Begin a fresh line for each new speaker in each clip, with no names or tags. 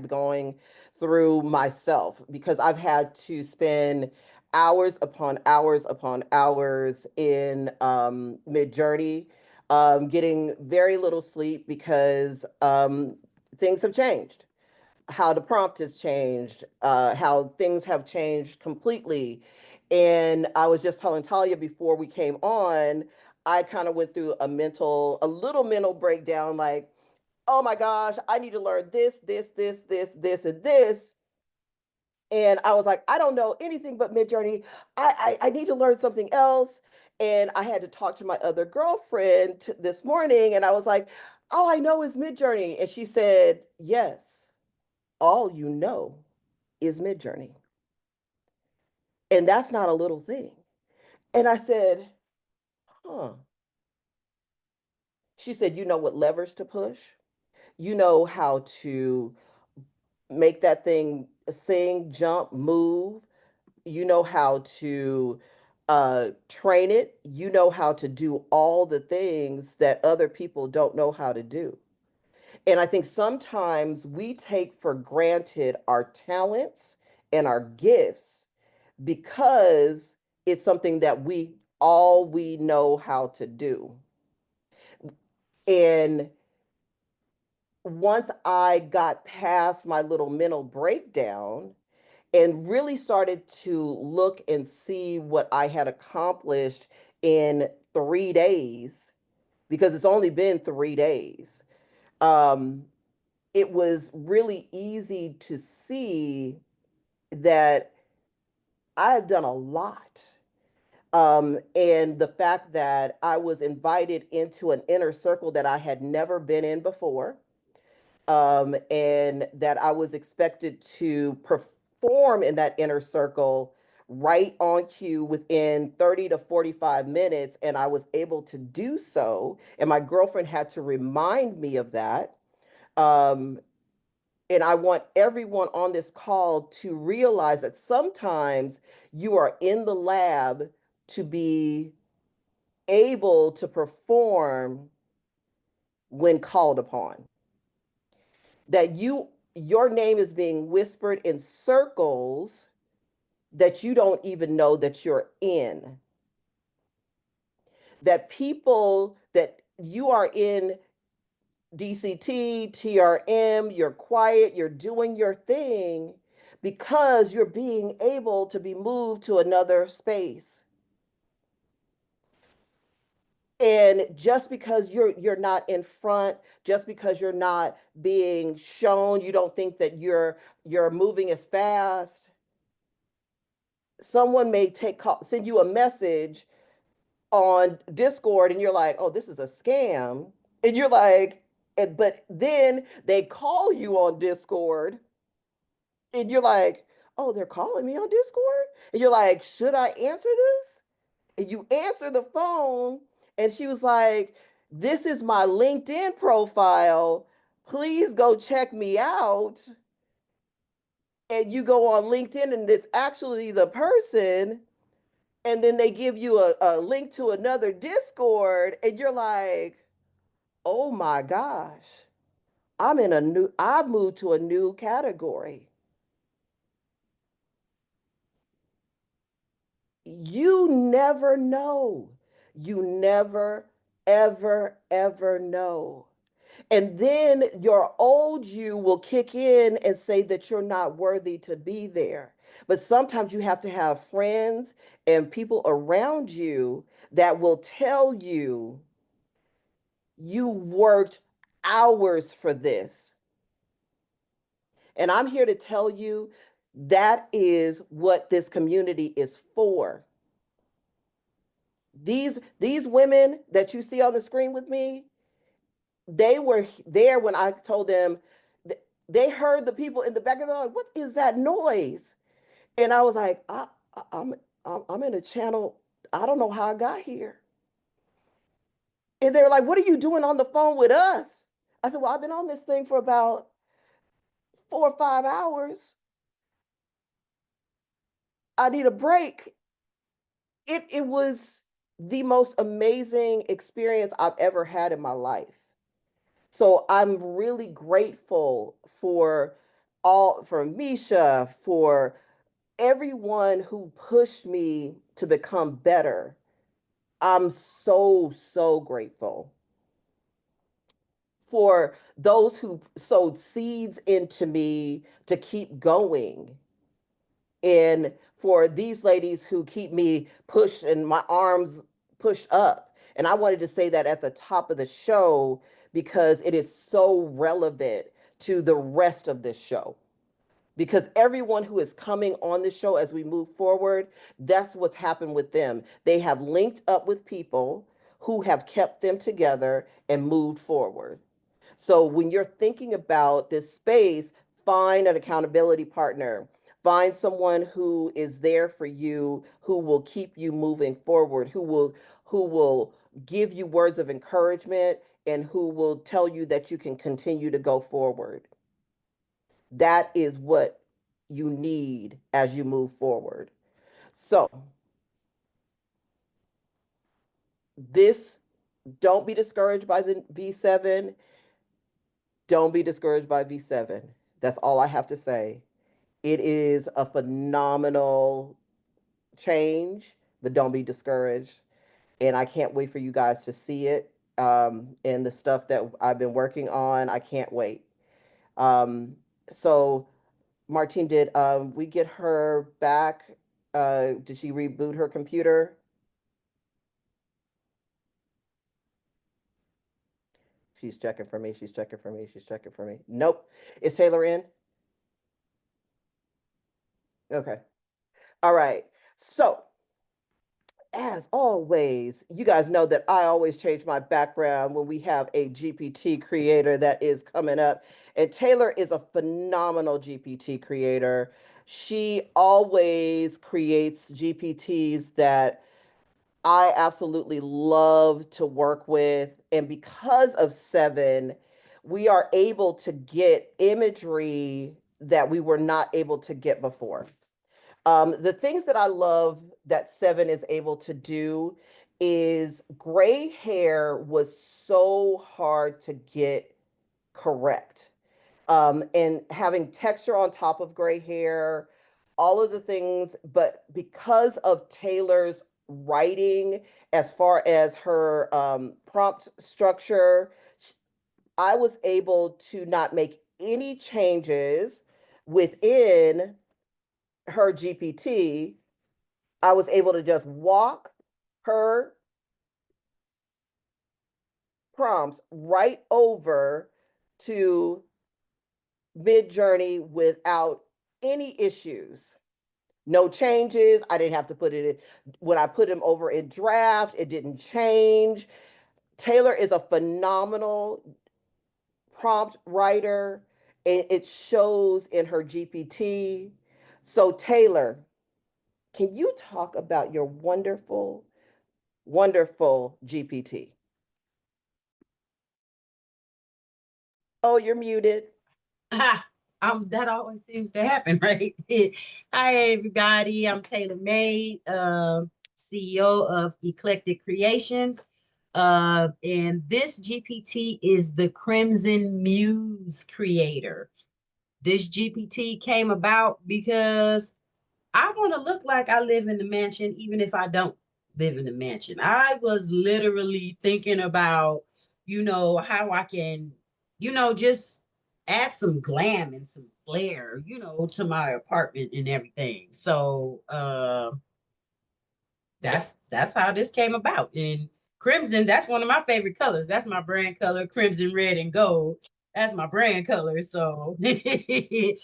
going through myself because I've had to spend hours upon hours upon hours in Midjourney, getting very little sleep because things have changed, how the prompt has changed, how things have changed completely. And I was just telling Talia before we came on, I kind of went through a little mental breakdown, like, oh my gosh, I need to learn this, and this. And I was like, I don't know anything but Midjourney. I need to learn something else. And I had to talk to my other girlfriend this morning, and I was like, all I know is Midjourney. And she said, yes, all you know is Midjourney. And that's not a little thing. And I said, huh. She said, you know what levers to push? You know how to make that thing sing, jump, move. You know how to train it. You know how to do all the things that other people don't know how to do. And I think sometimes we take for granted our talents and our gifts because it's something that we know how to do. And once I got past my little mental breakdown and really started to look and see what I had accomplished in 3 days, because it's only been 3 days, um, it was really easy to see that I've done a lot. And the fact that I was invited into an inner circle that I had never been in before, and that I was expected to perform in that inner circle right on cue within 30 to 45 minutes. And I was able to do so. And my girlfriend had to remind me of that. Um, and I want everyone on this call to realize that sometimes you are in the lab to be able to perform when called upon. That your name is being whispered in circles that you don't even know that you're in. That people that you are in DCT, TRM, you're quiet, you're doing your thing because you're being able to be moved to another space. And just because you're not in front, just because you're not being shown, you don't think that you're moving as fast. Someone may send you a message on Discord and you're like, oh, this is a scam. And you're like, but then they call you on Discord and you're like, oh, they're calling me on Discord. And you're like, should I answer this? And you answer the phone, and she was like, this is my LinkedIn profile. Please go check me out. And you go on LinkedIn, and it's actually the person. And then they give you a link to another Discord, and you're like, oh my gosh, I've moved to a new category. You never know. You never, ever know. And then your old you will kick in and say that you're not worthy to be there. But sometimes you have to have friends and people around you that will tell you you worked hours for this. And I'm here to tell you that is what this community is for. These women that you see on the screen with me, they were there when I told them. They heard the people in the back of the like, what is that noise? And I was like, I'm I'm in a channel. I don't know how I got here. And they were like, what are you doing on the phone with us? I said, well, I've been on this thing for about 4 or 5 hours. I need a break. It was the most amazing experience I've ever had in my life. So I'm really grateful for all from Misha, for everyone who pushed me to become better. I'm so, so grateful for those who sowed seeds into me to keep going, and for these ladies who keep me pushed and my arms pushed up. And I wanted to say that at the top of the show because it is so relevant to the rest of this show. Because everyone who is coming on the show as we move forward, that's what's happened with them. They have linked up with people who have kept them together and moved forward. So when you're thinking about this space, find an accountability partner. Find someone who is there for you, who will keep you moving forward, who will give you words of encouragement, and who will tell you that you can continue to go forward. That is what you need as you move forward. So, this, don't be discouraged by the V7. Don't be discouraged by V7. That's all I have to say. It is a phenomenal change, but don't be discouraged. And I can't wait for you guys to see it. And the stuff that I've been working on, I can't wait. Um, so, Martine, did we get her back? Did she reboot her computer? She's checking for me. She's checking for me. She's checking for me. Nope. Is Taylor in? Okay. All right. So, as always, you guys know that I always change my background when we have a GPT creator that is coming up. And Taylor is a phenomenal GPT creator. She always creates GPTs that I absolutely love to work with. And because of Seven, we are able to get imagery that we were not able to get before. The things that I love that Seven is able to do is gray hair was so hard to get correct. And having texture on top of gray hair, all of the things, but because of Taylor's writing, as far as her prompt structure, I was able to not make any changes within her GPT. I was able to just walk her prompts right over to Midjourney without any issues. No changes. I didn't have to put it in. When I put him over in draft, it didn't change. Taylor is a phenomenal prompt writer, and it shows in her GPT. So, Taylor, can you talk about your wonderful, wonderful GPT? Oh, you're muted.
That always seems to happen, right? Hi, everybody. I'm Taylor May, CEO of Eclectic Creations. And this GPT is the Crimson Muse creator. This GPT came about because I want to look like I live in the mansion, even if I don't live in the mansion. I was literally thinking about, how I can, just add some glam and some flair, to my apartment and everything. So, that's how this came about. And crimson, that's one of my favorite colors. That's my brand color, crimson, red, and gold. That's my brand color. So 49ers,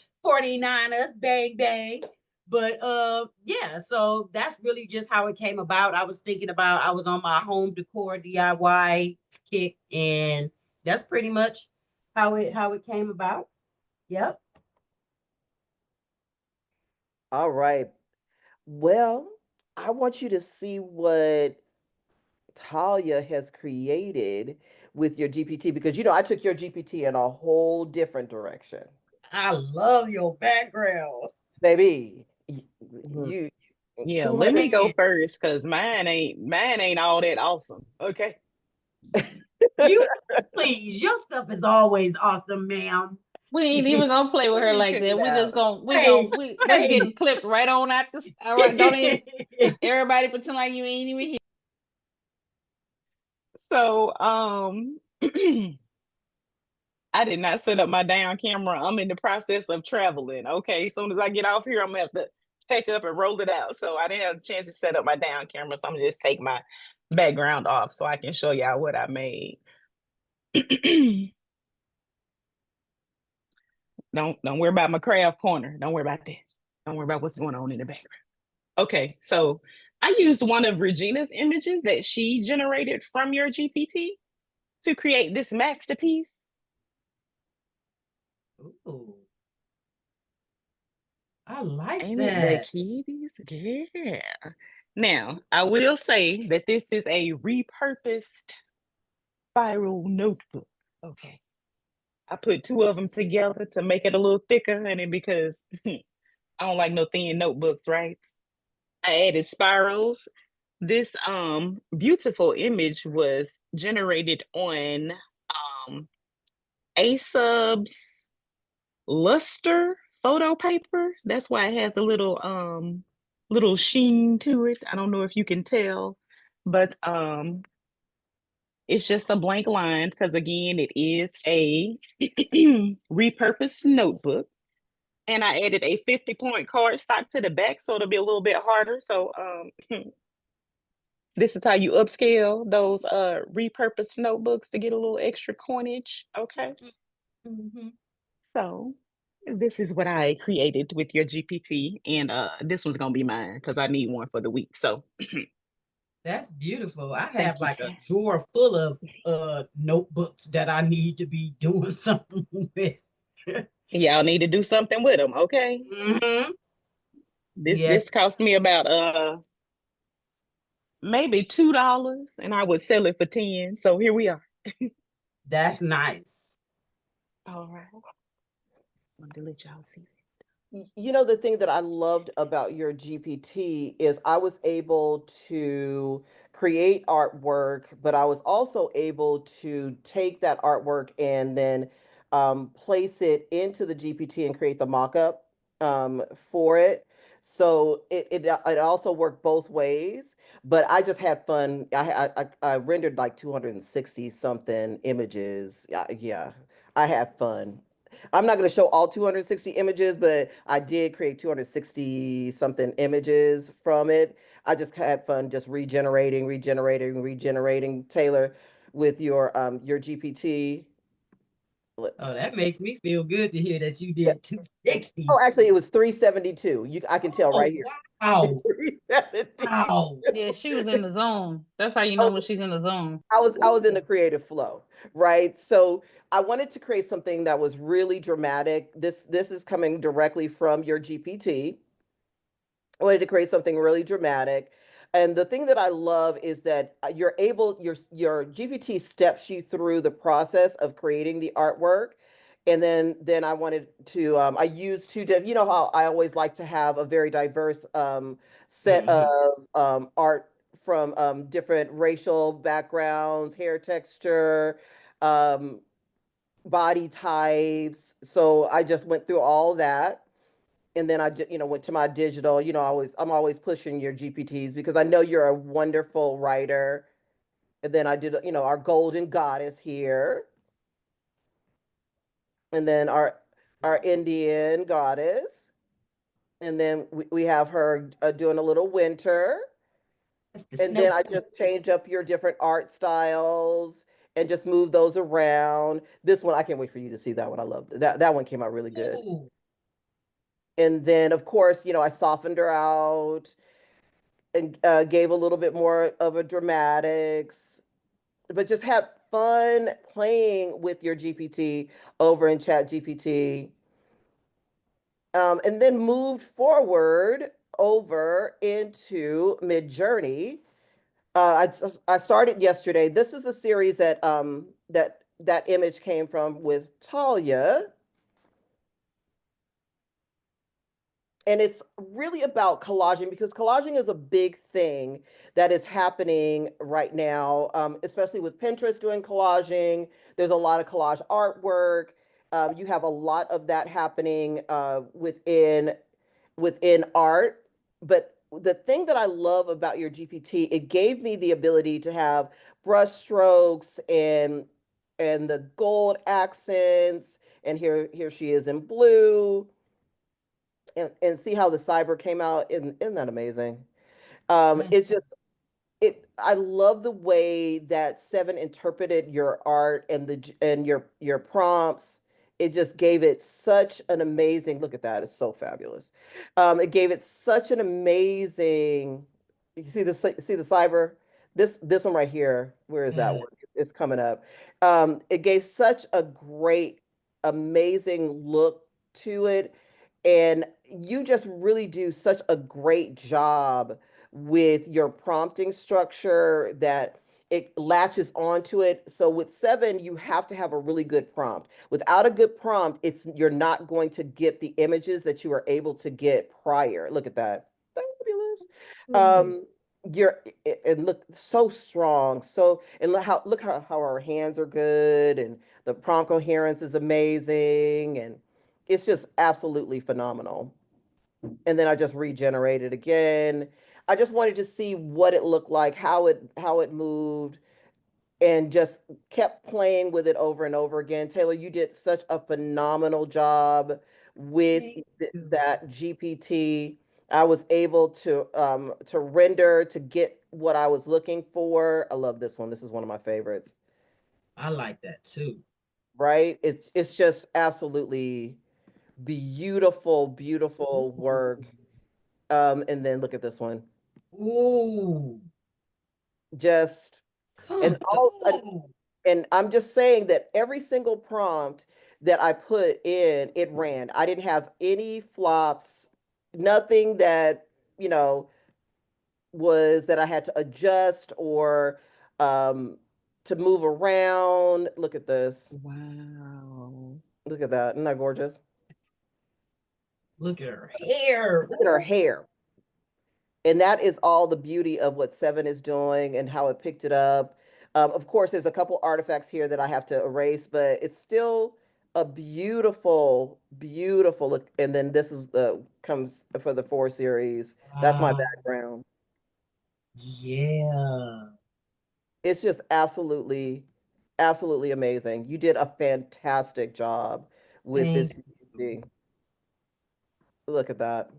bang bang. But yeah, so that's really just how it came about. I was thinking about I was on my home decor DIY kick, and that's pretty much how it came about. Yep.
All right. Well, I want you to see what Talya has created with your GPT because I took your GPT in a whole different direction.
I love your background.
Baby,
Mhm.
you
Yeah, let
200.
me go first because mine ain't all that awesome. Okay.
You please, your stuff is always awesome, ma'am.
We ain't even gonna play with
Let
her
me
like
cut it
that. We just
out.
gonna
Right,
that's
right.
getting clipped right on out this. All right, don't even everybody pretend like you ain't even here.
So I did not set up my down camera. I'm in the process of traveling. Okay. As soon as I get off here, I'm gonna have to pack up and roll it out. So I didn't have a chance to set up my down camera. So I'm gonna just take my background off so I can show y'all what I made. Don't worry about my craft corner. Don't worry about that. Don't worry about what's going on in the background. Okay, so I used one of Regina's images that she generated from your GPT to create this masterpiece.
Ooh, I like
Ain't it the
that.
kitties? Yeah. Now, I will say that this is a repurposed spiral notebook. Okay. I put two of them together to make it a little thicker, and then because I don't like no thin notebooks, right? I added spirals. This beautiful image was generated on ASUB's luster photo paper. That's why it has a little sheen to it. I don't know if you can tell, but it's just a blank line because again, it is a repurposed notebook. And I added a 50-point cardstock to the back so it'll be a little bit harder. So this is how you upscale those repurposed notebooks to get a little extra coinage. Okay.
Hmm.
So this is what I created with your GPT, and this one's gonna be mine because I need one for the week. So
That's beautiful. I have
thank you.
like a drawer full of notebooks that I need to be doing something with.
Y'all need to do something with them, okay?
Hmm.
This
Yes,
this cost me about maybe $2, and I would sell it for 10. So here we are.
that's nice.
All right. I'm gonna let y'all see.
You know, the thing that I loved about your GPT is I was able to create artwork, but I was also able to take that artwork and then place it into the GPT and create the mock-up for it. So it also worked both ways, but I just had fun. I rendered like 260 something images. Yeah, I had fun. I'm not going to show all 260 images, but I did create 260 something images from it. I just had fun just regenerating. Taylor, with your GPT.
Oh,
Let's
that
see.
makes me feel good to hear that you
Yeah.
did 260.
Oh, actually, it was 372. I can tell right
Oh,
here.
wow.
370.
Wow.
Yeah, she was in the zone. That's how you
I
know
was
when she's in the zone.
I was in the
Ooh.
creative flow, right? So I wanted to create something that was really dramatic. This is coming directly from your GPT. I wanted to create something really dramatic. And the thing that I love is that your GPT steps you through the process of creating the artwork. And then I wanted to I used you know how I always like to have a very diverse set
Hmm.
of art from different racial backgrounds, hair texture, um, body types. So I just went through all that, and then went to my digital. I'm always pushing your GPTs because I know you're a wonderful writer. And then I did, our golden goddess here, and then our Indian goddess, and then we have her doing a little winter.
That's the
And then
snow
I
queen.
just change up your different art styles and just move those around. This one, I can't wait for you to see that one. I love that. That one came out really good.
Ooh.
And then, of course, I softened her out and gave a little bit more of a dramatics, but just had fun playing with your GPT over in Chat GPT. And then moved forward over into Midjourney. I started yesterday. This is a series that image came from with Talya, and it's really about collaging because collaging is a big thing that is happening right now, especially with Pinterest doing collaging. There's a lot of collage artwork, You have a lot of that happening within art. But the thing that I love about your GPT, it gave me the ability to have brush strokes and the gold accents. And here she is in blue. And see how the cyber came out. Isn't that amazing?
Yes.
It's just I love the way that Seven interpreted your art and your prompts. It just gave it such an amazing look at that. It's so fabulous. It gave it such an amazing. You see the cyber. This one right here. Where is that
Yeah.
one? It's coming up. It gave such a great, amazing look to it, and you just really do such a great job with your prompting structure that it latches onto it. So with Seven, you have to have a really good prompt. Without a good prompt, you're not going to get the images that you were able to get prior. Look at that. Fabulous.
Ooh,
Um, you're and look so strong. So and look how our hands are good and the prompt coherence is amazing and it's just absolutely phenomenal. And then I just regenerated again. I just wanted to see what it looked like, how it moved, and just kept playing with it over and over again. Taylor, you did such a phenomenal job with
thank you.
that GPT. I was able to render to get what I was looking for. I love this one. This is one of my favorites.
I like that too.
Right? It's just absolutely beautiful, beautiful work. And then look at this one.
Ooh,
Just and
come
all
through.
and I'm just saying that every single prompt that I put in, it ran. I didn't have any flops, nothing that, you know, was that I had to adjust or um to move around. Look at this.
Wow.
Look at that. Isn't that gorgeous?
Look at her hair.
Look at her
Ooh,
hair. And that is all the beauty of what Seven is doing and how it picked it up. Of course, there's a couple artifacts here that I have to erase, but it's still a beautiful, beautiful look. And then this is the comes for the 4 series. That's my
wow.
background.
Yeah.
It's just absolutely, absolutely amazing. You did a fantastic job with this
Thank you.
GPT. Look at that.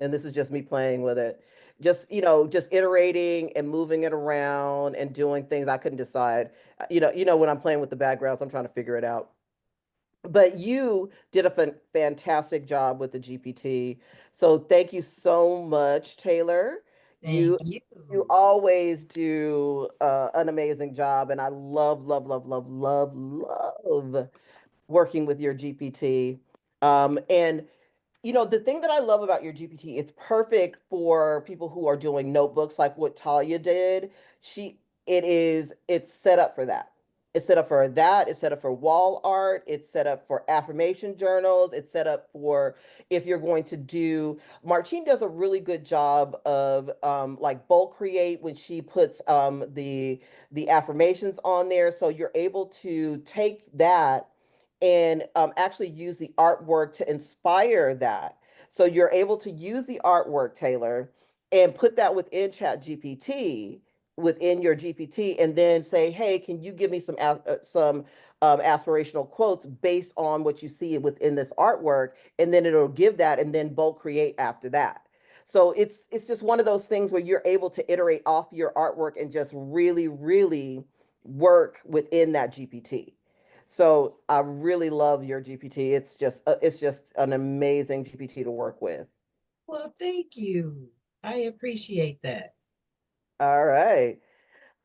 And this is just me playing with it. Just, just iterating and moving it around and doing things I couldn't decide. When I'm playing with the backgrounds, I'm trying to figure it out. But you did a fantastic job with the GPT. So thank you so much, Taylor.
Thank
You
you.
you always do an amazing job, and I love, love, love, love, love, love working with your GPT. And the thing that I love about your GPT, it's perfect for people who are doing notebooks like what Talya did. It's set up for that. It's set up for that. It's set up for wall art. It's set up for affirmation journals. It's set up for if you're going to do. Martine does a really good job of like bulk create when she puts the affirmations on there. So you're able to take that and actually use the artwork to inspire that. So you're able to use the artwork, Taylor, and put that within Chat GPT, within your GPT, and then say, "Hey, can you give me some aspirational quotes based on what you see within this artwork?" And then it'll give that, and then bulk create after that. So it's just one of those things where you're able to iterate off your artwork and just really, really work within that GPT. So I really love your GPT. It's just an amazing GPT to work with.
Well, thank you. I appreciate that.
All right.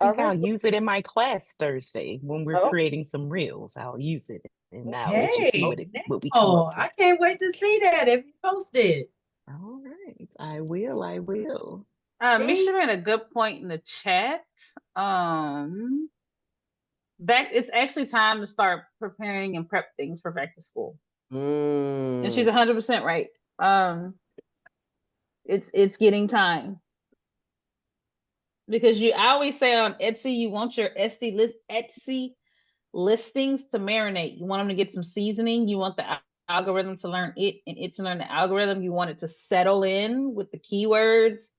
All
Think
right.
I'll use it in my class Thursday when we're
Oh,
creating some reels. I'll use it and I'll let you see
Hey,
what we come
now
up
I
with.
can't wait to see that if you post it.
All right. I will. I will.
Misha
Thank
made a good point in the chat. Um, it's actually time to start preparing and prep things for back to school. And she's
mm,
100% right. Um, it's getting time because I always say on Etsy you want your Etsy listings to marinate. You want them to get some seasoning. You want the algorithm to learn it and it to learn the algorithm. You want it to settle in with the keywords.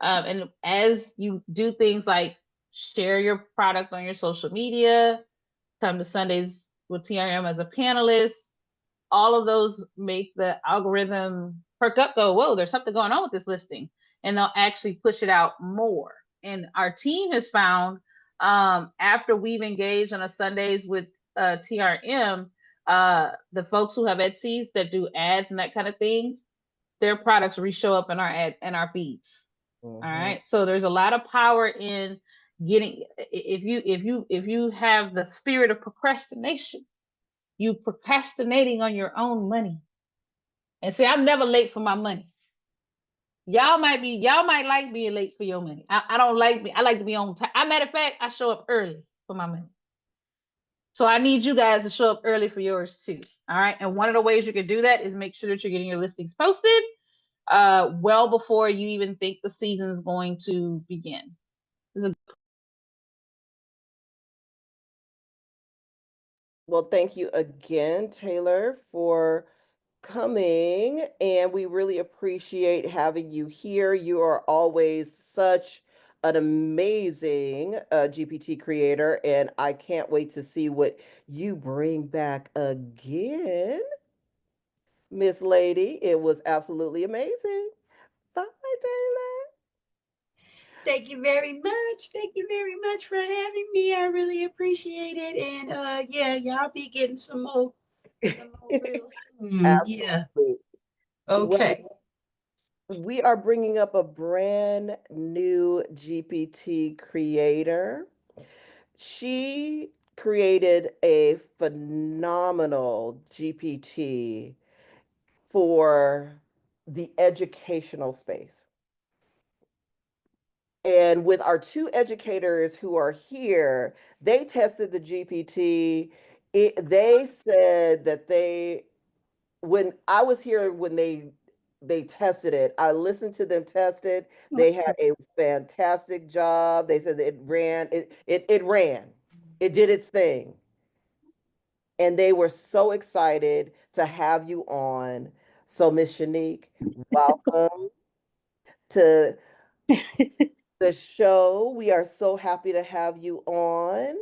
And as you do things like share your product on your social media, come to Sundays with TRM as a panelist, all of those make the algorithm perk up, go, whoa, there's something going on with this listing. And they'll actually push it out more. And our team has found after we've engaged on a Sundays with TRM, the folks who have Etsy's that do ads and that kind of things, their products re-show up in our ad and our feeds. All right. So there's a lot of power in getting, if you have the spirit of procrastination, you procrastinating on your own money. And say, I'm never late for my money. Y'all might like being late for your money. I don't like I like to be on time. Matter of fact, I show up early for my money. So I need you guys to show up early for yours too. All right. And one of the ways you can do that is make sure that you're getting your listings posted well before you even think the season is going to begin.
Well, thank you again, Taylor, for coming, and we really appreciate having you here. You are always such an amazing GPT creator, and I can't wait to see what you bring back again, Miss Lady. It was absolutely amazing. Bye, Taylor.
Thank you very much. Thank you very much for having me. I really appreciate it. And yeah, y'all be getting some more real soon. Yeah.
Absolutely. Well,
Okay.
we are bringing up a brand new GPT creator. She created a phenomenal GPT for the educational space. And with our two educators who are here, they tested the GPT. They said that when I was here when they tested it, I listened to them test it. They had a fantastic job. They said that it ran. It did its thing. And they were so excited to have you on. So Miss Shanique, welcome to the show. We are so happy to have you on.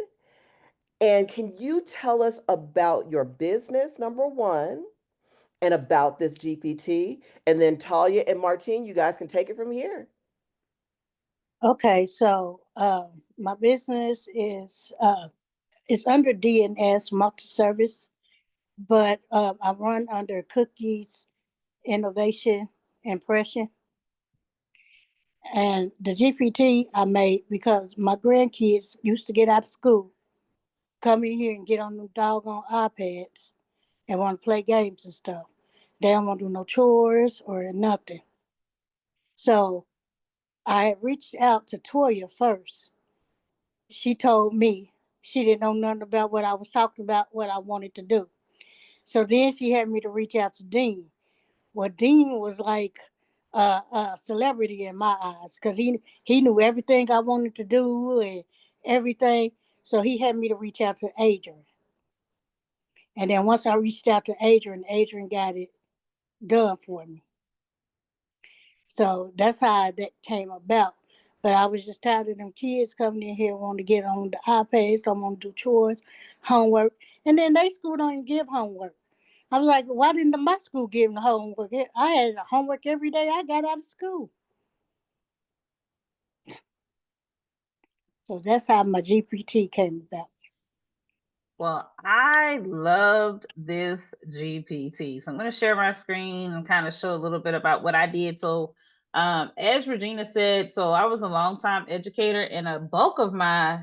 And can you tell us about your business, number one, and about this GPT? And then Talya and Martine, you guys can take it from here.
Okay, so my business is it's under DNS multi-service, but I run under Cookies Innovation Impression. And the GPT I made because my grandkids used to get out of school, come in here and get on them doggone iPads and want to play games and stuff. They don't want to do no chores or nothing. So I had reached out to Toya first. She told me she didn't know nothing about what I was talking about, what I wanted to do. So then she had me to reach out to Dean. Well, Dean was like a celebrity in my eyes because he knew everything I wanted to do and everything. So he had me to reach out to Adrian. And then once I reached out to Adrian, Adrian got it done for me. So that's how that came about. But I was just tired of them kids coming in here wanting to get on the iPads, don't want to do chores, homework. And then they school don't even give homework. I was like, why didn't my school give them homework? I had homework every day I got out of school. So that's how my GPT came about.
Well, I loved this GPT. So I'm going to share my screen and kind of show a little bit about what I did. So as Regina said, so I was a longtime educator and a bulk of my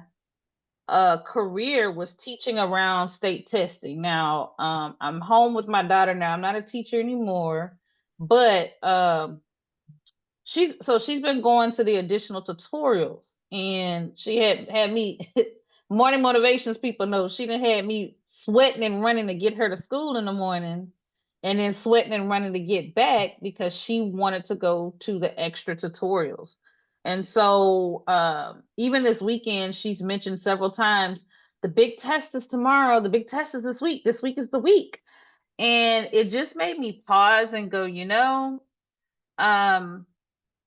career was teaching around state testing. Now, I'm home with my daughter now. I'm not a teacher anymore, but she's been going to the additional tutorials, and she had me morning motivations people know she done had me sweating and running to get her to school in the morning, and then sweating and running to get back because she wanted to go to the extra tutorials. And so even this weekend she's mentioned several times the big test is tomorrow. The big test is this week. This week is the week. And it just made me pause and go, um,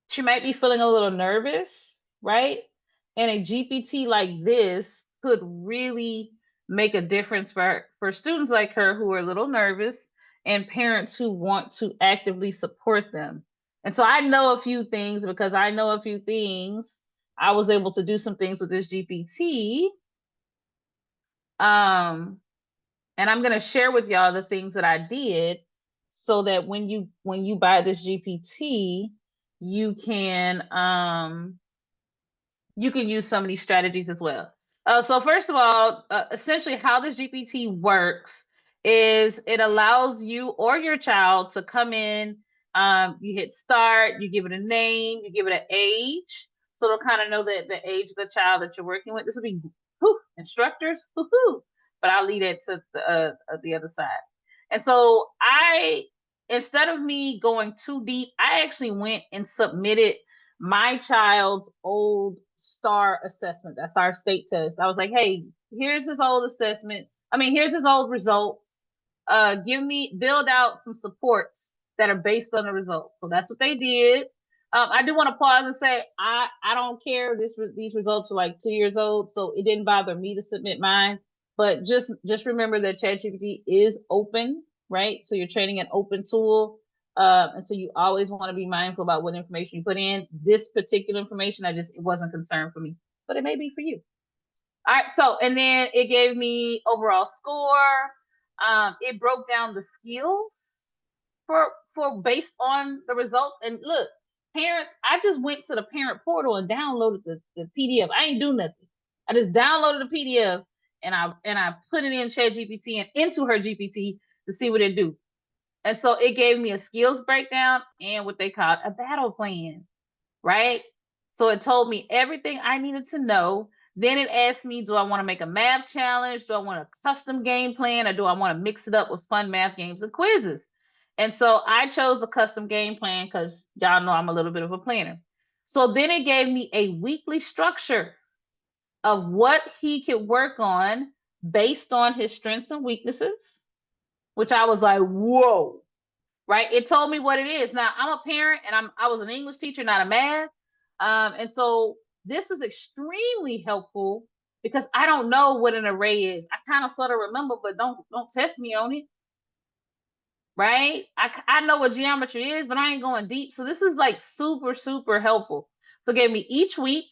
she might be feeling a little nervous, right? And a GPT like this could really make a difference for students like her who are a little nervous and parents who want to actively support them. And so I know a few things because I know a few things. I was able to do some things with this GPT. And I'm going to share with y'all the things that I did so that when you buy this GPT, you can use some of these strategies as well. So first of all, essentially how this GPT works is it allows you or your child to come in, you hit start, you give it a name, you give it an age, so it'll kind of know the age of the child that you're working with. This will be instructors, but I'll leave it to the other side. And so instead of me going too deep, I actually went and submitted my child's old STAR assessment. That's our state test. I was like, hey, here's his old assessment. Here's his old results. Build out some supports that are based on the results. So that's what they did. I do want to pause and say, I don't care. These results are like 2 years old, so it didn't bother me to submit mine. But just remember that ChatGPT is open, right? So you're training an open tool. And so you always want to be mindful about what information you put in. This particular information, it wasn't concerned for me, but it may be for you. All right. So, and then it gave me overall score. It broke down the skills for based on the results. And look, parents, I just went to the parent portal and downloaded the PDF. I ain't do nothing. I just downloaded the PDF and I put it in ChatGPT and into her GPT to see what it do. And so it gave me a skills breakdown and what they call a battle plan, right? So it told me everything I needed to know. Then it asked me, do I want to make a math challenge? Do I want a custom game plan? Or do I want to mix it up with fun math games and quizzes? And so I chose the custom game plan because y'all know I'm a little bit of a planner. So then it gave me a weekly structure of what he could work on based on his strengths and weaknesses, which I was like, whoa, right? It told me what it is. Now I'm a parent and I was an English teacher, not a math. And so this is extremely helpful because I don't know what an array is. I kind of sort of remember, but don't test me on it. Right? I know what geometry is, but I ain't going deep. So this is like super, super helpful. So it gave me each week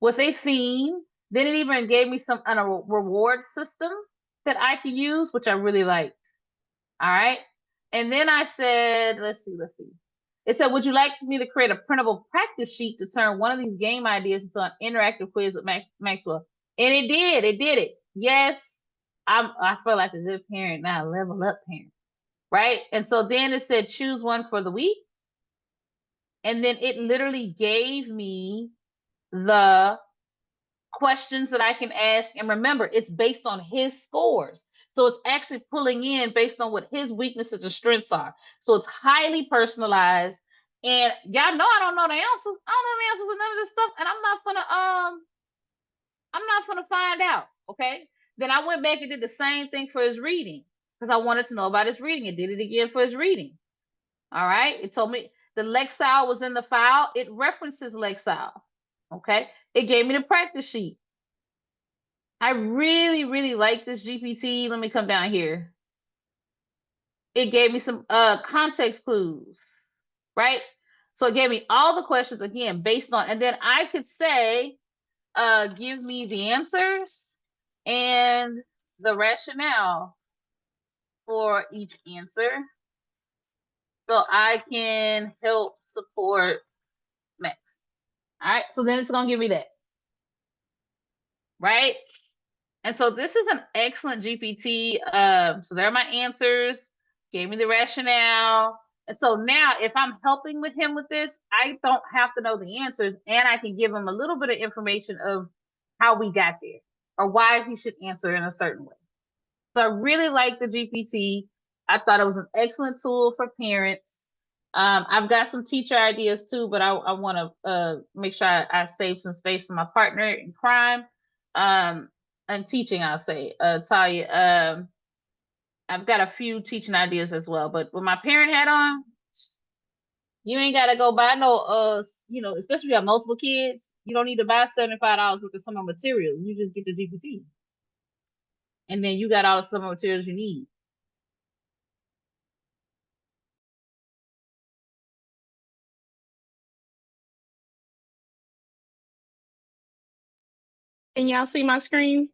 with a theme. Then it even gave me some a reward system that I could use, which I really liked. All right. And then I said, let's see. It said, would you like me to create a printable practice sheet to turn one of these game ideas into an interactive quiz with Maxwell? And it did. It did it. Yes. I feel like a good parent now, level up parent. Right. And so then it said, choose one for the week. And then it literally gave me the questions that I can ask. And remember, it's based on his scores. So it's actually pulling in based on what his weaknesses and strengths are. So it's highly personalized. And y'all know I don't know the answers. I don't know the answers to none of this stuff. And I'm not gonna find out. Okay. Then I went back and did the same thing for his reading because I wanted to know about his reading. It did it again for his reading. All right. It told me the Lexile was in the file. It references Lexile. Okay. It gave me the practice sheet. I really, really like this GPT. Let me come down here. It gave me some context clues, right? So it gave me all the questions again based on, and then I could say, give me the answers and the rationale for each answer. So I can help support Max. All right. So then it's going to give me that. Right. And so this is an excellent GPT. So there are my answers, gave me the rationale. And so now if I'm helping with him with this, I don't have to know the answers and I can give him a little bit of information of how we got there or why he should answer in a certain way. So I really like the GPT. I thought it was an excellent tool for parents. I've got some teacher ideas too, but I want to make sure I save some space for my partner in crime. and teaching, I'll say, Talya, I've got a few teaching ideas as well, but with my parent hat on, you ain't gotta go buy no especially if you have multiple kids, you don't need to buy $75 worth of summer materials. You just get the GPT. And then you got all the summer materials you need.
Can y'all see my screen?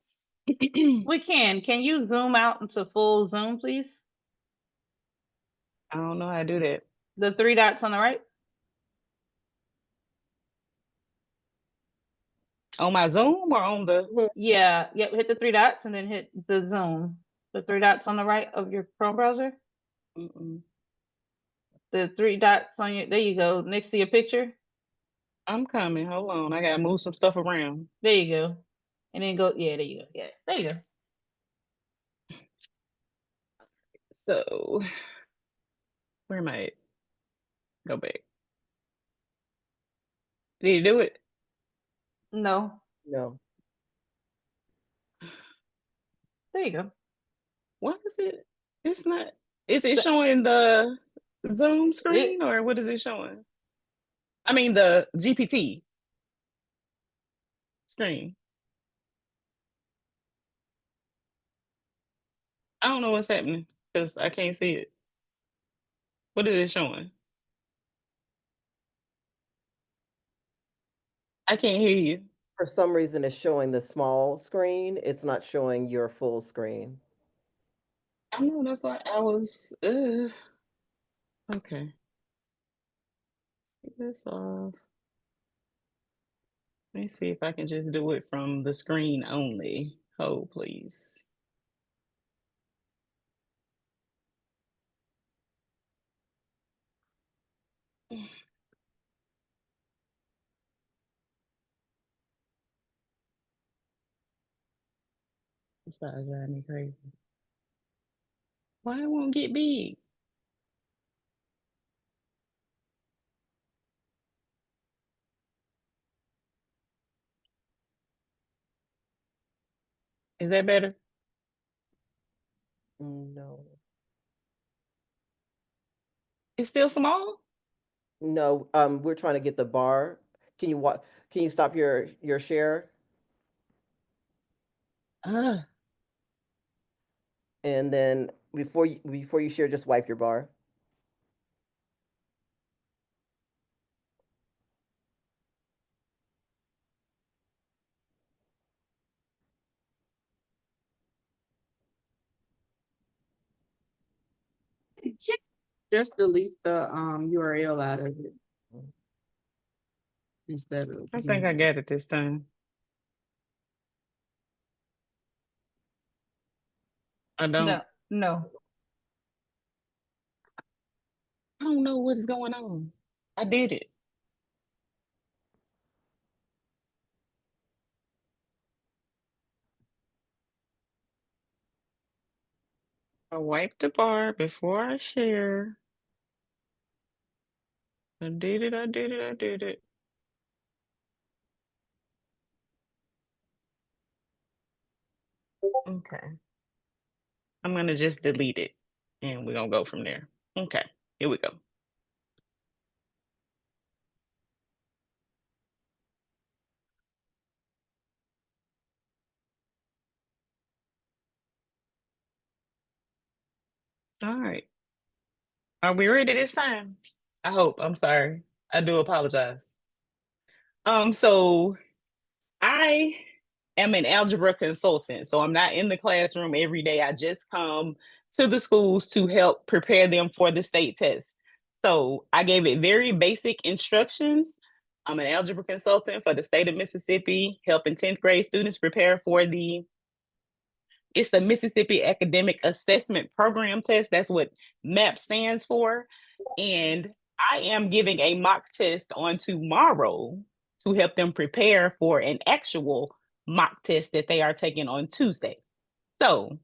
We can. Can you zoom out into full zoom, please?
I don't know how to do that.
The 3 dots on the right.
On my Zoom or on the?
Yeah, hit the 3 dots and then hit the zoom. The 3 dots on the right of your Chrome browser.
Mm-mm.
The 3 dots on your, there you go, next to your picture.
I'm coming. Hold on. I gotta move some stuff around.
There you go. And then go, yeah, there you go. Yeah, there you go.
So, where am I at? Go back. Did you do it?
No,
No.
there you go.
What is it? It's not. Is it showing the Zoom screen or what is it showing? I mean, the GPT screen. I don't know what's happening because I can't see it. What is it showing? I can't hear you.
For some reason, it's showing the small screen. It's not showing your full screen.
I know that's why I was. Okay. Take this off. Let me see if I can just do it from the screen only. Hold, please. It's starting to drive me crazy. Why it won't get big? Is that better?
No.
It's still small?
No, we're trying to get the bar. Can you stop your share?
Ah,
And then before you share, just wipe your bar.
Just delete the URL out of it instead of
I think I
Zoom.
got it this time. I don't.
No.
I don't know what is going on. I did it. I wiped the bar before I share. I did it. I did it. I did it. Okay. I'm gonna just delete it and we're gonna go from there. Okay, here we go. All right. Are we ready this time? I hope. I'm sorry. I do apologize. So I am an algebra consultant, so I'm not in the classroom every day. I just come to the schools to help prepare them for the state test. So I gave it very basic instructions. I'm an algebra consultant for the state of Mississippi, helping 10th grade students prepare for it's the Mississippi Academic Assessment Program test. That's what MAP stands for. And I am giving a mock test on tomorrow to help them prepare for an actual mock test that they are taking on Tuesday. So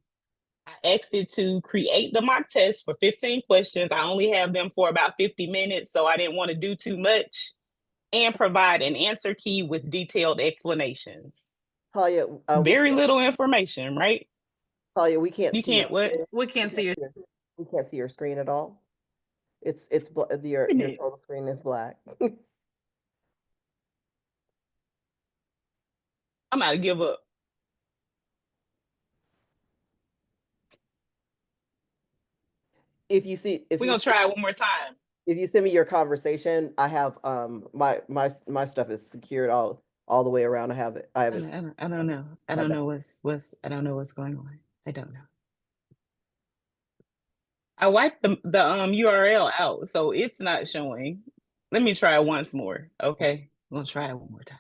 I asked it to create the mock test for 15 questions. I only have them for about 50 minutes, so I didn't want to do too much, and provide an answer key with detailed explanations.
Talya,
Very little information, right?
Talya, we can't
You
see your
can't what?
screen.
We
We
can't see
can't
your
see your, we can't see your screen at all. Your total screen is black.
I'm about to give up.
If you see,
We're gonna try it one more time.
if you send me your conversation, I have my stuff is secured all the way around. I have it.
I don't know. I
My
don't
bad.
know I don't know what's going on. I don't know. I wiped the URL out, so it's not showing. Let me try it once more. Okay. I'm gonna try it one more time.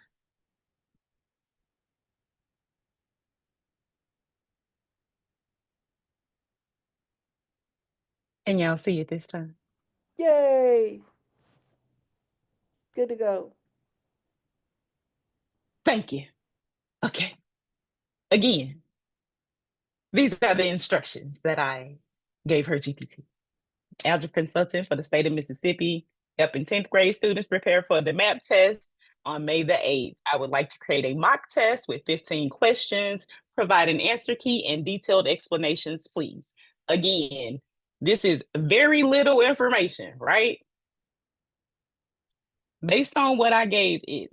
And y'all see it this time.
Yay! Good to go.
Thank you. Okay. Again, these are the instructions that I gave her GPT. Algebra consultant for the state of Mississippi, helping 10th grade students prepare for the MAP test on May the 8th. I would like to create a mock test with 15 questions, provide an answer key and detailed explanations, please. Again, this is very little information, right? Based on what I gave it,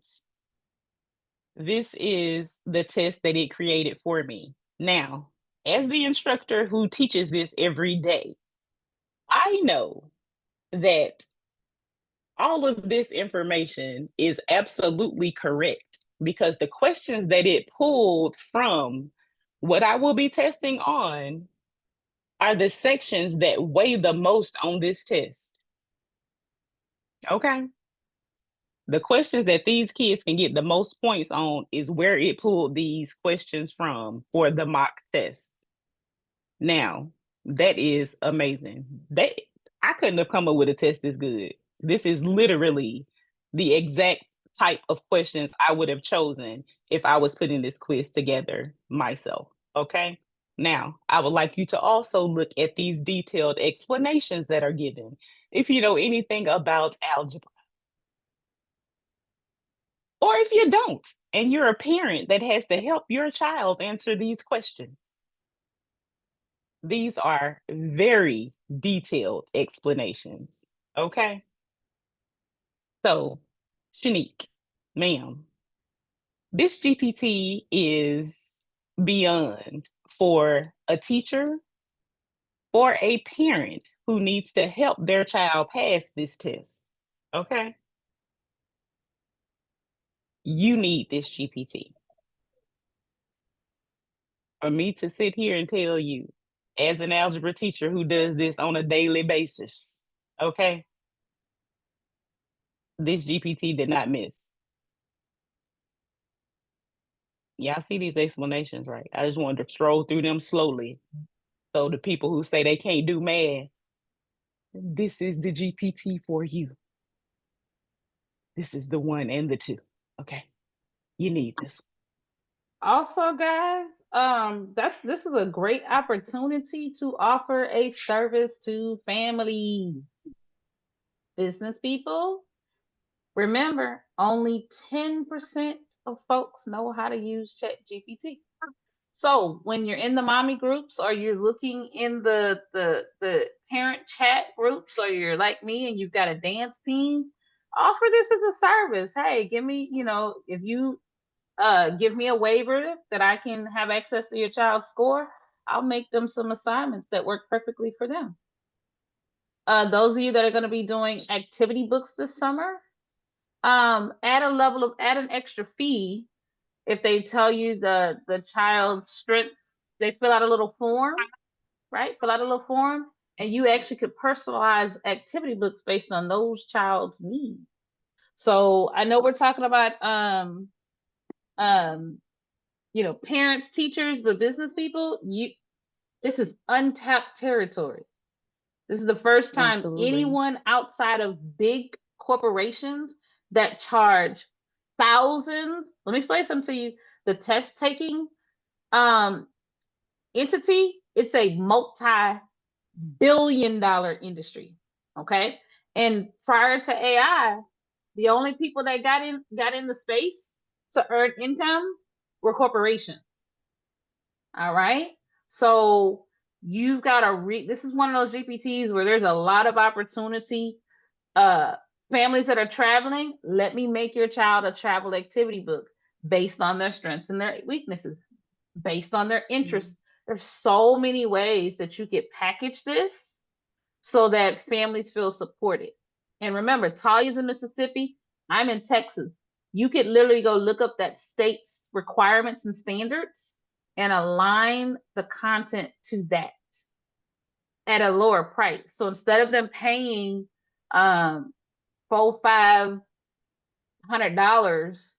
this is the test that it created for me. Now, as the instructor who teaches this every day, I know that all of this information is absolutely correct because the questions that it pulled from what I will be testing on are the sections that weigh the most on this test. Okay. The questions that these kids can get the most points on is where it pulled these questions from for the mock test. Now, that is amazing. I couldn't have come up with a test this good. This is literally the exact type of questions I would have chosen if I was putting this quiz together myself. Okay. Now, I would like you to also look at these detailed explanations that are given. If you know anything about algebra, or if you don't, and you're a parent that has to help your child answer these questions, these are very detailed explanations. Okay. So, Shanique, ma'am, this GPT is beyond for a teacher or a parent who needs to help their child pass this test. Okay. You need this GPT. For me to sit here and tell you, as an algebra teacher who does this on a daily basis, okay, this GPT did not miss. Y'all see these explanations, right? I just wanted to stroll through them slowly. So the people who say they can't do math, this is the GPT for you. This is the one and the two. Okay. You need this.
Also, guys, this is a great opportunity to offer a service to families, business people. Remember, only 10% of folks know how to use ChatGPT. So when you're in the mommy groups or you're looking in the parent chat groups or you're like me and you've got a dance team, offer this as a service. Hey, give me, if you give me a waiver that I can have access to your child's score, I'll make them some assignments that work perfectly for them. Those of you that are going to be doing activity books this summer, add an extra fee if they tell you the child's strengths. They fill out a little form, right? Fill out a little form, and you actually could personalize activity books based on those child's needs. So I know we're talking about um parents, teachers, but business people, this is untapped territory. This is the first time
Absolutely.
anyone outside of big corporations that charge thousands. Let me explain something to you. The test taking entity, it's a multi-billion-dollar industry. Okay. And prior to AI, the only people that got in the space to earn income We're corporations. All right. So you've got to read. This is one of those GPTs where there's a lot of opportunity. Families that are traveling, let me make your child a travel activity book based on their strengths and their weaknesses, based on their interests. There's so many ways that you could package this so that families feel supported. And remember, Talya's in Mississippi, I'm in Texas. You could literally go look up that state's requirements and standards and align the content to that at a lower price. So instead of them paying $400-500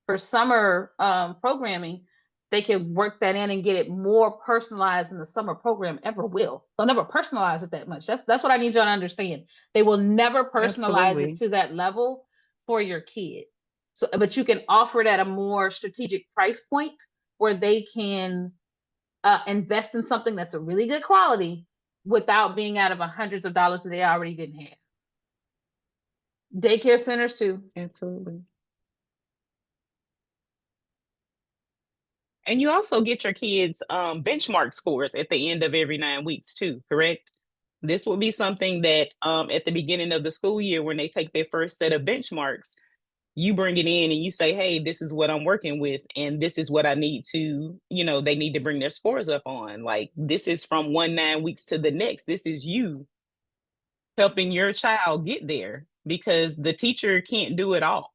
for summer programming, they can work that in and get it more personalized than the summer program ever will. They'll never personalize it that much. That's what I need y'all to understand. They will never personalize
Absolutely.
it to that level for your kid. So, but you can offer it at a more strategic price point where they can invest in something that's a really good quality without being out of hundreds of dollars that they already didn't have. Daycare centers too.
Absolutely. And you also get your kids benchmark scores at the end of every 9 weeks too, correct? This will be something that at the beginning of the school year, when they take their first set of benchmarks, you bring it in and you say, hey, this is what I'm working with, and this is what I need to, they need to bring their scores up on. Like, this is from 9 weeks to the next. This is you helping your child get there, because the teacher can't do it all.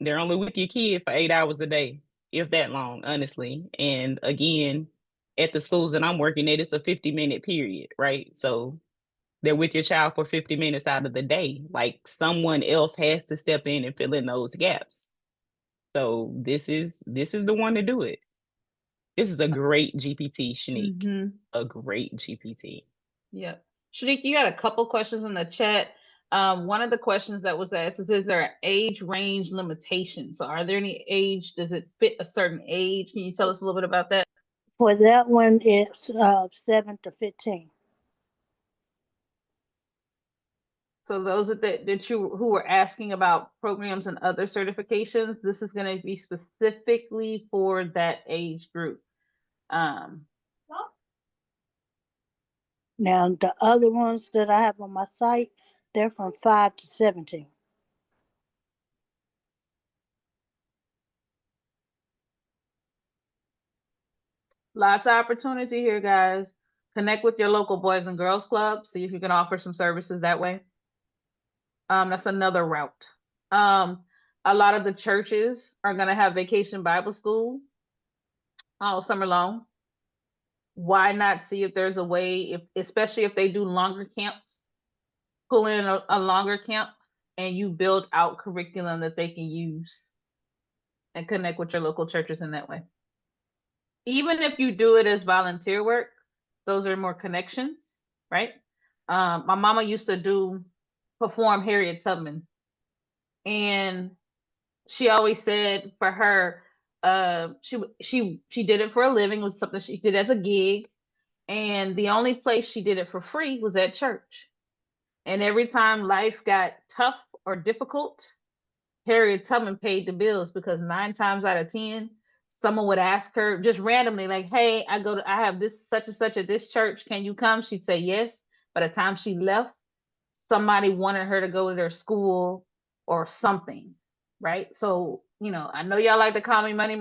They're only with your kid for 8 hours a day, if that long, honestly. And again, at the schools that I'm working at, it's a 50-minute period, right? So they're with your child for 50 minutes out of the day. Like, someone else has to step in and fill in those gaps. So this is the one to do it. This is a great GPT, Shanique. A great GPT.
Yep. Shanique, you had a couple questions in the chat. One of the questions that was asked is there an age range limitation? So are there any age, does it fit a certain age? Can you tell us a little bit about that?
For that one, it's 7 to 15.
So those that you who were asking about programs and other certifications, this is going to be specifically for that age group.
Now, the other ones that I have on my site, they're from 5 to 17.
Lots of opportunity here, guys. Connect with your local Boys and Girls Club. See if you can offer some services that way. That's another route. A lot of the churches are going to have Vacation Bible School all summer long. Why not see if there's a way, especially if they do longer camps, pull in a longer camp and you build out curriculum that they can use and connect with your local churches in that way. Even if you do it as volunteer work, those are more connections, right? My mama used to perform Harriet Tubman, and she always said for her, she did it for a living. It was something she did as a gig, and the only place she did it for free was at church. And every time life got tough or difficult, Harriet Tubman paid the bills, because 9 times out of 10, someone would ask her just randomly, like, hey, I have this such and such at this church. Can you come? She'd say yes. By the time she left, somebody wanted her to go to their school or something, right? So, I know y'all like to call me money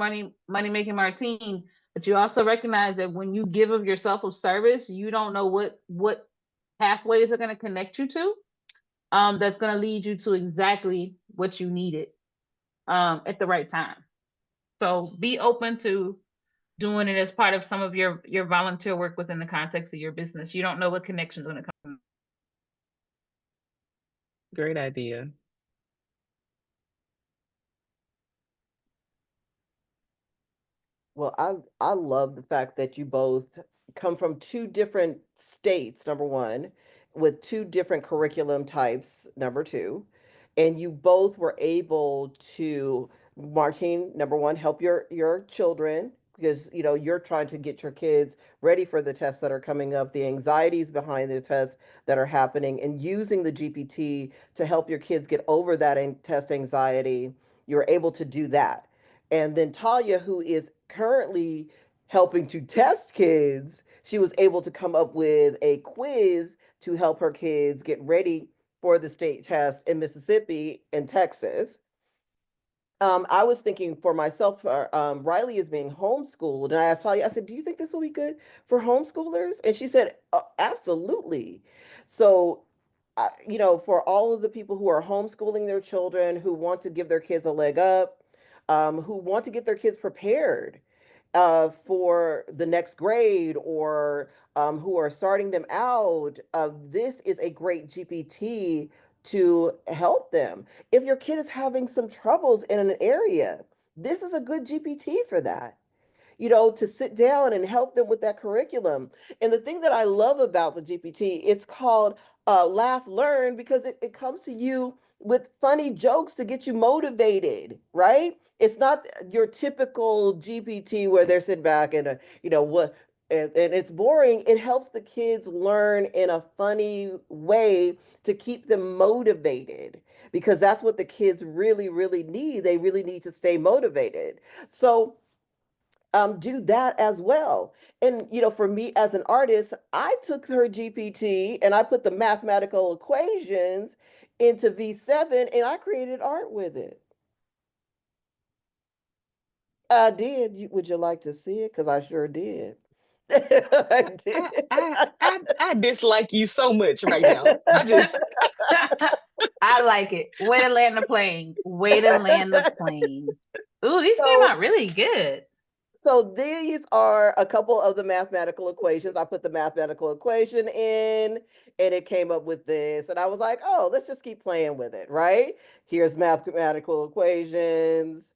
making Martine, but you also recognize that when you give of yourself of service, you don't know what pathways are going to connect you to. That's going to lead you to exactly what you needed at the right time. So be open to doing it as part of some of your volunteer work within the context of your business. You don't know what connections are going to come.
Great idea.
Well, I love the fact that you both come from 2 different states, number one, with 2 different curriculum types, number two, and you both were able to, Martine, number one, help your children, because you're trying to get your kids ready for the tests that are coming up, the anxieties behind the tests that are happening, and using the GPT to help your kids get over that test anxiety. You're able to do that. And then Talya, who is currently helping to test kids, she was able to come up with a quiz to help her kids get ready for the state test in Mississippi and Texas. I was thinking for myself, Riley is being homeschooled, and I asked Talia, I said, "Do you think this will be good for homeschoolers?" And she said, "Absolutely." So, for all of the people who are homeschooling their children, who want to give their kids a leg up, who want to get their kids prepared for the next grade, or who are starting them out, this is a great GPT to help them. If your kid is having some troubles in an area, this is a good GPT for that, to sit down and help them with that curriculum. And the thing that I love about the GPT, it's called Laugh Learn, because it comes to you with funny jokes to get you motivated, right? It's not your typical GPT where they're sitting back and, what, and it's boring. It helps the kids learn in a funny way to keep them motivated, because that's what the kids really, really need. They really need to stay motivated. So, do that as well. And for me as an artist, I took her GPT and I put the mathematical equations into V7 and I created art with it. I did. Would you like to see it? Because I sure did. I did.
I dislike you so much right now. I just
I like it. Way to land the plane. Way to land the plane. Ooh, these came
So,
out really good.
so these are a couple of the mathematical equations. I put the mathematical equation in and it came up with this. And I was like, oh, let's just keep playing with it, right? Here's mathematical equations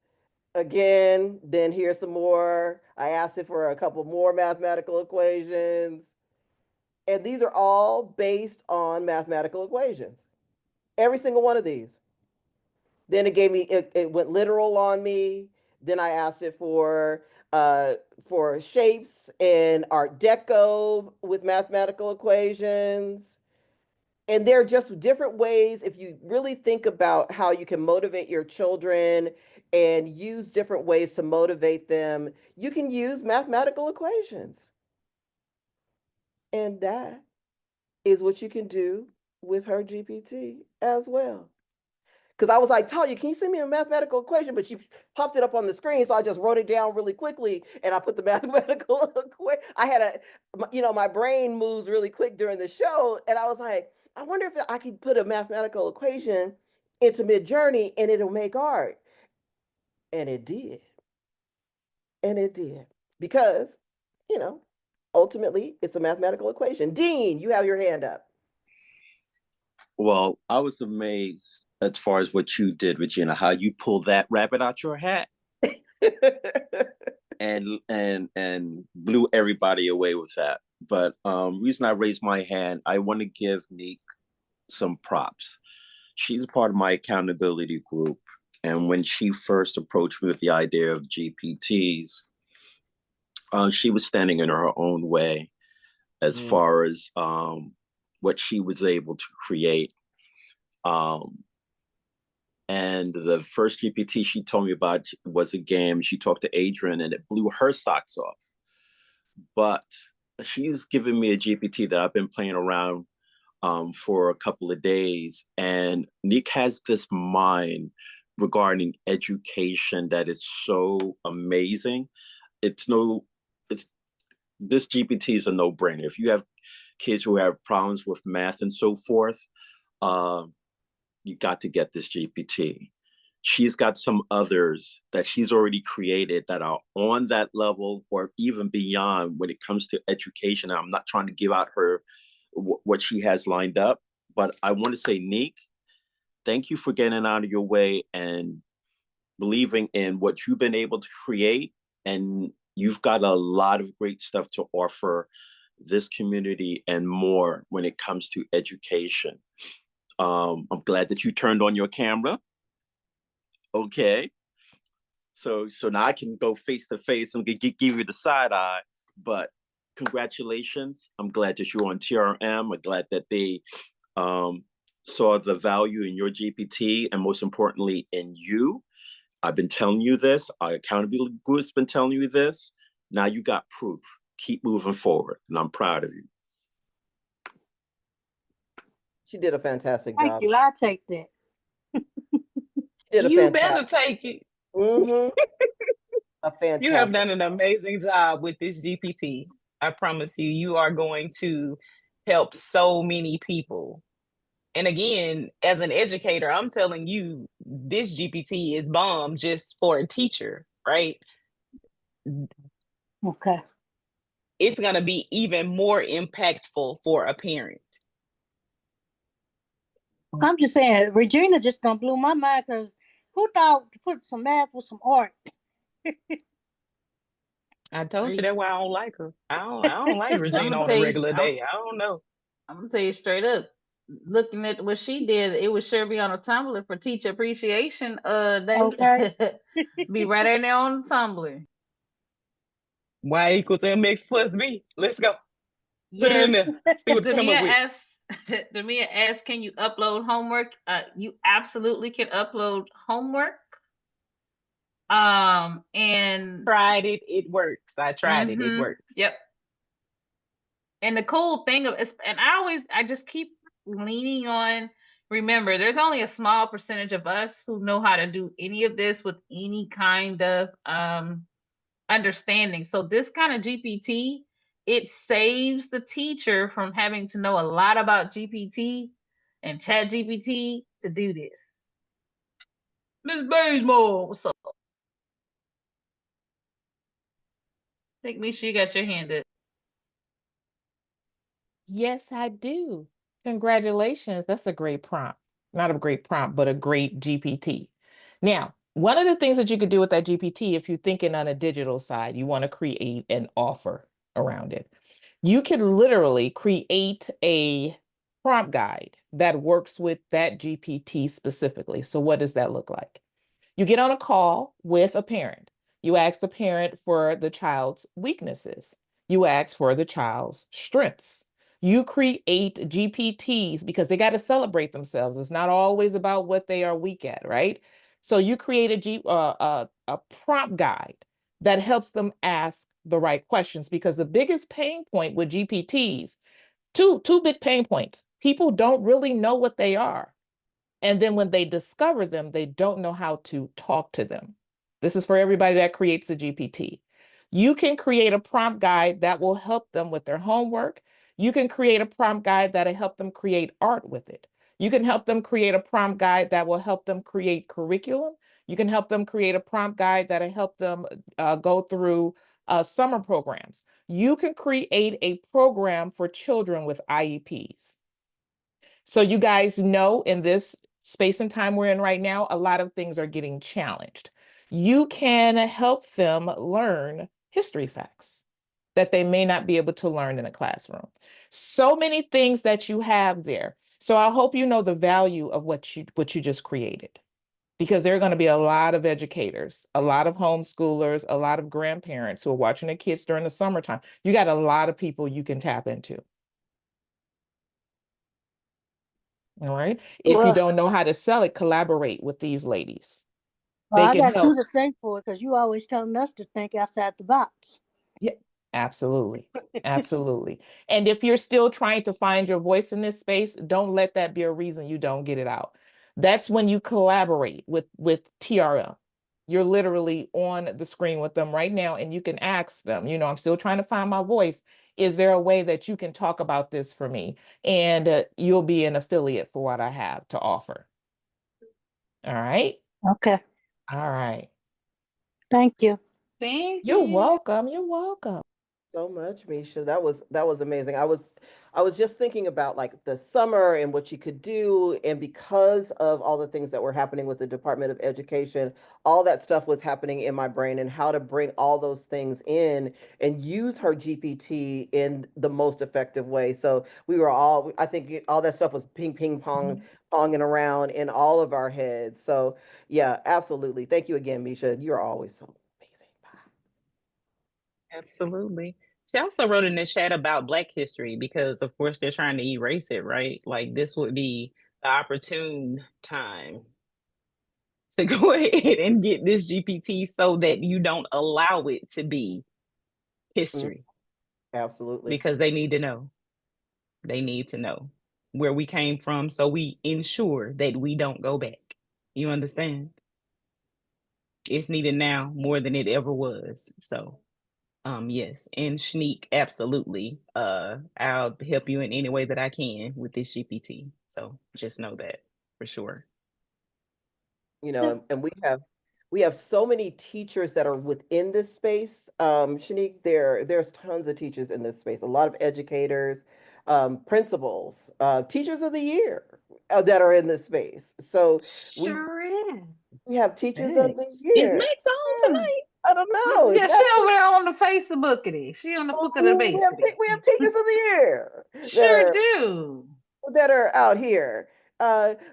again. Then here's some more. I asked it for a couple more mathematical equations. And these are all based on mathematical equations. Every single one of these. Then it gave me it went literal on me. Then I asked it uh for shapes and art deco with mathematical equations. And they're just different ways, if you really think about how you can motivate your children and use different ways to motivate them, you can use mathematical equations. And that is what you can do with her GPT as well. Because I was like, Talia, can you send me a mathematical equation? But she popped it up on the screen, so I just wrote it down really quickly, and I put the mathematical equation. I had my brain moves really quick during the show, and I was like, I wonder if I could put a mathematical equation into Midjourney and it'll make art. And it did. And it did. Because, you know, ultimately it's a mathematical equation. Dean, you have your hand up.
Well, I was amazed as far as what you did, Regina, how you pulled that rabbit out your hat and blew everybody away with that. But reason I raised my hand, I want to give Neek some props. She's part of my accountability group. And when she first approached me with the idea of GPTs, she was standing in her own way as far as what she was able to create. And the first GPT she told me about was a game. She talked to Adrian and it blew her socks off. But she's given me a GPT that I've been playing around for a couple of days. And Nick has this mind regarding education that is so amazing. It's this GPT is a no-brainer. If you have kids who have problems with math and so forth, you got to get this GPT. She's got some others that she's already created that are on that level or even beyond when it comes to education. I'm not trying to give out her what she has lined up, but I want to say, Neek, thank you for getting out of your way and believing in what you've been able to create. And you've got a lot of great stuff to offer this community and more when it comes to education. I'm glad that you turned on your camera. Okay. So now I can go face to face and give you the side eye. But congratulations. I'm glad that you're on TRM. I'm glad that they saw the value in your GPT and most importantly in you. I've been telling you this. Our accountability group's been telling you this. Now you got proof. Keep moving forward, and I'm proud of you.
She did a fantastic
Thank
job.
you. I'll take that.
She did a
You better
fantastic.
take it.
Mm-hmm. A
You have
fantastic.
done an amazing job with this GPT. I promise you, you are going to help so many people. And again, as an educator, I'm telling you, this GPT is bomb just for a teacher, right?
Okay.
It's going to be even more impactful for a parent.
I'm just saying, Regina just done blew my mind because who thought to put some math with some art?
I told you that's why I don't like her. I don't like
I'm
Regina
gonna
on
tell
a
you,
regular day. I don't know.
I'm gonna tell you straight up. Looking at what she did, it would sure be on a Tumblr for Teacher Appreciation Day.
Okay.
Be right in there on the Tumblr.
Y equals mx plus b. Let's go. Put it in
Yes,
there. See what they come
Damia
up with.
asks. Damia asks, "Can you upload homework?" You absolutely can upload homework. And
Tried it. It works. I tried it. It works.
Yep. And the cool thing of it's, and I just keep leaning on. Remember, there's only a small percentage of us who know how to do any of this with any kind of understanding. So this kind of GPT, it saves the teacher from having to know a lot about GPT and Chat GPT to do this. Ms. Bazemore, what's up? Think me sure you got your hand up.
Yes, I do. Congratulations. That's a great prompt. Not a great prompt, but a great GPT. Now, one of the things that you could do with that GPT, if you're thinking on a digital side, you want to create an offer around it. You can literally create a prompt guide that works with that GPT specifically. So what does that look like? You get on a call with a parent. You ask the parent for the child's weaknesses. You ask for the child's strengths. You create GPTs because they got to celebrate themselves. It's not always about what they are weak at, right? So you create a prompt guide that helps them ask the right questions because the biggest pain point with GPTs, two big pain points. People don't really know what they are. And then when they discover them, they don't know how to talk to them. This is for everybody that creates a GPT. You can create a prompt guide that will help them with their homework. You can create a prompt guide that'll help them create art with it. You can help them create a prompt guide that will help them create curriculum. You can help them create a prompt guide that'll help them go through summer programs. You can create a program for children with IEPs. So you guys know in this space and time we're in right now, a lot of things are getting challenged. You can help them learn history facts that they may not be able to learn in a classroom. So many things that you have there. So I hope you know the value of what you just created, because there are going to be a lot of educators, a lot of homeschoolers, a lot of grandparents who are watching their kids during the summertime. You got a lot of people you can tap into. All right. If you
Well,
don't know how to sell it, collaborate with these ladies.
well,
They
I
can
got you
help.
to thank for it because you always telling us to think outside the box.
Yeah, absolutely. Absolutely. And if you're still trying to find your voice in this space, don't let that be a reason you don't get it out. That's when you collaborate with TRM. You're literally on the screen with them right now, and you can ask them, I'm still trying to find my voice. Is there a way that you can talk about this for me? And you'll be an affiliate for what I have to offer. All right.
Okay.
All right.
Thank you.
Thank
You're
you.
welcome. You're welcome.
So much, Misha. That was amazing. I was just thinking about like the summer and what you could do, and because of all the things that were happening with the Department of Education, all that stuff was happening in my brain, and how to bring all those things in and use her GPT in the most effective way. So I think all that stuff was ping ponging around in all of our heads. So yeah, absolutely. Thank you again, Misha. You're always so amazing.
Absolutely. She also wrote in the chat about Black history because, of course, they're trying to erase it, right? Like this would be the opportune time. to go ahead and get this GPT so that you don't allow it to be history,
Absolutely.
because they need to know. They need to know where we came from so we ensure that we don't go back. You understand? It's needed now more than it ever was. So yes, and Shneek, absolutely. I'll help you in any way that I can with this GPT. So just know that for sure.
You know, and we have so many teachers that are within this space. Shanique, there's tons of teachers in this space, a lot of educators, principals, teachers of the year that are in this space. So we
Sure is.
we have teachers of the
Max. Is
year.
Max on
Hmm.
tonight?
I don't know. Is
Yeah, she
Max?
over there on the Facebook of it. She on the book of the
We
base
have
of it.
we have teachers of the year that
Sure
are
do.
out here.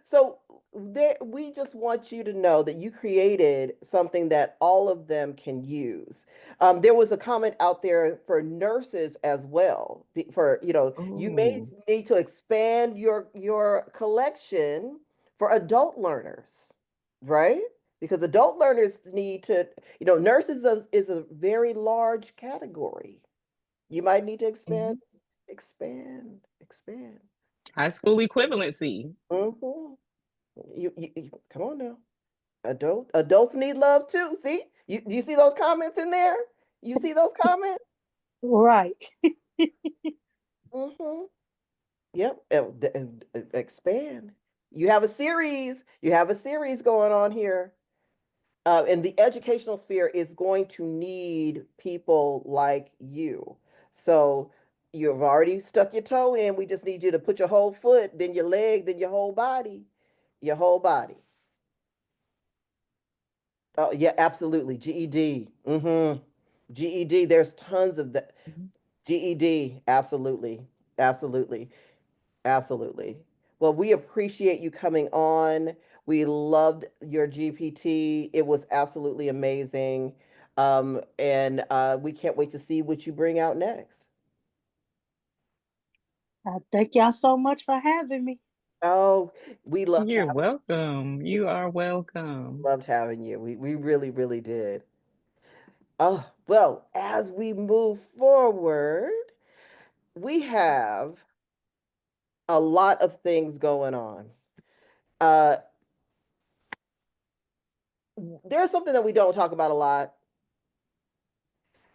So we just want you to know that you created something that all of them can use. There was a comment out there for nurses as well. For you may
Oh,
need to expand your collection for adult learners, right? Because adult learners need to, nurses is a very large category. You might need to expand,
mhm.
expand.
High school equivalency.
Mhm. You come on now. Adults need love too. See, you see those comments in there? You see those comments?
Right.
Mm-hmm. Yep. Expand. You have a series. You have a series going on here. And the educational sphere is going to need people like you. So you've already stuck your toe in. We just need you to put your whole foot, then your leg, then your whole body. Your whole body. Oh, yeah, absolutely. GED. Mm-hmm. GED. There's tons of that.
Mhm.
GED. Absolutely. Absolutely. Absolutely. Well, we appreciate you coming on. We loved your GPT. It was absolutely amazing. And we can't wait to see what you bring out next.
Thank y'all so much for having me.
Oh, we
You're welcome. You are welcome.
loved having you. We really, really did. Oh, well, as we move forward, we have a lot of things going on. Uh, there's something that we don't talk about a lot,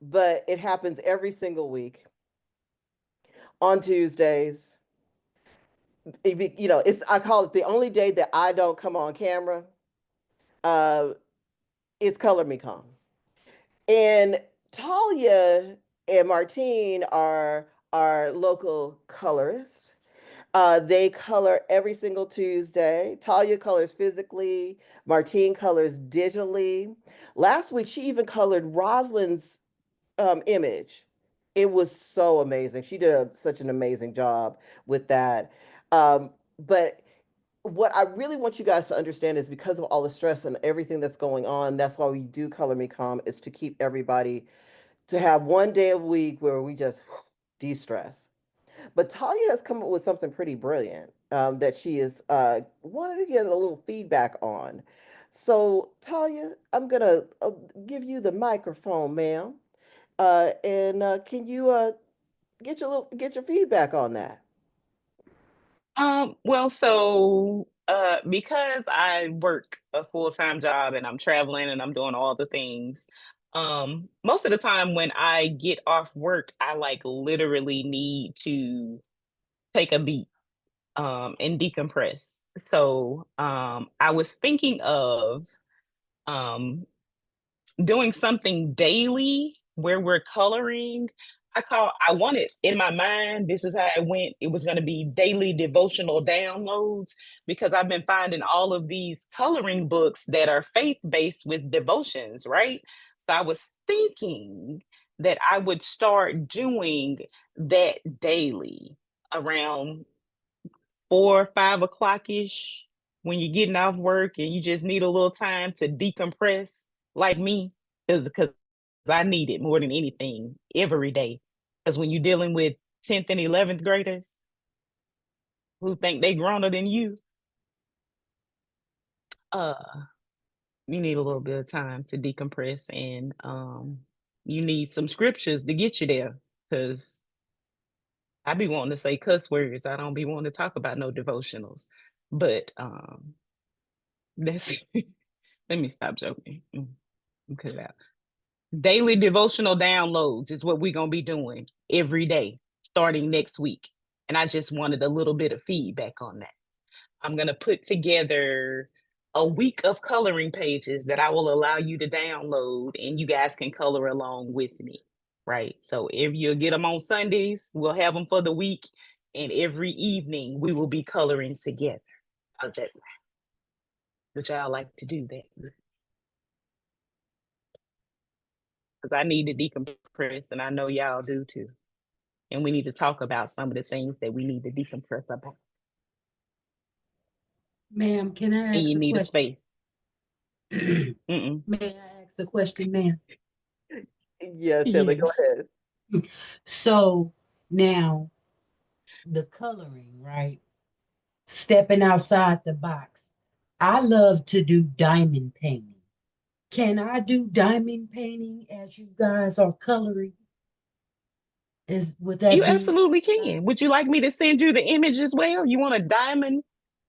but it happens every single week on Tuesdays. It's I call it the only day that I don't come on camera. Uh, it's Color Me Calm, and Talya and Martine are our local colorists. They color every single Tuesday. Talia colors physically. Martine colors digitally. Last week, she even colored Rosalind's image. It was so amazing. She did such an amazing job with that. But what I really want you guys to understand is because of all the stress and everything that's going on, that's why we do Color Me Calm, is to keep everybody to have one day a week where we just de-stress. But Talia has come up with something pretty brilliant that she is wanted to get a little feedback on. So Talia, I'm gonna give you the microphone, ma'am, and can you get your feedback on that?
Well, so because I work a full-time job and I'm traveling and I'm doing all the things, most of the time when I get off work, I like literally need to take a beat and decompress. So I was thinking of um doing something daily where we're coloring. I wanted in my mind, this is how it went. It was going to be daily devotional downloads because I've been finding all of these coloring books that are faith-based with devotions, right? So I was thinking that I would start doing that daily around 4 or 5 o'clock ish when you're getting off work and you just need a little time to decompress, like me, because I need it more than anything every day. Because when you're dealing with 10th and 11th graders who think they growner than you, uh, You need a little bit of time to decompress, and you need some scriptures to get you there. Because I be wanting to say cuss words. I don't be wanting to talk about no devotionals. But that's let me stop joking. Cut it out. Daily devotional downloads is what we're gonna be doing every day starting next week. And I just wanted a little bit of feedback on that. I'm gonna put together a week of coloring pages that I will allow you to download, and you guys can color along with me. Right. So if you'll get them on Sundays, we'll have them for the week, and every evening we will be coloring together. How's that? Would y'all like to do that? Because I need to decompress, and I know y'all do too. And we need to talk about some of the things that we need to decompress about.
Ma'am, can I
And
ask
you
a
need a
question?
space. Mm-mm.
May I ask a question, ma'am?
Yeah, Taylor, go
Yes.
ahead.
So now the coloring, right? Stepping outside the box. I love to do diamond painting. Can I do diamond painting as you guys are coloring? Would that
You
be
absolutely can. Would you like me to send you the image as well? You want a diamond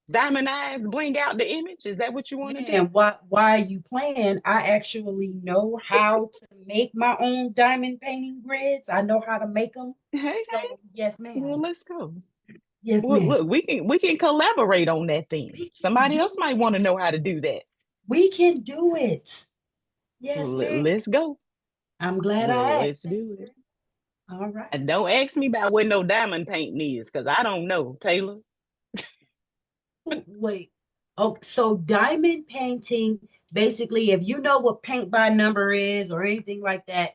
bling out the image? Is that what you want to do?
man, why are you playing? I actually know how to make my own diamond painting grids. I know how to make them.
Hey,
So yes,
well,
ma'am.
let's go.
Yes,
Well,
ma'am.
look, we can collaborate on that then.
We can
Somebody
do
else might
it.
want to know how to do that.
We can do it. Yes, ma'am.
Let's go.
I'm glad
Well,
I
let's
asked.
do it.
All right.
And don't ask me about what no diamond painting is, because I don't know, Taylor.
Wait. Oh, so diamond painting, basically, if you know what paint by number is or anything like that,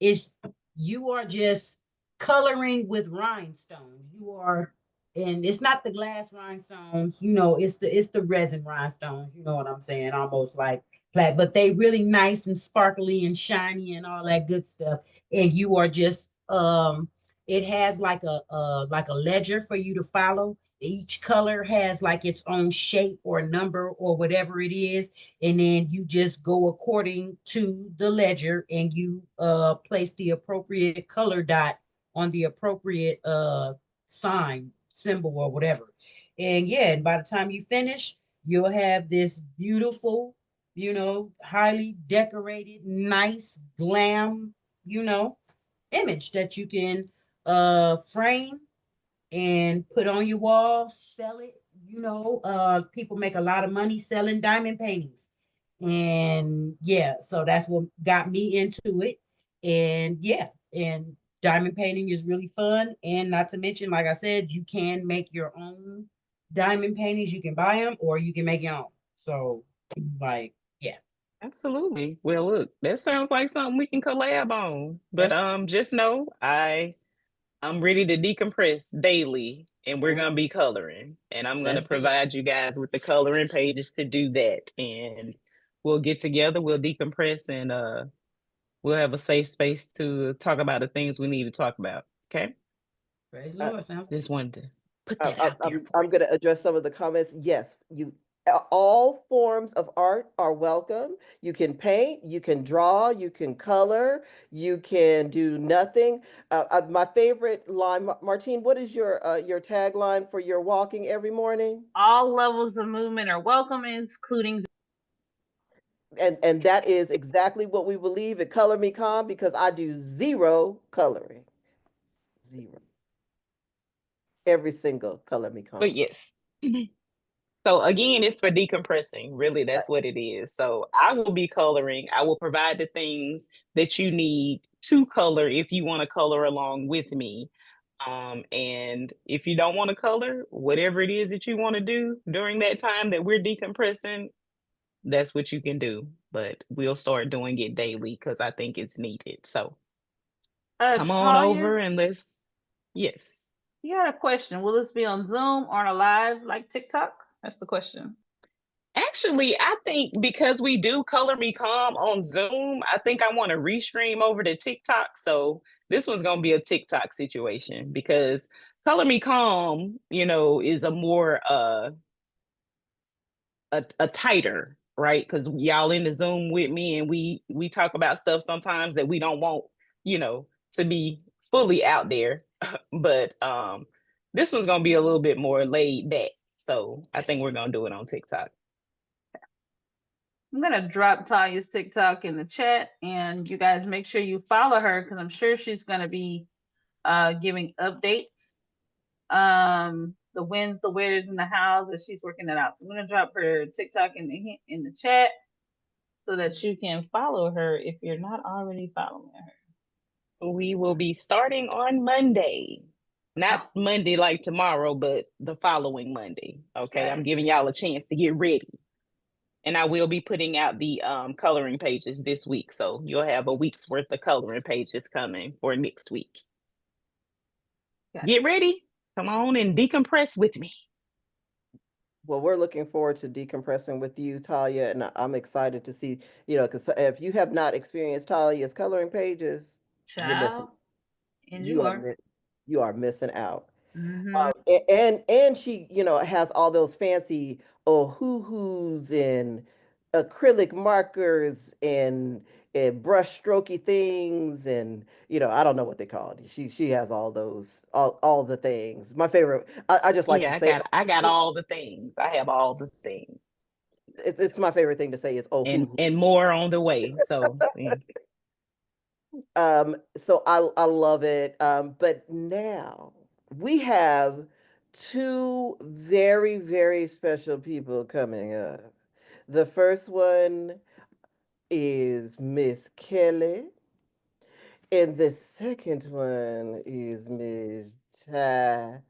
is you are just coloring with rhinestones. You are, and it's not the glass rhinestones, it's the resin rhinestones, you know what I'm saying? Almost like flat, but they really nice and sparkly and shiny and all that good stuff. And you are just it has like a ledger for you to follow. Each color has like its own shape or number or whatever it is, and then you just go according to the ledger, and you place the appropriate color dot on the appropriate sign, symbol, or whatever. And yeah, and by the time you finish, you'll have this beautiful, highly decorated, nice glam, image that you can frame and put on your wall, sell it. People make a lot of money selling diamond paintings. And yeah, so that's what got me into it. And yeah, and diamond painting is really fun. And not to mention, like I said, you can make your own diamond paintings. You can buy them or you can make your own. So, like, yeah,
Absolutely. Well, look, that sounds like something we can collab on. But
that's
just know I'm ready to decompress daily, and we're gonna be coloring. And I'm gonna
that's it.
provide you guys with the coloring pages to do that. And we'll get together, we'll decompress, and we'll have a safe space to talk about the things we need to talk about. Okay?
Praise the
Uh,
Lord. Sounds
Just
good.
wanted to put
I,
that
I,
out there for
I'm going to address some of the comments. Yes, all forms of art are welcome. You can paint, you can draw, you can color, you can do nothing. My favorite line, Martine, what is your tagline for your walking every morning?
All levels of movement are welcome, including
And that is exactly what we believe at Color Me Calm, because I do zero coloring. Zero. Every single Color Me
But
Calm.
yes. So again, it's for decompressing. Really,
Right.
that's what it is. So I will be coloring. I will provide the things that you need to color if you want to color along with me. And if you don't want to color, whatever it is that you want to do during that time that we're decompressing, that's what you can do. But we'll start doing it daily because I think it's needed. So come on
Talya,
over and yes.
you got a question. Will this be on Zoom or on a live like TikTok? That's the question.
Actually, I think because we do Color Me Calm on Zoom, I think I want to restream over to TikTok. So this one's going to be a TikTok situation because Color Me Calm, is a more a tighter right? Because y'all in the Zoom with me, and we talk about stuff sometimes that we don't want, to be fully out there. But this one's gonna be a little bit more laid back. So I think we're gonna do it on TikTok.
I'm gonna drop Talya's TikTok in the chat, and you guys make sure you follow her because I'm sure she's gonna be giving updates, the wins, the wheres, and the hows that she's working it out. So I'm gonna drop her TikTok in the chat so that you can follow her if you're not already following her.
We will be starting on Monday. Not Monday like tomorrow, but the following Monday. Okay, I'm giving y'all a chance to get ready. And I will be putting out the coloring pages this week. So you'll have a week's worth of coloring pages coming for next week. Get ready. Come on and decompress with me.
Well, we're looking forward to decompressing with you, Talya, and I'm excited to see, because if you have not experienced Talya's coloring pages, you're missing.
Child, and
You
you
are
are.
you are missing out.
Mm-hmm.
And she, has all those fancy hoo-hoos and acrylic markers and brush strokey things, and I don't know what they call it. She has all those, all the things. My favorite, I just like to
Yeah,
say
I got all the things. I have all the things.
it's my favorite thing to say is
and more on the way. So yeah.
So I love it. But now we have two very, very special people coming up. The first one is Miss Kelly, and the second one is Miss Ty.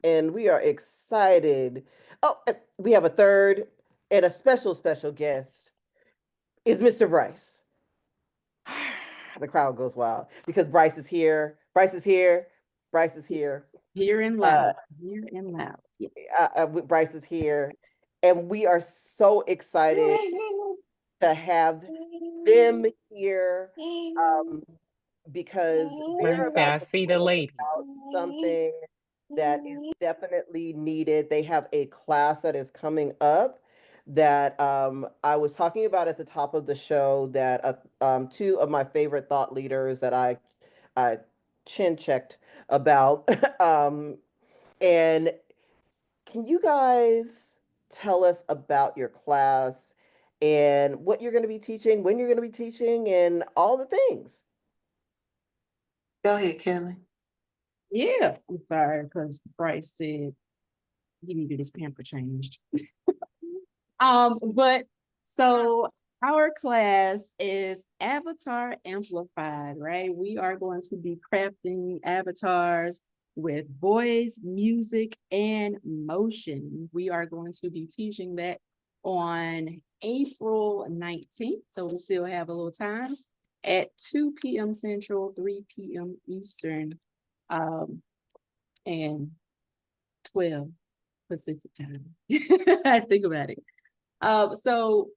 And we are excited. Oh, we have a third and a special, special guest is Mr. Bryce. The crowd goes wild because Bryce is here. Bryce is here. Bryce is here.
Here and loud. Here and loud. Yes.
Bryce is here. And we are so excited to have them here because they're
I
about to
see the
talk
lady.
about something that is definitely needed. They have a class that is coming up that I was talking about at the top of the show that two of my favorite thought leaders that I chin checked about. And can you guys tell us about your class and what you're going to be teaching, when you're going to be teaching, and all the things?
Go ahead, Kelly.
Yeah, I'm sorry, because Bryce said he needed his pamper changed. But so our class is Avatar Amplified, right? We are going to be crafting avatars with voice, music, and motion. We are going to be teaching that on April 19th. So we still have a little time at 2 p.m. Central, 3 p.m. Eastern, and 12 Pacific time. I think about it. So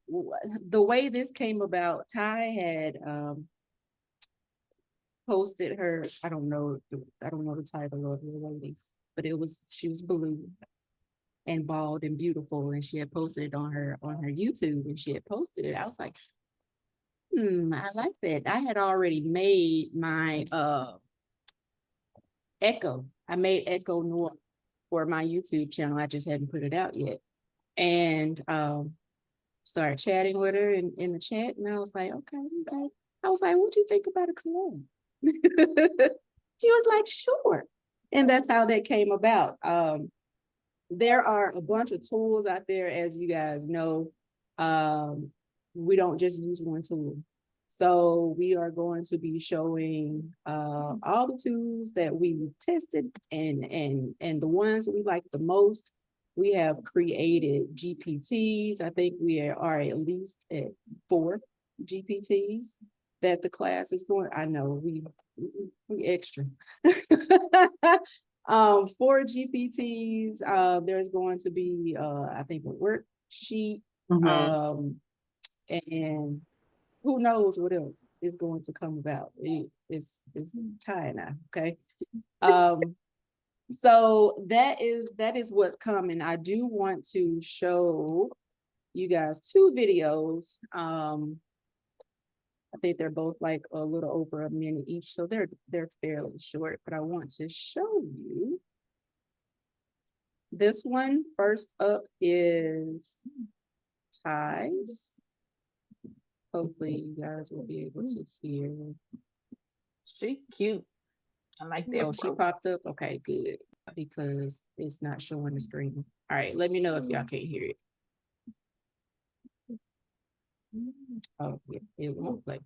the way this came about, Ty had posted her, I don't know the title of the lady, but she was blue and bald and beautiful, and she had posted it on her YouTube, and she had posted it. I was like, I like that. I had already made my Echo. I made Echo Noir for my YouTube channel. I just hadn't put it out yet. And started chatting with her in the chat, and I was like, okay. I was like, what do you think about a collab? She was like, sure. And that's how that came about. There are a bunch of tools out there, as you guys know. We don't just use one tool. So we are going to be showing all the tools that we tested and the ones we like the most. We have created GPTs. I think we are at least at 4 GPTs that the class is going. I know we extra. 4 GPTs. There's going to be I think a worksheet. And who knows what else is going to come about. It's time now, okay? So that is what's coming. I do want to show you guys 2 videos. I think they're both like a little over a minute each, so they're fairly short, but I want to show you. This one first up is ties. Hopefully you guys will be able to hear.
She cute. I like that.
Oh, she popped up? Okay, good. Because it's not showing the screen. All right, let me know if y'all can't hear it. Oh, yeah, it won't play.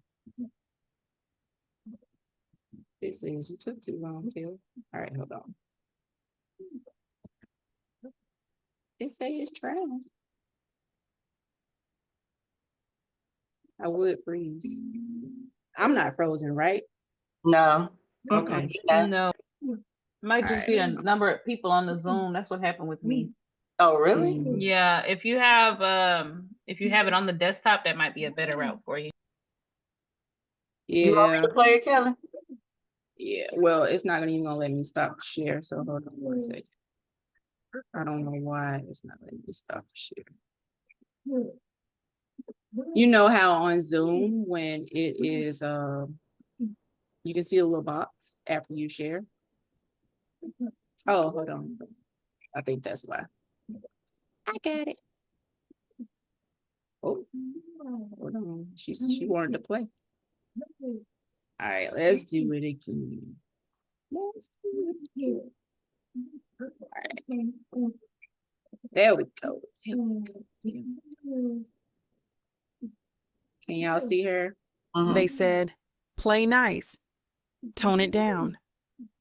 It says you took too long, Kelly. All right, hold on. It says it's trying. I would freeze. I'm not frozen, right?
No.
Okay.
No, might just be a
Alright.
number of people on the Zoom. That's what happened with me.
Oh, really?
Yeah, if you have it on the desktop, that might be a better route for you.
You want me
Yeah,
to play it, Kelly?
yeah. Well, it's not even gonna let me stop share. So hold on one second. I don't know why it's not letting me stop share. You know how on Zoom when it is you can see a little box after you share. Oh, hold on. I think that's why. I got it. Oh, hold on. She wanted to play. All right, let's do it again. Let's do it again. All right. There we go. Can y'all see her?
They said, play nice, tone it down,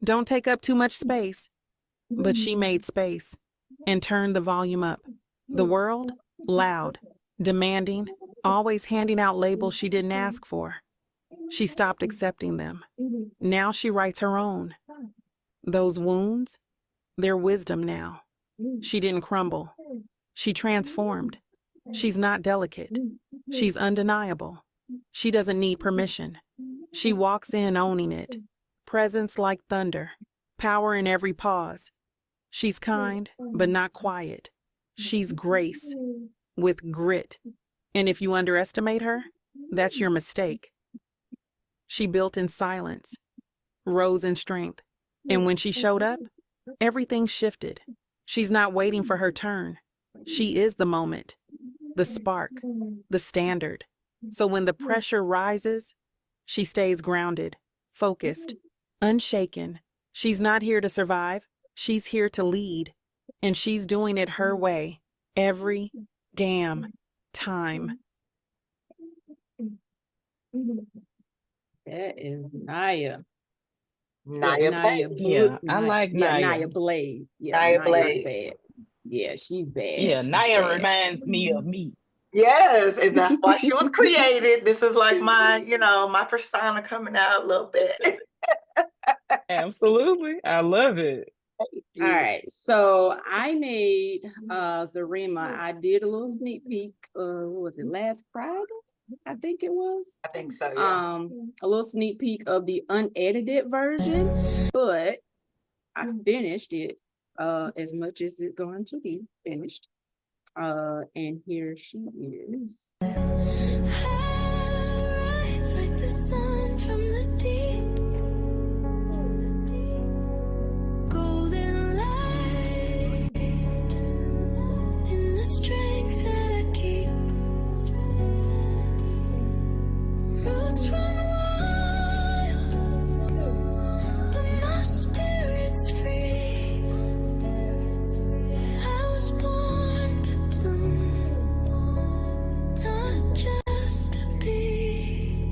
don't take up too much space. But she made space and turned the volume up. The world, loud, demanding, always handing out labels she didn't ask for. She stopped accepting them. Now she writes her own. Those wounds, they're wisdom now. She didn't crumble. She transformed. She's not delicate. She's undeniable. She doesn't need permission. She walks in owning it. Presence like thunder. Power in every pause. She's kind, but not quiet. She's grace with grit. And if you underestimate her, that's your mistake. She built in silence, rose in strength. And when she showed up, everything shifted. She's not waiting for her turn. She is the moment, the spark, the standard. So when the pressure rises, she stays grounded, focused, unshaken. She's not here to survive. She's here to lead. And she's doing it her way every damn time.
That is Naya.
Naya Blade.
Yeah, I like Naya.
Naya Blade. Yeah,
Naya
Naya's
Blade.
bad. Yeah, she's bad.
Yeah,
She's
Naya
bad.
reminds me of me.
Yes, and that's why she was created. This is like my, my persona coming out a little bit.
Absolutely. I love it.
All right, so I made Zarima. I did a little sneak peek. What was it, last Friday? I think it was.
I think so, yeah.
A little sneak peek of the unedited version, but I finished it as much as it's going to be finished. And here she is.
Rise like the sun from the deep. Golden light in the strength that I keep. Roots run wild, but my spirit's free. I was born to bloom, not just to be.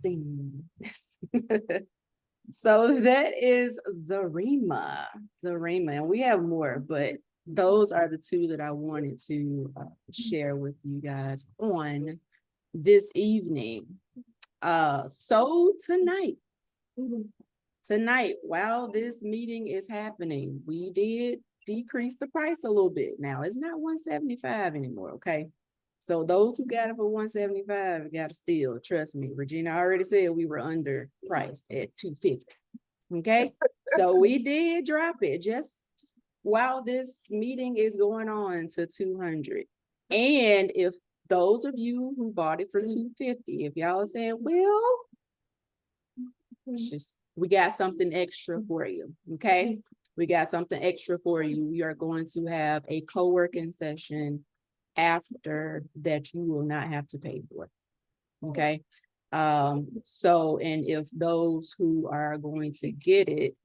see. So that is Zarema. And we have more, but those are the two that I wanted to share with you guys on this evening. So tonight, while this meeting is happening, we did decrease the price a little bit. Now it's not $175 anymore, okay? So those who got it for $175 got to steal. Trust me, Regina already said we were underpriced at $250. Okay, so we did drop it just while this meeting is going on to $200. And if those of you who bought it for $250, if y'all are saying, well, we got something extra for you. Okay, we got something extra for you. We are going to have a co-working session after that you will not have to pay for. Okay. So, and if those who are going to get it,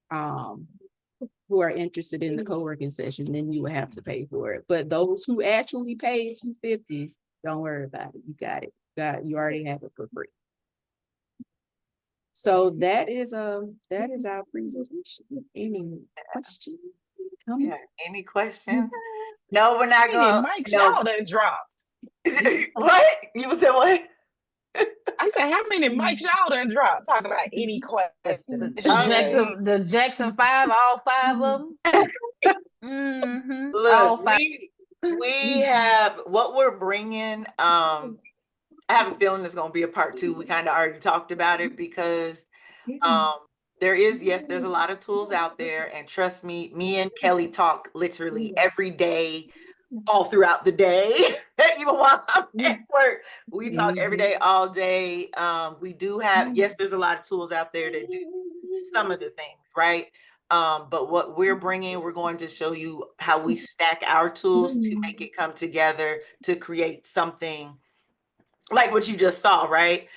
who are interested in the co-working session, then you will have to pay for it. But those who actually paid $250, don't worry about it. You got it. You already have it for free. So that is our presentation. Any questions?
Yeah, any questions? No, we're not
How many
gonna.
mics
No.
y'all done dropped?
What? You said what?
I said, how many mics y'all done dropped? Talking about any questions.
The Jackson 5, all 5 of them. All
Look,
5.
we have what we're bringing. I have a feeling it's going to be a part 2. We kind of already talked about it because there's a lot of tools out there, and trust me, me and Kelly talk literally every day, all throughout the day. Even while I'm at work, we talk every day, all day. We do have, yes, there's a lot of tools out there that do some of the things, right? But what we're bringing, we're going to show you how we stack our tools to make it come together to create something like what you just saw, right?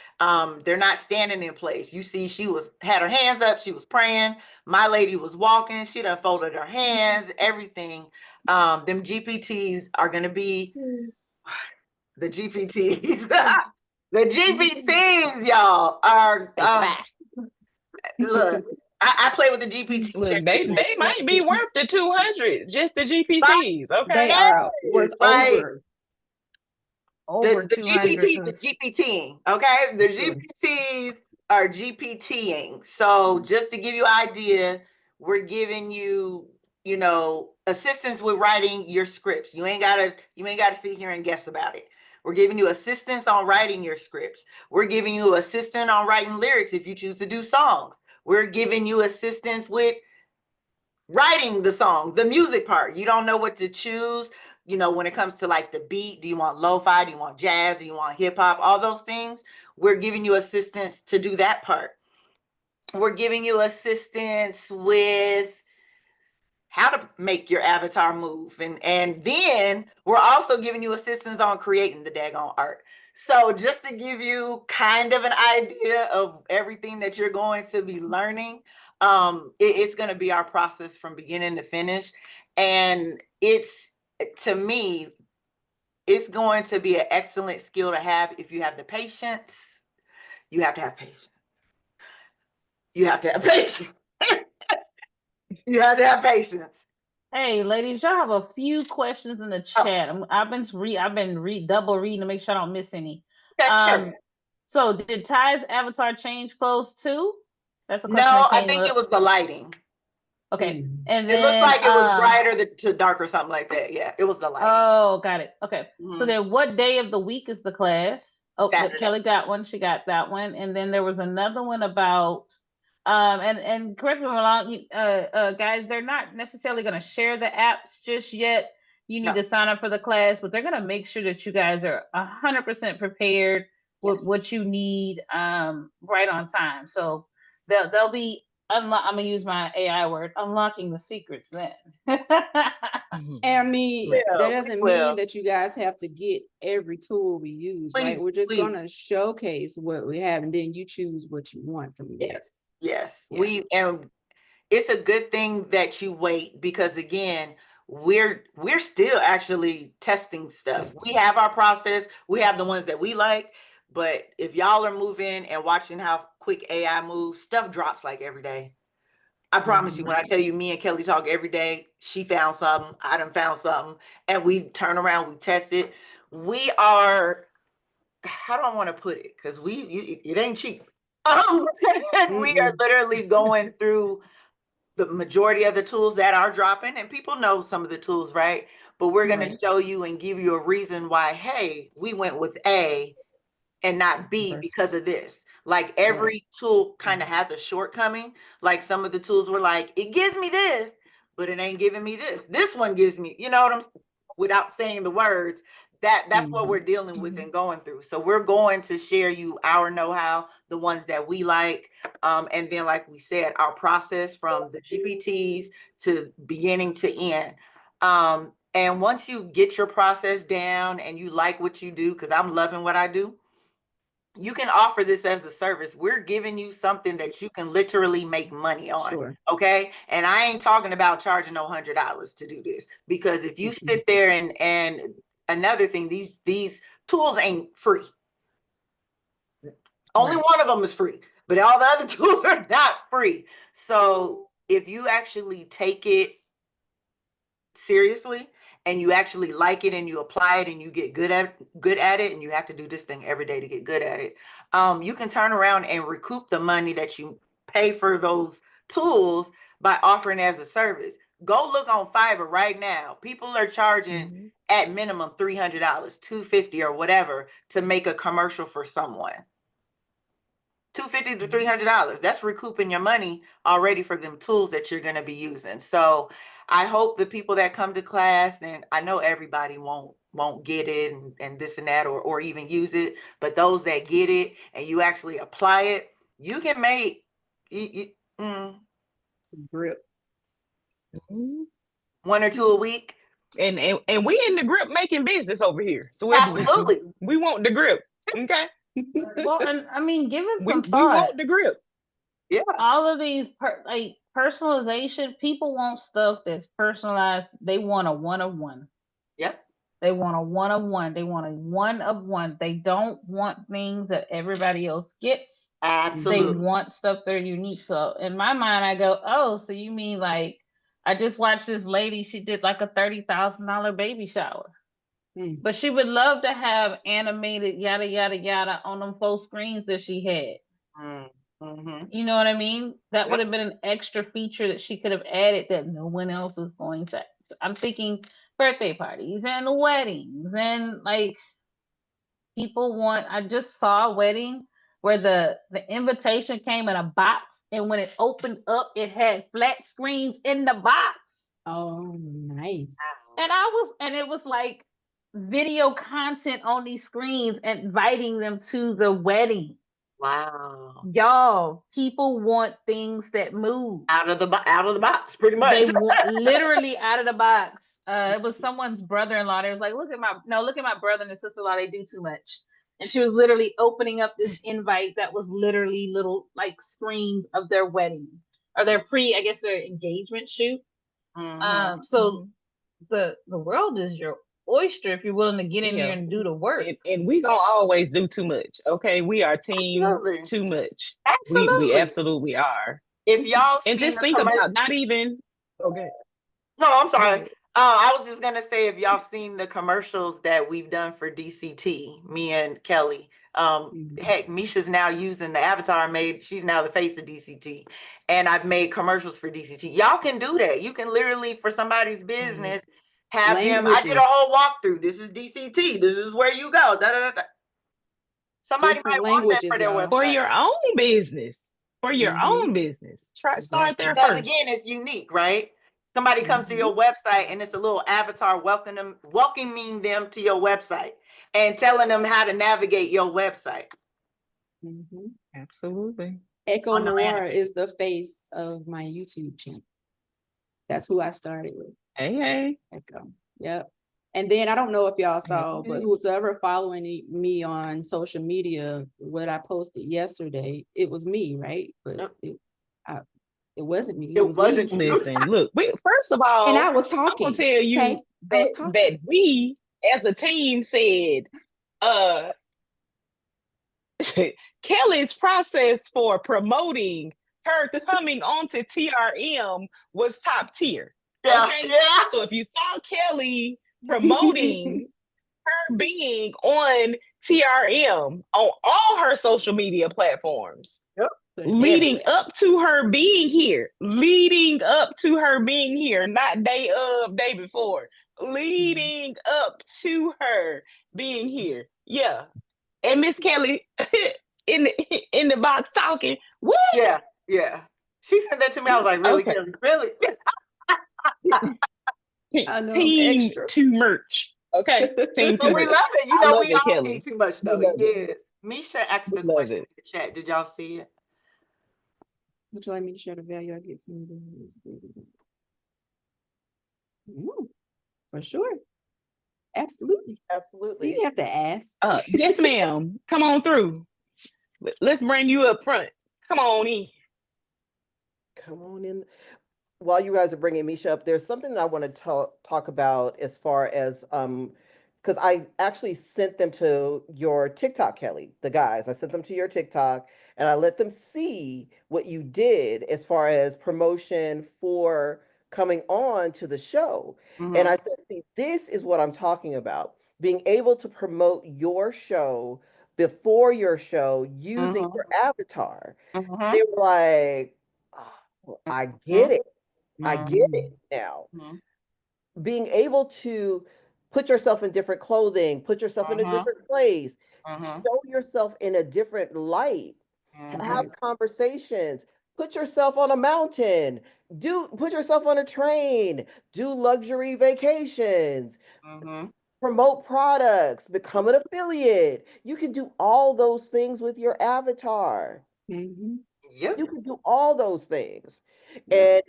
They're not standing in place. You see, she had her hands up, she was praying. My lady was walking, she done folded her hands, everything. Them GPTs are gonna be the GPTs. The GPTs, y'all, are look. I play with the GPTs.
Look, they might be worth the 200, just the GPTs, okay?
They are worth
over
the
200.
GPTing, okay? The GPTs are GPTing. So just to give you an idea, we're giving you, assistance with writing your scripts. You ain't gotta sit here and guess about it. We're giving you assistance on writing your scripts. We're giving you assistance on writing lyrics if you choose to do songs. We're giving you assistance with writing the song, the music part. You don't know what to choose. When it comes to like the beat, do you want lo-fi? Do you want jazz? Do you want hip hop? All those things. We're giving you assistance to do that part. We're giving you assistance with how to make your avatar move. And then we're also giving you assistance on creating the daggone art. So just to give you kind of an idea of everything that you're going to be learning, it's going to be our process from beginning to finish. And to me, it's going to be an excellent skill to have if you have the patience. You have to have patience. You have to have patience. You have to have patience.
Hey, ladies, y'all have a few questions in the chat. I've been double reading to make sure I don't miss any.
Sure.
So did Ty's avatar change clothes too? That's a question.
No, I think it was the lighting.
Okay. And then
it looks like it was brighter to dark or something like that. Yeah, it was the lighting.
Oh, got it. Okay. So then what day of the week is the class? Oh,
Saturday.
Kelly got one. She got that one. And then there was another one about and correct me if I'm wrong, guys, they're not necessarily going to share the apps just yet. You need to sign up for the class, but they're going to make sure that you guys are 100% prepared with what you need right on time. So they'll be I'm gonna use my AI word, unlocking the secrets then.
I mean, that doesn't mean that you guys have to get every tool we use, right? We're just gonna showcase what we have, and then you choose what you want from there.
Yes. And it's a good thing that you wait, because again, we're still actually testing stuff. We have our process. We have the ones that we like, But if y'all are moving and watching how quick AI moves, stuff drops like every day. I promise you, when I tell you, me and Kelly talk every day, she found something, I done found something, and we turn around, we test it. We are, how do I want to put it? Because it ain't cheap. We are literally going through the majority of the tools that are dropping, and people know some of the tools, right? But we're going to show you and give you a reason why, hey, we went with A and not B because of this. Like every tool kind of has a shortcoming. Like some of the tools were like, it gives me this, but it ain't giving me this. This one gives me, you know what I'm, without saying the words, that's what we're dealing with and going through. So we're going to share you our know-how, the ones that we like. And then, like we said, our process from the GPTs to beginning to end. And once you get your process down and you like what you do, because I'm loving what I do, you can offer this as a service. We're giving you something that you can literally make money on.
Sure.
Okay. And I ain't talking about charging no $100 to do this, because if you sit there and another thing, these tools ain't free. Only one of them is free, but all the other tools are not free. So if you actually take it seriously and you actually like it and you apply it and you get good at it, and you have to do this thing every day to get good at it, you can turn around and recoup the money that you pay for those tools by offering as a service. Go look on Fiverr right now. People are charging at minimum $300, $250 or whatever to make a commercial for someone. $250 to $300. That's recouping your money already for them tools that you're going to be using. So I hope the people that come to class, and I know everybody won't get it and this and that, or even use it, but those that get it and you actually apply it, you can make
grip.
One or two a week.
And we in the grip making business over here. So
absolutely,
we want the grip. Okay.
Well, and I mean, give it some thought.
We want the grip.
Yeah.
All of these like personalization, people want stuff that's personalized. They want a one-of-one.
Yep.
They want a one-of-one. They want a one-of-one. They don't want things that everybody else gets.
Absolutely.
They want stuff that are unique. So in my mind, I go, oh, so you mean like, I just watched this lady, she did like a $30,000 baby shower. But she would love to have animated yada yada yada on them 4 screens that she had. You know what I mean? That would have been an extra feature that she could have added that no one else is going to. I'm thinking birthday parties and weddings, and like people want. I just saw a wedding where the invitation came in a box, and when it opened up, it had flat screens in the box.
Oh, nice.
And it was like video content on these screens, inviting them to the wedding.
Wow.
Y'all, people want things that move
out of the box, pretty much.
They want literally out of the box. It was someone's brother-in-law. They was like, look at my brother and sister-in-law, they do too much. And she was literally opening up this invite that was literally little like screens of their wedding or their their engagement shoot. So the world is your oyster if you're willing to get in there and do the work.
And we don't always do too much. Okay, we are team too much.
Absolutely.
We absolutely are.
If y'all
and just think about not even okay.
No, I'm sorry. I was just gonna say, if y'all seen the commercials that we've done for DCT, me and Kelly. Heck, Misha's now using the avatar she's now the face of DCT, and I've made commercials for DCT. Y'all can do that. You can literally, for somebody's business, have them. I did a whole walkthrough. This is DCT. This is where you go. Da, da, da, da. Somebody might want that for their website.
For your own business. For your own business. Start there
because
first.
Again, it's unique, right? Somebody comes to your website and it's a little avatar welcoming them to your website and telling them how to navigate your website.
Absolutely.
Echo Noir is the face of my YouTube channel. That's who I started with.
Hey.
Echo. Yep. And then I don't know if y'all saw, but who's ever following me on social media, what I posted yesterday, it was me, right? But it wasn't me. It wasn't.
Listen, look. First of all,
and I was talking.
I'm gonna tell you that we as a team said, Kelly's process for promoting her coming onto TRM was top tier.
Yeah,
Okay.
yeah.
So if you saw Kelly promoting her being on TRM on all her social media platforms, leading up to her being here, not day of, day before, leading up to her being here. Yeah. And Miss Kelly in the box talking. What?
Yeah, yeah. She said that to me. I was like, really,
Okay.
Kelly? Really?
I know, I'm
Team
extra.
to merch. Okay. Team to
But we
merch.
love it. You
I
know,
love
we
it,
all
Kelly.
team too much,
We
though.
love it.
Yes. Misha asked
We
a
love
question
it.
in the chat. Did y'all see it?
Would you like me to share the value I get from this? For sure. Absolutely. You
Absolutely.
didn't have to ask.
Yes, ma'am. Come on through. Let's bring you up front. Come on in.
Come on in. While you guys are bringing Misha up, there's something that I want to talk about as far as because I actually sent them to your TikTok, Kelly, the guys. I sent them to your TikTok and I let them see what you did as far as promotion for coming on to the show. And I said, see, this is what I'm talking about. Being able to promote your show before your show using your avatar. They were like, oh, I get it. I get it now. Being able to put yourself in different clothing, put yourself in a different place, show yourself in a different light, have conversations, put yourself on a mountain, put yourself on a train, do luxury vacations, promote products, become an affiliate. You can do all those things with your avatar.
Yep.
You can do all those things.
Yep.
And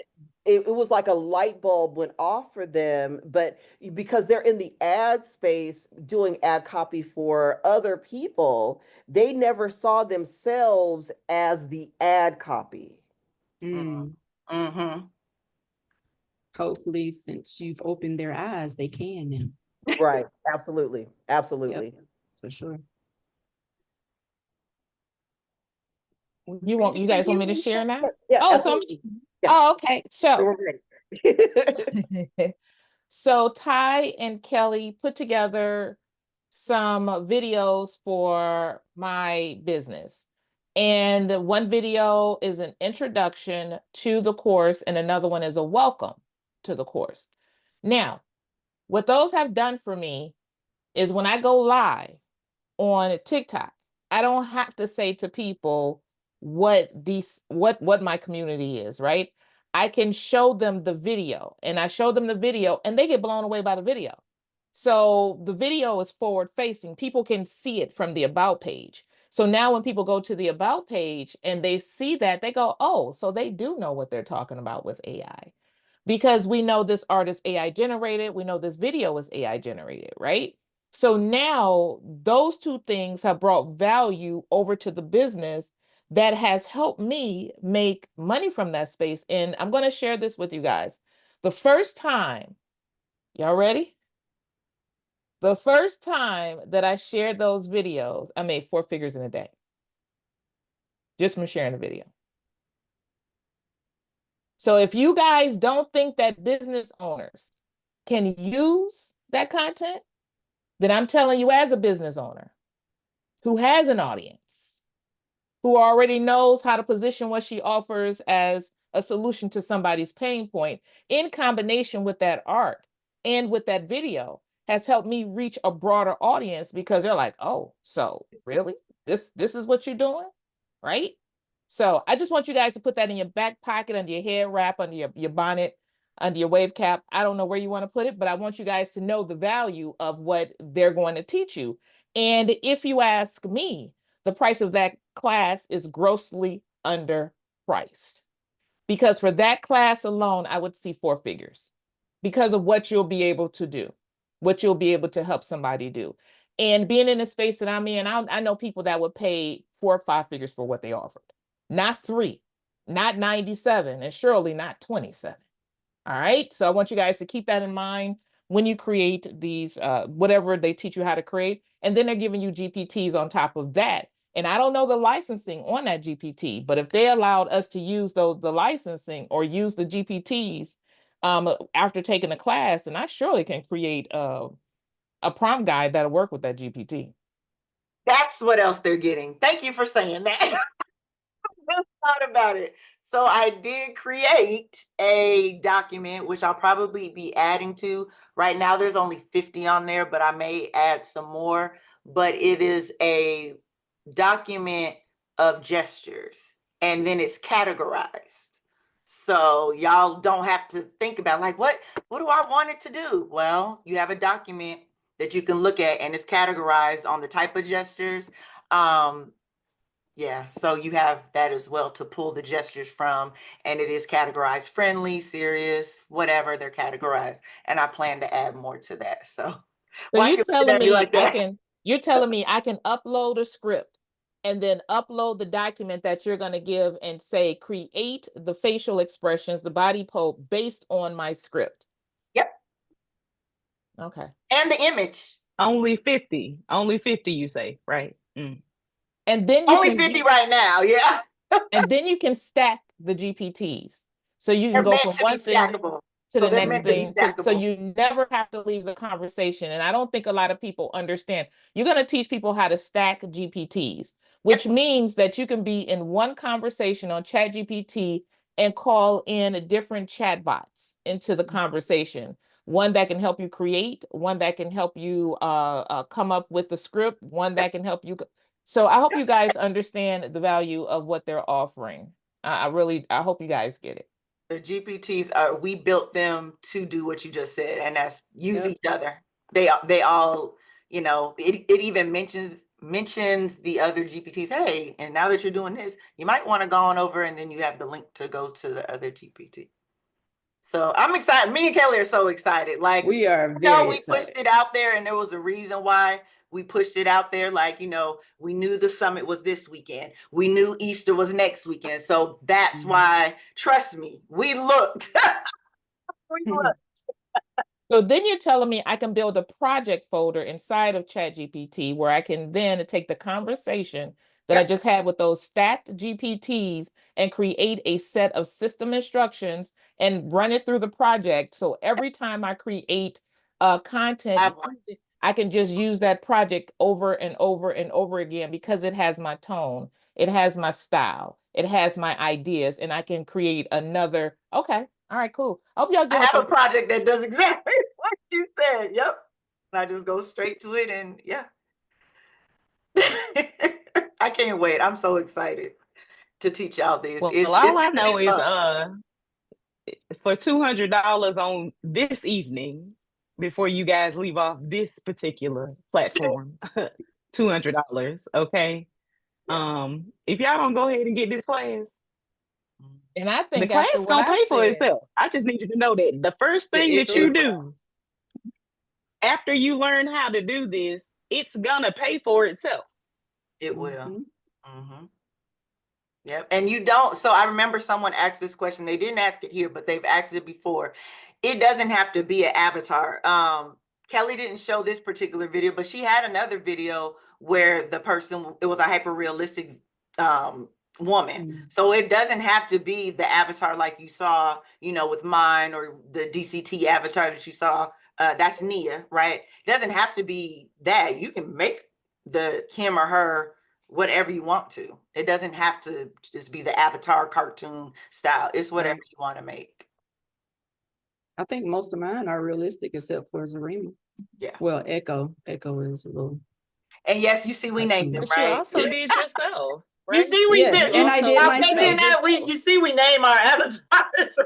it was like a light bulb went off for them, but because they're in the ad space doing ad copy for other people, they never saw themselves as the ad copy.
Hopefully, since you've opened their eyes, they can now.
Right. Absolutely. Absolutely.
Yep, for sure.
You guys want me to share now?
Yeah.
Oh, it's on
Absolutely.
me.
Yeah.
Oh, okay. So
We're ready.
so Ty and Kelly put together some videos for my business. And one video is an introduction to the course, and another one is a welcome to the course. Now, what those have done for me is when I go live on TikTok, I don't have to say to people what my community is, right? I can show them the video, and I show them the video and they get blown away by the video. So the video is forward facing. People can see it from the about page. So now when people go to the about page and they see that, they go, oh, so they do know what they're talking about with AI. Because we know this art is AI generated. We know this video is AI generated, right? So now those two things have brought value over to the business that has helped me make money from that space. And I'm going to share this with you guys. The first time, y'all ready? The first time that I shared those videos, I made 4 figures in a day just from sharing the video. So if you guys don't think that business owners can use that content, then I'm telling you, as a business owner who has an audience, who already knows how to position what she offers as a solution to somebody's pain point, in combination with that art and with that video, has helped me reach a broader audience, because they're like, oh, so really? This is what you're doing, right? So I just want you guys to put that in your back pocket, under your hair wrap, under your bonnet, under your wave cap. I don't know where you want to put it, but I want you guys to know the value of what they're going to teach you. And if you ask me, the price of that class is grossly underpriced, because for that class alone, I would see 4 figures because of what you'll be able to do, what you'll be able to help somebody do. And being in the space that I'm in, I know people that would pay 4 or 5 figures for what they offered. Not 3, not 97, and surely not 27. All right. So I want you guys to keep that in mind when you create these, whatever they teach you how to create. And then they're giving you GPTs on top of that. And I don't know the licensing on that GPT, but if they allowed us to use the licensing or use the GPTs after taking a class, and I surely can create a prompt guide that'll work with that GPT.
That's what else they're getting. Thank you for saying that. I thought about it. So I did create a document, which I'll probably be adding to. Right now, there's only 50 on there, but I may add some more. But it is a document of gestures, and then it's categorized. So y'all don't have to think about like, what do I want it to do? Well, you have a document that you can look at, and it's categorized on the type of gestures. Yeah, so you have that as well to pull the gestures from, and it is categorized friendly, serious, whatever they're categorized. And I plan to add more to that. So
So
why
you're
you looking
telling
at me
me
like that?
you're telling me I can upload a script and then upload the document that you're going to give and say, create the facial expressions, the body pose based on my script.
Yep.
Okay.
And the image.
Only 50. Only 50, you say, right? Mm.
And then you
Only
can
50 right now, yeah.
and then you can stack the GPTs. So you can
They're
go
meant
from
to be
one thing
stackable.
to
So
the
they're
next
meant to be
thing. So
stackable.
you never have to leave the conversation. And I don't think a lot of people understand. You're going to teach people how to stack GPTs, which means that you can be in one conversation on ChatGPT and call in different chatbots into the conversation. One that can help you create, one that can help you come up with the script, one that can help you. So I hope you guys understand the value of what they're offering. I hope you guys get it.
The GPTs we built them to do what you just said, and that's use each other. They all, it even mentions the other GPTs. Hey, and now that you're doing this, you might want to go on over, and then you have the link to go to the other GPT. So I'm excited. Me and Kelly are so excited. Like,
We are
we
very
pushed
excited.
it out there, and there was a reason why we pushed it out there. Like, we knew the summit was this weekend. We knew Easter was next weekend. So that's why, trust me, we looked. We looked.
So then you're telling me I can build a project folder inside of ChatGPT where I can then take the conversation that I just had with those stacked GPTs and create a set of system instructions and run it through the project. So every time I create content, I can just use that project over and over and over again because it has my tone, it has my style, it has my ideas, and I can create another. Okay. All right, cool. I hope y'all get
I have a project that does exactly what you said. Yep. I just go straight to it, and yeah. I can't wait. I'm so excited to teach y'all this.
Well,
It's
all I
gonna
know
be
is
fun.
for $200 on this evening, before you guys leave off this particular platform, $200, okay? If y'all don't go ahead and get this class,
and I
the
think
class
after what
gonna
I
pay for
said,
itself. I just need you to know that the first thing that you do after you learn how to do this, it's gonna pay for itself.
It will. Yep. And you don't. So I remember someone asked this question. They didn't ask it here, but they've asked it before. It doesn't have to be an avatar. Kelly didn't show this particular video, but she had another video where the person, it was a hyper realistic woman. So it doesn't have to be the avatar like you saw, with mine, or the DCT avatar that you saw. That's Nia, right? It doesn't have to be that. You can make him or her whatever you want to. It doesn't have to just be the avatar cartoon style. It's whatever you want to make.
I think most of mine are realistic except for Zarema.
Yeah.
Well, Echo is a little.
And yes, you see, we named them,
But you
right?
also did yourself. Right?
You see, we
Yes,
did.
and I did
I mentioned
myself.
that you see, we name our avatars,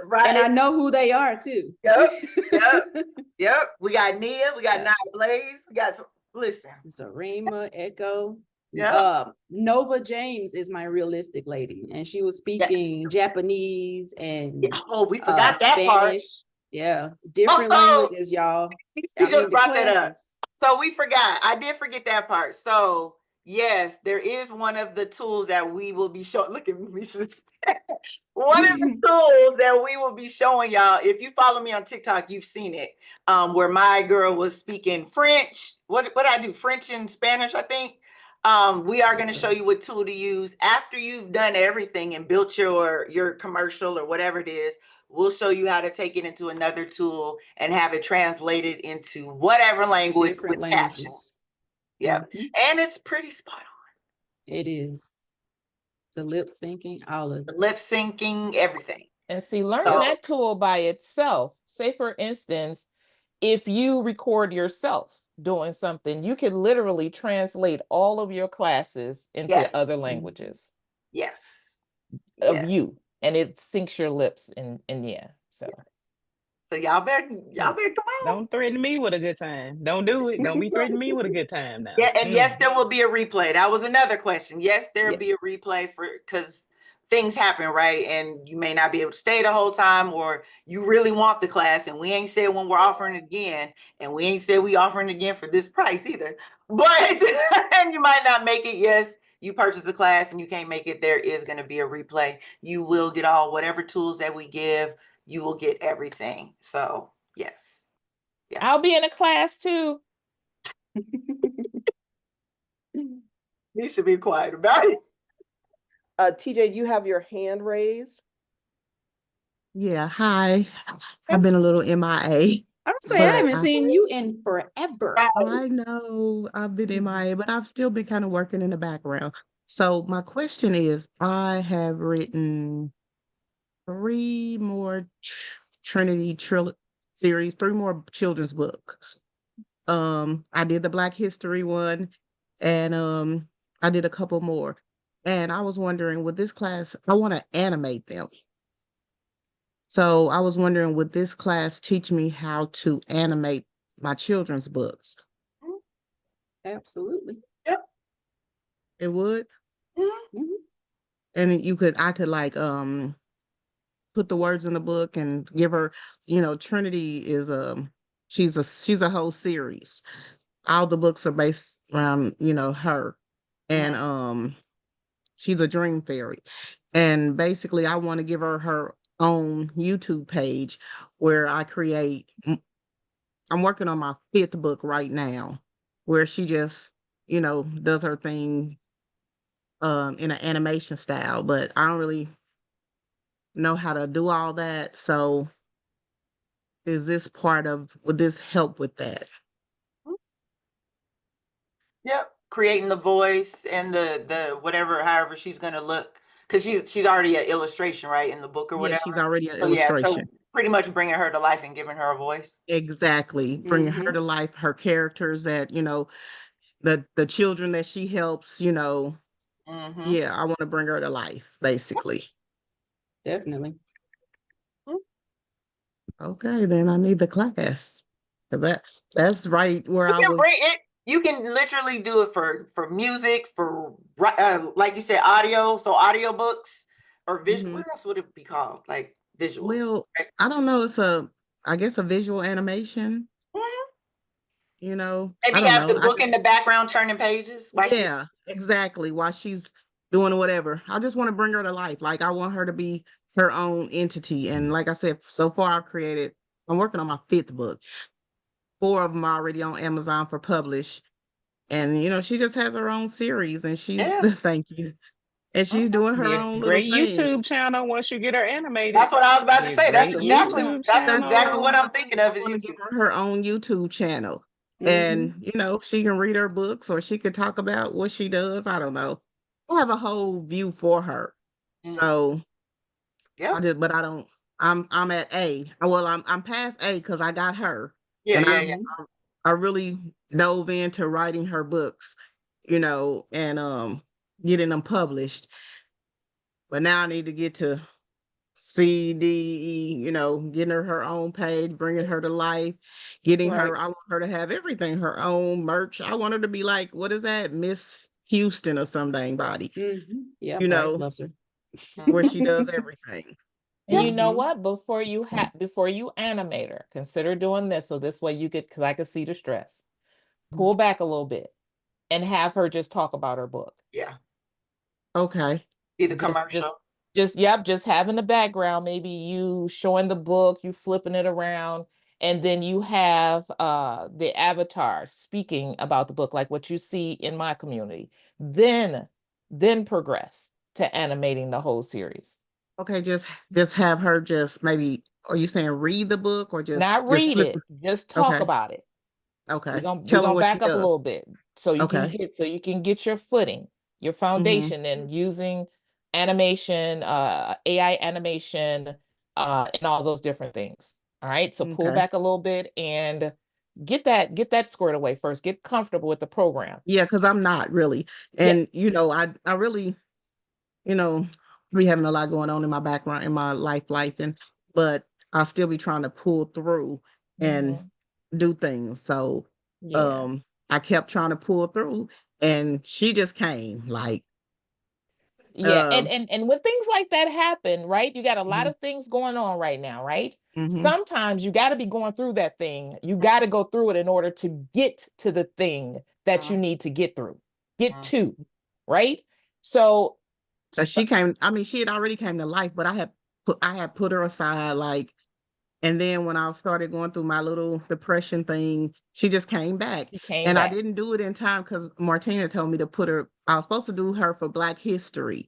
right?
And I know who they are too.
Yep. We got Nia, we got Night Blaze, we got listen.
Zarema, Echo.
Yeah.
Nova James is my realistic lady, and she was speaking Japanese and
we forgot that
Spanish.
part.
Yeah, different languages, y'all.
You just brought that up. So we forgot. I did forget that part. So yes, there is one of the tools that we will be showing. Look at me. One of the tools that we will be showing y'all. If you follow me on TikTok, you've seen it. Where my girl was speaking French. What I do? French and Spanish, I think. We are going to show you what tool to use after you've done everything and built your commercial or whatever it is. We'll show you how to take it into another tool and have it translated into whatever language
Different
with captions.
languages.
Yep.
Mhm.
And it's pretty spot on.
It is. The lip syncing, all of
The
it.
lip syncing, everything.
And see, learning
So-
that tool by itself, say for instance, if you record yourself doing something, you could literally translate all of your classes into
Yes.
other languages
Yes.
of
Yes.
you, and it syncs your lips and yeah. So
So y'all better come on.
Don't threaten me with a good time. Don't do it. Don't be threatening me with a good time now.
Yeah, and yes, there will be a replay. That was another question. Yes, there'll be a
Yes.
replay because things happen, right? And you may not be able to stay the whole time, or you really want the class. And we ain't said when we're offering it again, and we ain't said we offering it again for this price either. But and you might not make it. Yes, you purchase the class and you can't make it. There is going to be a replay. You will get all whatever tools that we give. You will get everything. So yes.
I'll be in a class too.
You should be quiet about it.
TJ, you have your hand raised.
Yeah, hi. I've been a little MIA.
I would say I
But
haven't seen you in forever.
I know I've been MIA, but I've still been kind of working in the background. So my question is, I have written 3 more Trinity series, 3 more children's books. I did the Black History one, and I did a couple more. And I was wondering, with this class, I want to animate them. So I was wondering, would this class teach me how to animate my children's books?
Absolutely.
Yep.
It would?
Mhm.
And I could like put the words in the book and give her, Trinity is she's a whole series. All the books are based around, her. And she's a dream fairy. And basically I want to give her her own YouTube page where I create. I'm working on my 5th book right now, where she just, does her thing in an animation style, but I don't really know how to do all that. So would this help with that?
Yep, creating the voice and the whatever, however she's gonna look, because she's already an illustration, right, in the book or
Yeah,
whatever.
she's already an
So yeah, so
illustration.
pretty much bringing her to life and giving her a voice.
Exactly. Bringing her to life, her characters that, the children that she helps,
Mhm.
yeah, I want to bring her to life, basically.
Definitely.
Okay, then I need the class. 'Cause that's right where I
You can
was.
bring it. You can literally do it for music, for like you said, audio. So audio books or visual.
Mhm.
What else would it be called? Like visual.
Well,
right?
I don't know. I guess a visual animation,
Mhm.
I
Maybe
don't
have
know.
the book in the background turning pages. While she's
Yeah, exactly. While she's doing whatever. I just want to bring her to life. Like I want her to be her own entity. And like I said, so far I'm working on my 5th book. 4 of them are already on Amazon for publish. And she just has her own series, and she's
Yeah.
thank you. And she's doing her
Yeah,
own little
great
thing.
YouTube channel once you get her animated.
That's what I was about to
Yeah,
say. That's
great
exactly
YouTube
that's
channel.
exactly what I'm thinking of
I
is
want to give
YouTube.
her her own YouTube channel. And she can read her books, or she could talk about what she does. I don't know. I have a whole view for her. So
Yeah.
but I don't. I'm at A. Well, I'm past A because I got her.
Yeah,
And
yeah.
I really dove into writing her books, and getting them published. But now I need to get to C, D, E, getting her own page, bringing her to life, I want her to have everything, her own merch. I want her to be like, what is that? Miss Houston or some dang body,
Yeah, Bryce loves her.
where she does everything.
And you know what? Before you animate her, consider doing this. So this way you get, because I can see the stress. Pull back a little bit and have her just talk about her book.
Yeah.
Okay.
Be the commercial.
Just having the background, maybe you showing the book, you flipping it around, And then you have the avatar speaking about the book, like what you see in my community. Then progress to animating the whole series.
Okay, just have her just maybe, are you saying read the book or
Not
just
read
flip?
it, just talk
Okay,
about it. We're
okay.
gonna
Tell them what she
back up a
does.
little bit so you can
Okay.
get your footing, your foundation, and using animation, AI animation, and all those different things. All right. So pull
Okay.
back a little bit and get that squared away first. Get comfortable with the program.
Yeah, because I'm not really.
Yeah.
And I really, be having a lot going on in my background, in my life, but I'll still be trying to pull through and do things. So
Yeah.
I kept trying to pull through, and she just came like,
Yeah, and when things like that happen, right? You got a lot
Mhm.
of things going on right now, right?
Mhm.
Sometimes you got to be going through that thing. You got to go through it in order to get to the thing that you need to get through, get to, right? So,
she came, I mean, she had already came to life, but I had put her aside, like, and then when I started going through my little depression thing, she just came back.
she came
And I
back.
didn't do it in time because Martina told me to put her, I was supposed to do her for Black History.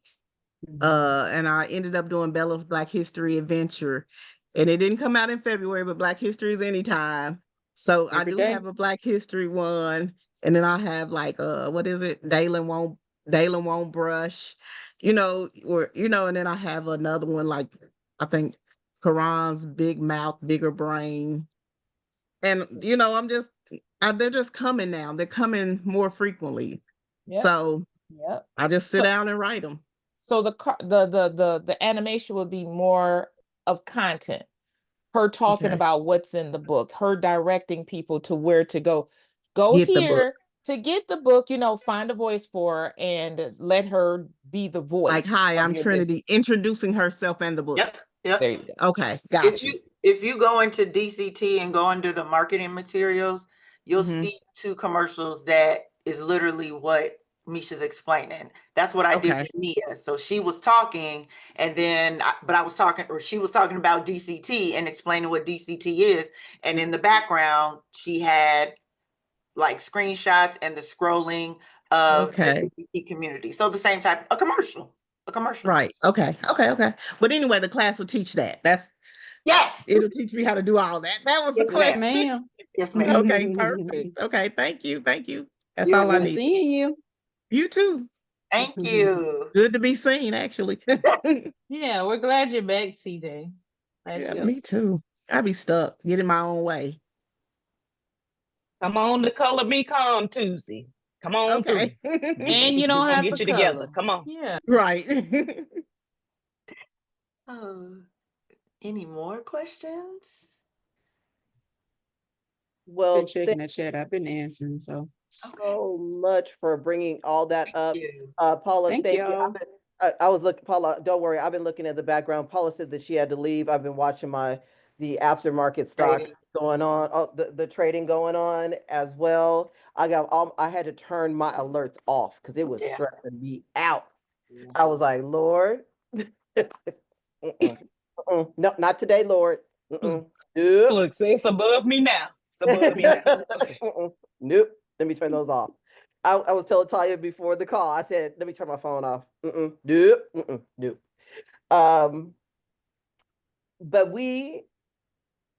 And I ended up doing Bella's Black History Adventure. And it didn't come out in February, but Black History is anytime. So I
Every
do
day.
have a Black History one. And then I have like what is it? Dalen won't brush, and then I have another one like I think Quran's Big Mouth, Bigger Brain. And they're just coming now. They're coming more frequently.
Yep.
So
Yep.
I just sit down and write them.
So the animation will be more of content. Her talking
Okay.
about what's in the book, her directing people to where to go. Go
Get the book.
here to get the book, find a voice for her and let her be the voice.
Like, hi,
of
I'm
your
Trinity,
business.
introducing herself and the book.
Yep.
There you go.
Okay, got you.
If you go into DCT and go under the marketing materials, you'll see 2 commercials that is literally what Misha's explaining. That's what I did
Okay.
with Mia. So she was talking, and then she was talking about DCT and explaining what DCT is, and in the background she had like screenshots and the scrolling of
Okay.
the DCT community. So the same type, a commercial.
Right. Okay. But anyway, the class will teach that.
Yes.
It'll teach me how to do all that. That was the
Yes,
Yes,
question.
ma'am.
Yes, ma'am.
Okay, perfect. Okay, thank you. That's
You're
all I
Good
need.
seeing you.
You too.
Thank you.
Good to be seen, actually.
Yeah, we're glad you're back, TJ. Glad
Yeah,
you're
Yep.
me too. I be stuck, getting my own way.
Come on to Color Me Calm Tuesday. Come on through.
Okay.
And you
We're
don't
gonna
have
get
to
you together.
color.
Come on.
Yeah.
Right.
Oh, any more questions?
Well,
Been checking the chat. I've been answering. So
so much for bringing all that up.
you.
Paula,
thank
thank you.
y'all.
I was looking, Paula, don't worry. I've been looking at the background. Paula said that she had to leave. I've been watching the aftermarket stock
Trading.
going on, the trading going on as well. I had to turn my alerts off because it was
Yeah.
stressing me out. I was like, Lord, no, not today, Lord. Nope.
Look, say it's above me now. It's above me now. Okay.
Nope. Let me turn those off. I was telling Talya before the call. I said, let me turn my phone off. Nope. Nope. But we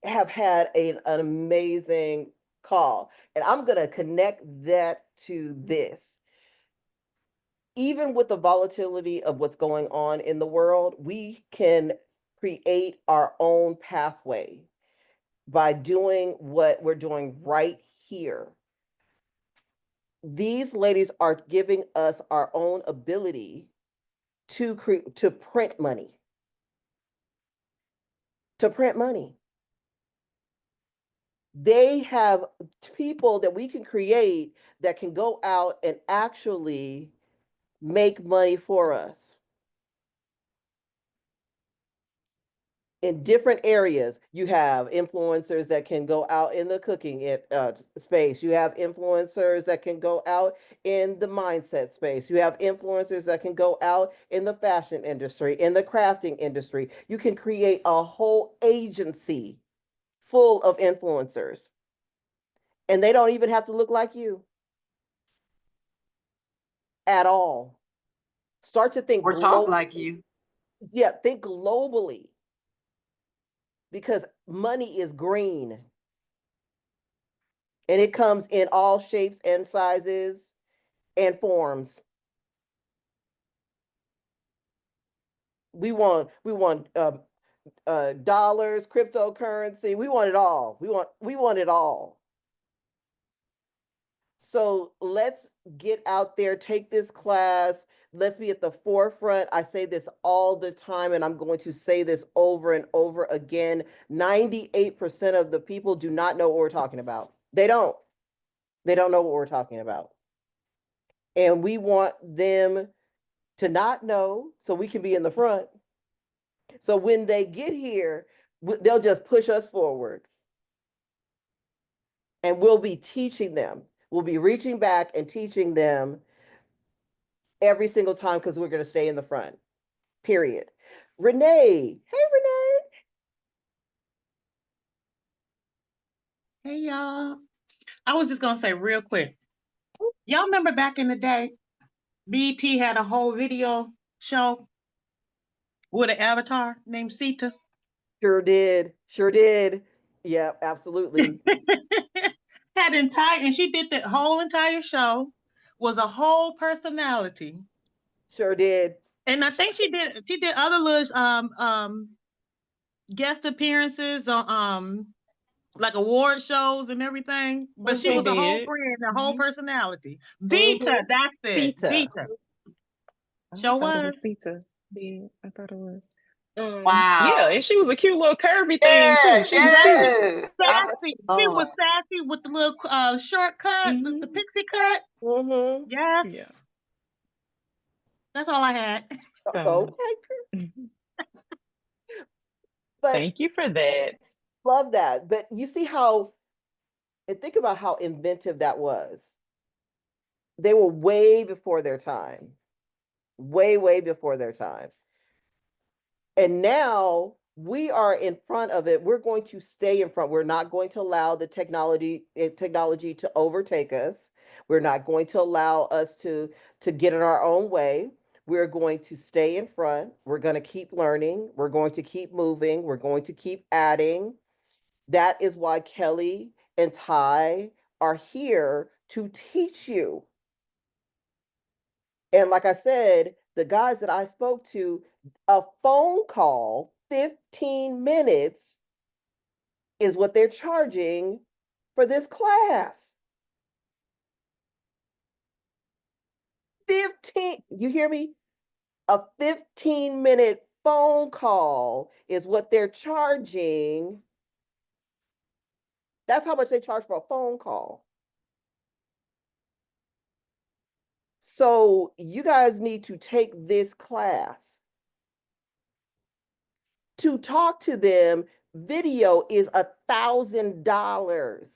have had an amazing call, and I'm gonna connect that to this. Even with the volatility of what's going on in the world, we can create our own pathway by doing what we're doing right here. These ladies are giving us our own ability to print money. To print money. They have people that we can create that can go out and actually make money for us in different areas. You have influencers that can go out in the cooking space. You have influencers that can go out in the mindset space. You have influencers that can go out in the fashion industry, in the crafting industry. You can create a whole agency full of influencers. And they don't even have to look like you at all. Start to think
Or talk
globally.
like you.
Yeah, think globally. Because money is green. And it comes in all shapes and sizes and forms. We want dollars, cryptocurrency. We want it all. We want it all. So let's get out there, take this class. Let's be at the forefront. I say this all the time, and I'm going to say this over and over again. 98% of the people do not know what we're talking about. They don't. They don't know what we're talking about. And we want them to not know so we can be in the front. So when they get here, they'll just push us forward. And we'll be teaching them. We'll be reaching back and teaching them every single time because we're going to stay in the front. Period. Renee. Hey, Renee.
Hey y'all. I was just gonna say real quick. Y'all remember back in the day, BT had a whole video show with an avatar named Sita.
Sure did. Sure did. Yeah, absolutely.
Had entire and she did the whole entire show, was a whole personality.
Sure did.
And I think she did other little guest appearances on like award shows and everything. But she
They
was a whole
did.
friend, a whole personality.
Mhm.
Vita, that's it.
Vita.
Vita.
I
Show
thought it
was.
was Sita. Yeah, I thought it was.
Wow.
Yeah, and she was a cute little curvy thing too. She was cute.
Yeah.
Sassy. She was
Lord.
sassy with the little shortcut, the pixie cut.
Mhm.
Yes.
Yeah.
That's all I had.
So,
Okay. But
thank you for that.
love that. But you see how, and think about how inventive that was. They were way before their time. Way, way before their time. And now we are in front of it. We're going to stay in front. We're not going to allow the technology to overtake us. We're not going to allow us to get in our own way. We're going to stay in front. We're going to keep learning. We're going to keep moving. We're going to keep adding. That is why Kelly and Ty are here to teach you. And like I said, the guys that I spoke to, a phone call, 15 minutes is what they're charging for this class. 15, you hear me? A 15-minute phone call is what they're charging. That's how much they charge for a phone call. So you guys need to take this class. To talk to them, video is $1,000.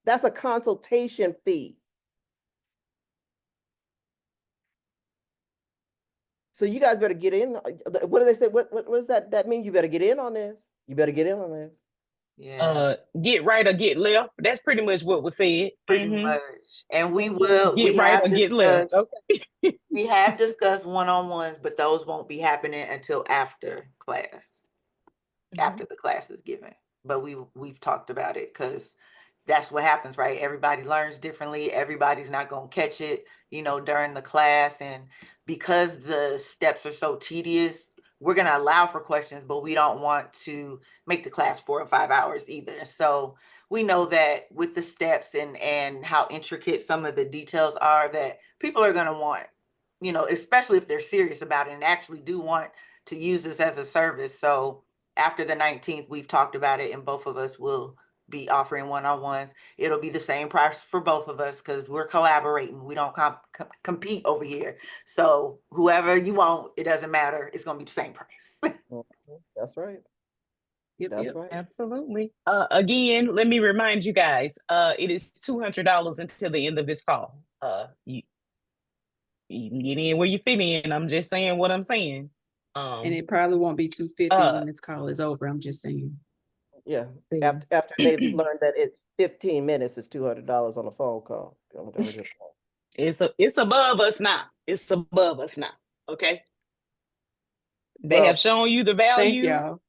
That's a consultation fee. So you guys better get in. What do they say? What does that mean? You better get in on this. You better get in on this.
Yeah.
Get right or get left. That's pretty much what was said.
Pretty much. And we
Get right or get left. Okay.
We have discussed one-on-ones, but those won't be happening until after class, after the class is given. But we've talked about it because that's what happens, right? Everybody learns differently. Everybody's not going to catch it, during the class. And because the steps are so tedious, we're going to allow for questions, but we don't want to make the class 4 or 5 hours either. So we know that with the steps and how intricate some of the details are, that people are going to want, especially if they're serious about it and actually do want to use this as a service. So after the 19th, we've talked about it, and both of us will be offering one-on-ones. It'll be the same price for both of us because we're collaborating. We don't compete over here. So whoever you want, it doesn't matter. It's going to be the same price.
That's right.
Yep,
That's
yep.
right.
Absolutely. Again, let me remind you guys, it is $200 until the end of this fall. You can get in where you fit in. I'm just saying what I'm saying.
And it probably won't be 250 when this call is over. I'm just saying.
Yeah.
See.
After they've learned that it's 15 minutes is $200 on a phone call.
It's above us now. It's above us now. Okay. They
So
have shown you the
Thank
value.
y'all.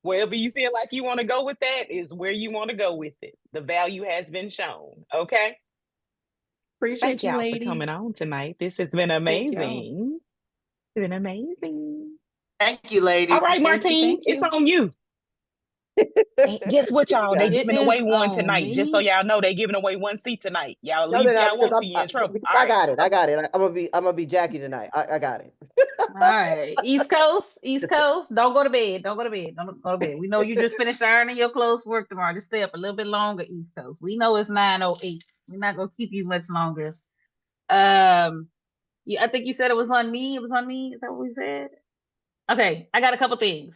Wherever you feel like you want to go with that is where you want to go with it. The value has been shown. Okay.
Appreciate
Thank
you,
y'all for
ladies.
coming on tonight. This has been
Thank y'all.
amazing. It's been amazing.
Thank you, ladies.
All right,
Thank you.
Martine,
Thank you.
it's on you. And guess what, y'all? They
Yeah.
giving
It
away
is
one
on
tonight. Just so
me.
y'all know, they giving away one seat tonight. Y'all
No,
leave
they're
if
not
y'all
because
want to. You in trouble.
because
All
I
right.
got it. I got it. I'm gonna be Jackie tonight. I got it.
All right. East Coast, East Coast. Don't go to bed. Don't go to bed. Don't go to bed. We know you just finished ironing your clothes for work tomorrow. Just stay up a little bit longer, East Coast. We know it's 9:08. We're not gonna keep you much longer. Yeah, I think you said it was on me. It was on me. Is that what we said? Okay, I got a couple things.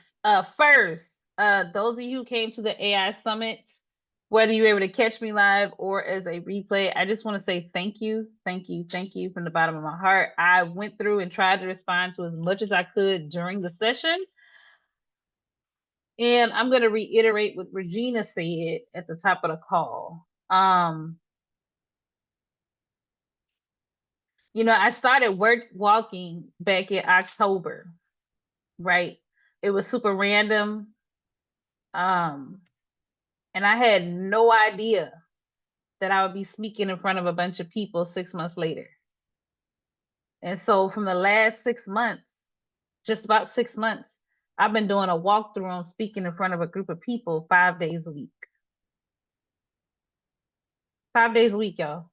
First, those of you who came to the AI Summit, whether you were able to catch me live or as a replay, I just want to say thank you, thank you, thank you from the bottom of my heart. I went through and tried to respond to as much as I could during the session. And I'm going to reiterate what Regina said at the top of the call. I started walking back in October, right? It was super random. And I had no idea that I would be speaking in front of a bunch of people 6 months later. And so from the last 6 months, just about 6 months, I've been doing a walkthrough on speaking in front of a group of people 5 days a week. 5 days a week, y'all.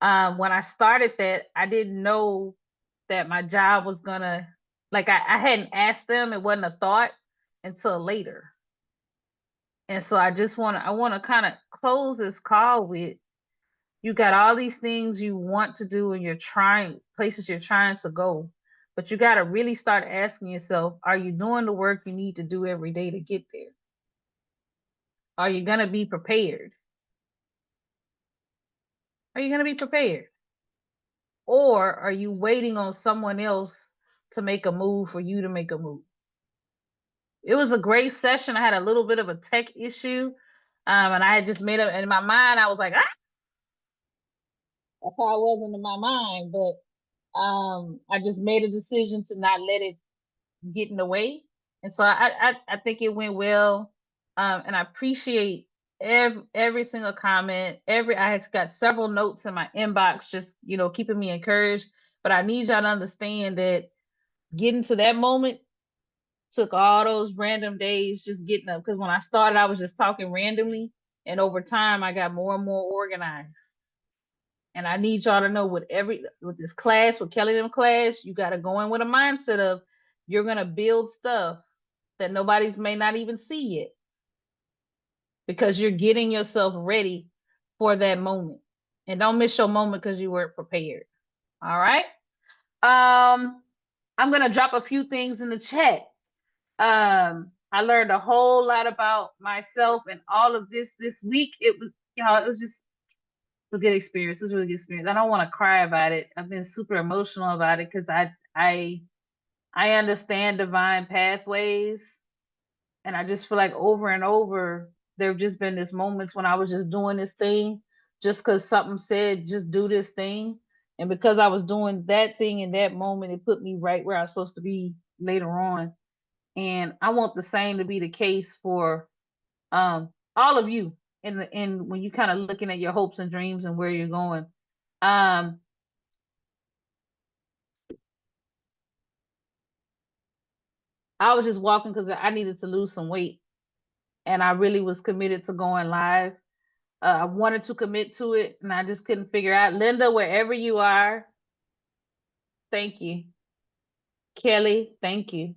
When I started that, I didn't know that my job was gonna, like, I hadn't asked them, it wasn't a thought until later. And so I want to kind of close this call with, you got all these things you want to do and places you're trying to go, but you got to really start asking yourself, are you doing the work you need to do every day to get there? Are you going to be prepared? Are you going to be prepared? Or are you waiting on someone else to make a move for you to make a move? It was a great session. I had a little bit of a tech issue. And I had just made up in my mind, I was like, ah, that's how I was in my mind. But I just made a decision to not let it get in the way. And so I think it went well. And I appreciate every single comment. I got several notes in my inbox, just keeping me encouraged. But I need y'all to understand that getting to that moment took all those random days just getting up. Because when I started, I was just talking randomly, and over time, I got more and more organized. And I need y'all to know with this class, with Kelly them class, you got to go in with a mindset of you're gonna build stuff that nobody's may not even see yet, because you're getting yourself ready for that moment. And don't miss your moment because you weren't prepared. All right. I'm gonna drop a few things in the chat. I learned a whole lot about myself and all of this week. It was just a good experience. It was a really good experience. I don't want to cry about it. I've been super emotional about it because I understand divine pathways, and I just feel like over and over there have just been these moments when I was just doing this thing just because something said just do this thing, and because I was doing that thing in that moment, it put me right where I was supposed to be later on. And I want the same to be the case for all of you in when you kind of looking at your hopes and dreams and where you're going. Um, I was just walking because I needed to lose some weight, and I really was committed to going live. I wanted to commit to it, and I just couldn't figure out. Linda, wherever you are, thank you. Kelly, thank you.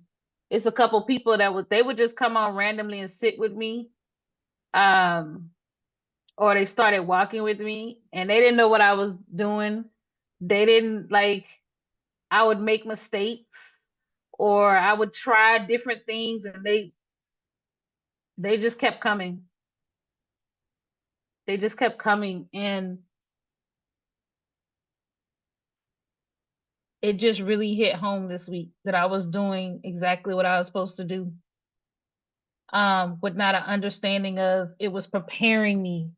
It's a couple people they would just come on randomly and sit with me. Or they started walking with me and they didn't know what I was doing. They didn't I would make mistakes or I would try different things, and they just kept coming. They just kept coming, and it just really hit home this week that I was doing exactly what I was supposed to do. with not an understanding of it was preparing me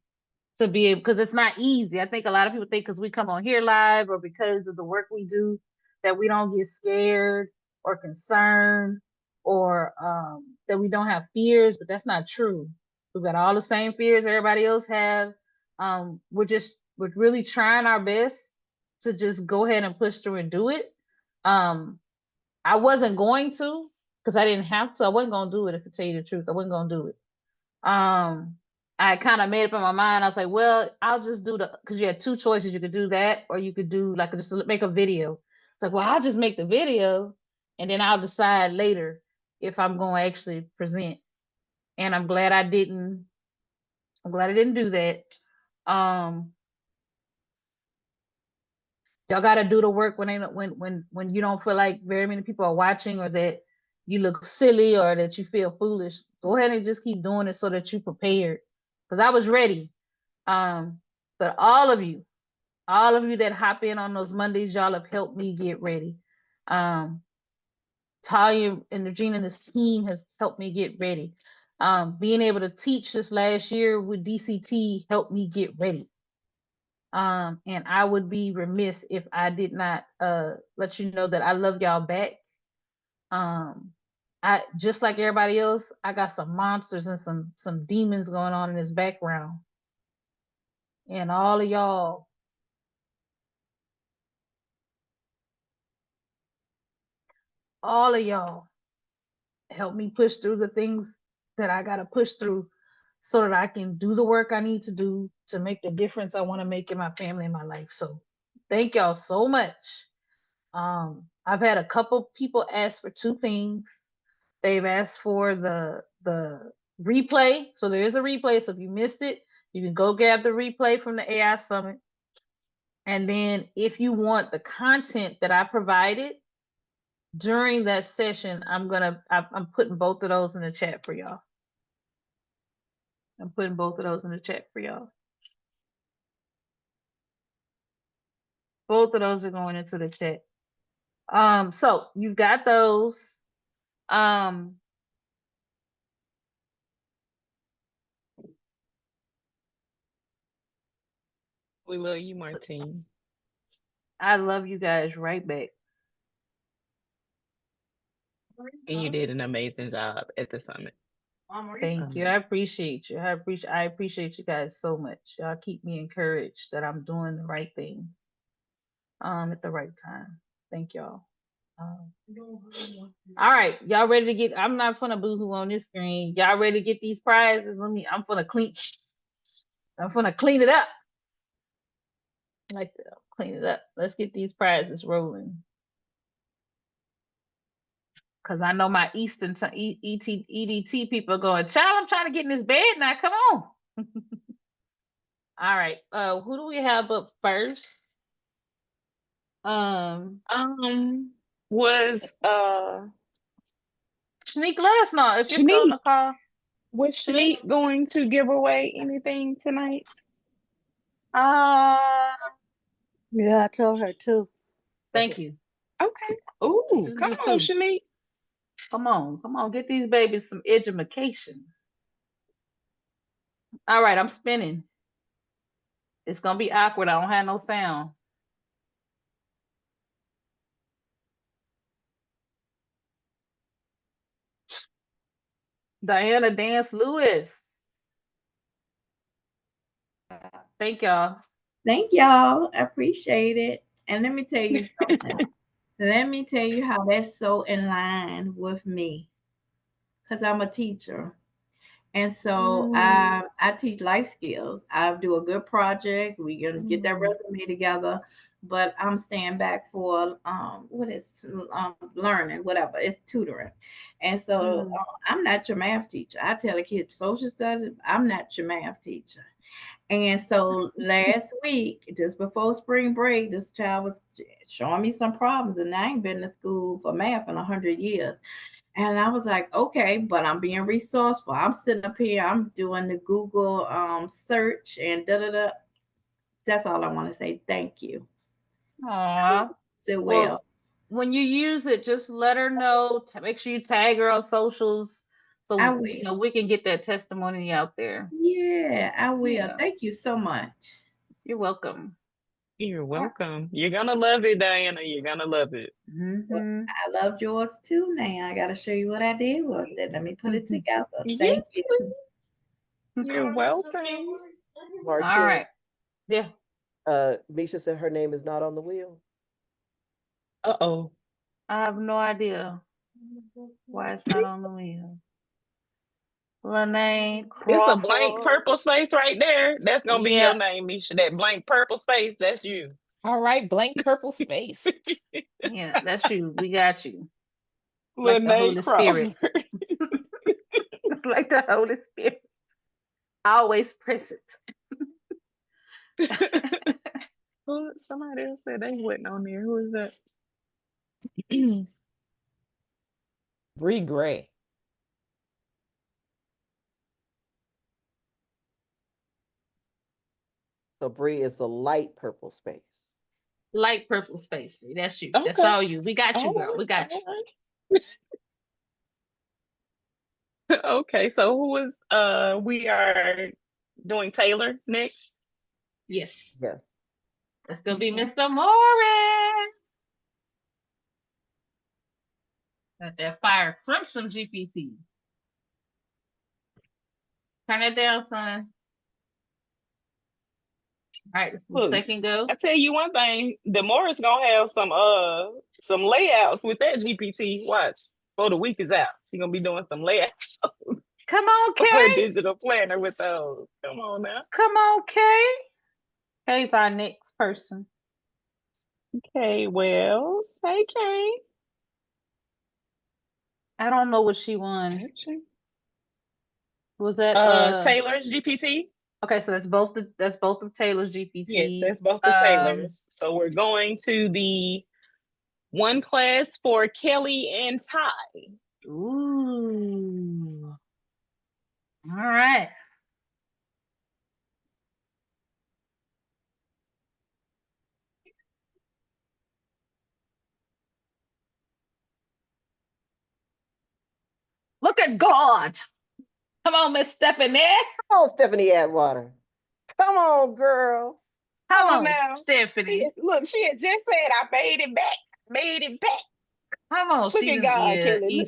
to be able, because it's not easy. I think a lot of people think because we come on here live or because of the work we do that we don't get scared or concerned or that we don't have fears, but that's not true. We've got all the same fears everybody else have. We're really trying our best to just go ahead and push through and do it. I wasn't going to because I didn't have to. I wasn't going to do it, if I tell you the truth. I wasn't going to do it. I kind of made up in my mind. I was like, well, I'll just do because you had two choices. You could do that or you could do like just make a video. It's like, well, I'll just make the video and then I'll decide later if I'm going to actually present. And I'm glad I didn't do that. Y'all got to do the work when you don't feel like very many people are watching or that you look silly or that you feel foolish. Go ahead and just keep doing it so that you're prepared. Because I was ready. But all of you that hop in on those Mondays, y'all have helped me get ready. Talya and Regina and this team has helped me get ready. Being able to teach this last year with DCT helped me get ready. And I would be remiss if I did not let you know that I love y'all back. I just like everybody else, I got some monsters and some demons going on in this background. And all of y'all help me push through the things that I got to push through so that I can do the work I need to do to make the difference I want to make in my family and my life. So thank y'all so much. I've had a couple people ask for two things. They've asked for the replay. So there is a replay. So if you missed it, you can go grab the replay from the AI Summit. And then if you want the content that I provided during that session, I'm putting both of those in the chat for y'all. I'm putting both of those in the chat for y'all. Both of those are going into the chat. So you've got those.
We love you, Martine.
I love you guys right back.
And you did an amazing job at the summit.
Thank you. I appreciate you. I appreciate you guys so much. Y'all keep me encouraged that I'm doing the right thing at the right time. Thank y'all. All right, y'all ready to get? I'm not gonna boohoo on this screen. Y'all ready to get these prizes? I'm gonna clean it up. I like to clean it up. Let's get these prizes rolling. Cause I know my Eastern EDT people are going, child, I'm trying to get in this bed now. Come on. All right. Who do we have up first?
Was
Shanique, let us know if you're still on the call.
Was Shanique going to give away anything tonight?
Yeah, I told her too.
Thank you.
Okay. Ooh, come on, Shanique.
Come on, get these babies some education. All right, I'm spinning. It's gonna be awkward. I don't have no sound. Diana Dance Lewis. Thank y'all.
Thank y'all. I appreciate it. And let me tell you something. Let me tell you how that's so in line with me. Because I'm a teacher. And so I teach life skills. I do a good project. We're gonna get that resume together, but I'm staying back for learning, whatever. It's tutoring. And so I'm not your math teacher. I tell the kids social studies, I'm not your math teacher. And so last week, just before spring break, this child was showing me some problems, and I ain't been to school for math in 100 years. And I was like, okay, but I'm being resourceful. I'm sitting up here, I'm doing the Google search and da-da-da. That's all I want to say. Thank you.
Aww.
So well.
When you use it, just let her know. Make sure you tag her on socials So
I
you know
will.
we can get that testimony out there.
Yeah, I will.
Yeah.
Thank you so much.
You're welcome.
You're welcome. You're gonna love it, Diana. You're gonna love it.
Well, I loved yours too. Now I got to show you what I did with it. Let me put it together. Thank
Yes,
you.
please. You're welcome.
All right. Yeah.
Misha said her name is not on the wheel.
Uh-oh.
I have no idea why it's not on the wheel. Lene
It's a blank
Crawford.
purple space right there. That's gonna be
Yeah.
your name, Misha. That blank purple space, that's you.
All right, blank purple space.
Yeah, that's you. We got you. Like the
Lene
Holy Spirit.
Crawford.
Like the Holy Spirit. Always present.
Who? Somebody else said they wasn't on there. Who is that?
Bree Gray.
So Bree is the light purple space.
Light purple space. That's you.
Okay.
That's all you. We got you,
All
girl. We got you.
right. Okay, so who is we are doing Taylor next?
Yes.
Yes.
That's gonna be Mr. Morin. Got that fire from some GPT. Turn it down, son. All right,
Look,
second go.
I tell you one thing, Demora's gonna have some layouts with that GPT. Watch. Before the week is out. She's gonna be doing some layouts
Come on,
for her
Kay.
digital planner with those. Come on now.
Come on, Kay. Kay's our next person.
Okay, well, say Kay.
I don't know what she won. Was that
Taylor's GPT?
Okay, so that's both of Taylor's GPT.
Yes, that's both the Taylors. So we're going to the one class for Kelly and Ty.
Ooh. All right. Look at God. Come on, Miss Stephanie.
Come on, Stephanie Atwater. Come on, girl.
Come on,
now.
Stephanie.
Look, she had just said I made it back. Made it back.
Come on,
Look at God, Kelly.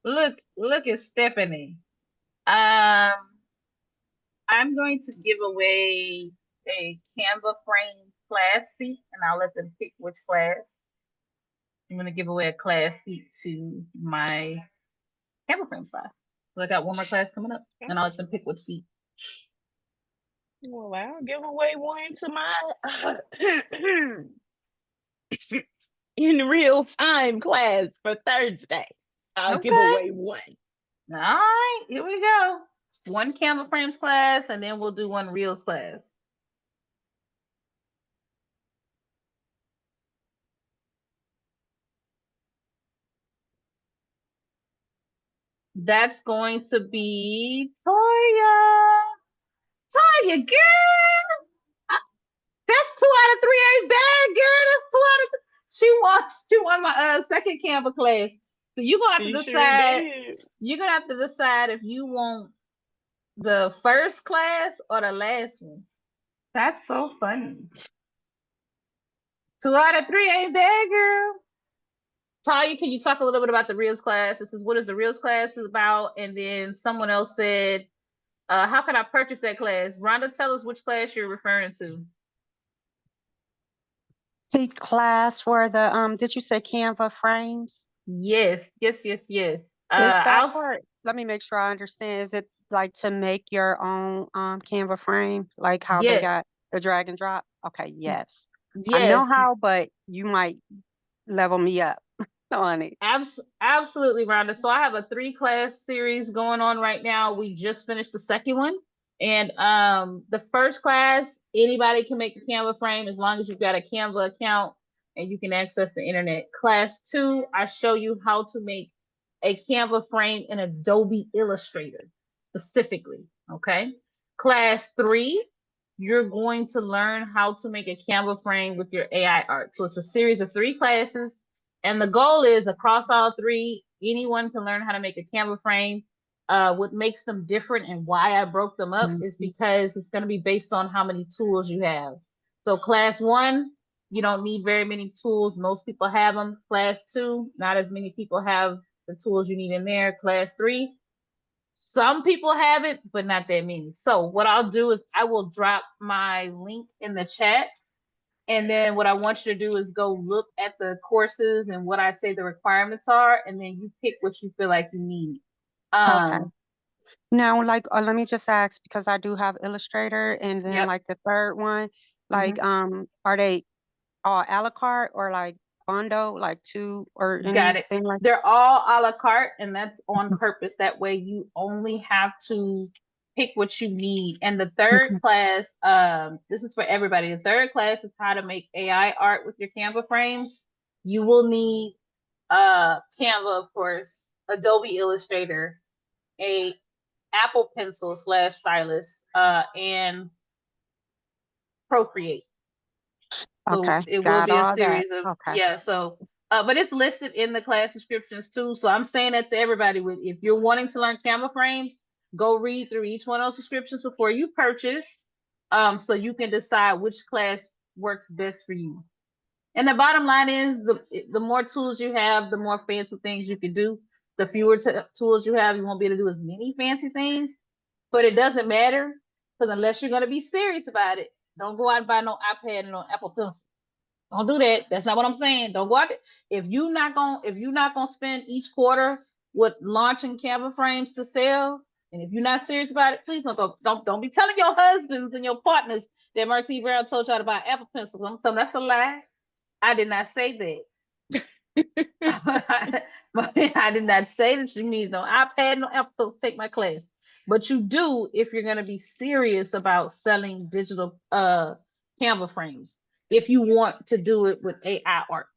Look at Stephanie. I'm going to give away a Canva Frames class seat, and I'll let them pick which class. I'm going to give away a class seat to my Canva Frames class. So I got one more class coming up, and I'll let them pick which seat.
Well, I'll give away one to my in real time class for Thursday. I'll give away one.
All right, here we go. One Canva Frames class, and then we'll do one Reels class. That's going to be Talya. Talya, girl. That's 2 out of 3 ain't bad, girl. That's 2 out of 3. She won my second Canva class. So you're gonna have to decide. You're gonna have to decide if you want the first class or the last one. That's so funny. 2 out of 3 ain't bad, girl. Talya, can you talk a little bit about the Reels class? This is what is the Reels class is about, and then someone else said, how can I purchase that class? Rhonda, tell us which class you're referring to.
The class where the did you say Canva frames?
Yes.
Is that part? Let me make sure I understand. Is it like to make your own Canva frame, like how they got the drag and drop? Okay, yes. I know how, but you might level me up on it.
Absolutely, Rhonda. So I have a 3-class series going on right now. We just finished the second one. And the first class, anybody can make a Canva frame as long as you've got a Canva account and you can access the internet. Class 2, I show you how to make a Canva frame in Adobe Illustrator specifically. Okay. Class 3, you're going to learn how to make a Canva frame with your AI art. So it's a series of 3 classes. And the goal is across all 3, anyone can learn how to make a Canva frame. What makes them different and why I broke them up is because it's going to be based on how many tools you have. So class 1, you don't need very many tools. Most people have them. Class 2, not as many people have the tools you need in there. Class 3, some people have it, but not that many. So what I'll do is I will drop my link in the chat. And then what I want you to do is go look at the courses and what I say the requirements are, and then you pick what you feel like you need.
Okay. Now, like, let me just ask, because I do have Illustrator, and then like the third one, like, are they all a la carte or like bundle, like two or
Got it.
anything like?
They're all a la carte, and that's on purpose. That way you only have to pick what you need. And the third class, this is for everybody. The third class is how to make AI art with your Canva frames. You will need Canva, of course, Adobe Illustrator, a Apple Pencil / stylus, and Procreate. So
Okay,
it will
got
be a
all that.
series of
Okay.
So but it's listed in the class descriptions too. So I'm saying that to everybody, with if you're wanting to learn camera frames, go read through each one of those descriptions before you purchase, so you can decide which class works best for you. And the bottom line is the more tools you have, the more fancy things you can do. The fewer tools you have, you won't be able to do as many fancy things. But it doesn't matter, because unless you're going to be serious about it, don't go out and buy no iPad and no Apple Pencil. Don't do that. That's not what I'm saying. Don't go out. If you're not gonna spend each quarter with launching camera frames to sell, and if you're not serious about it, please don't be telling your husbands and your partners that Martine Brown told y'all to buy Apple Pencils. I'm telling that's a lie. I did not say that. I did not say that you need no iPad, no Apple to take my class. But you do if you're gonna be serious about selling digital Canva frames. If you want to do it with AI art.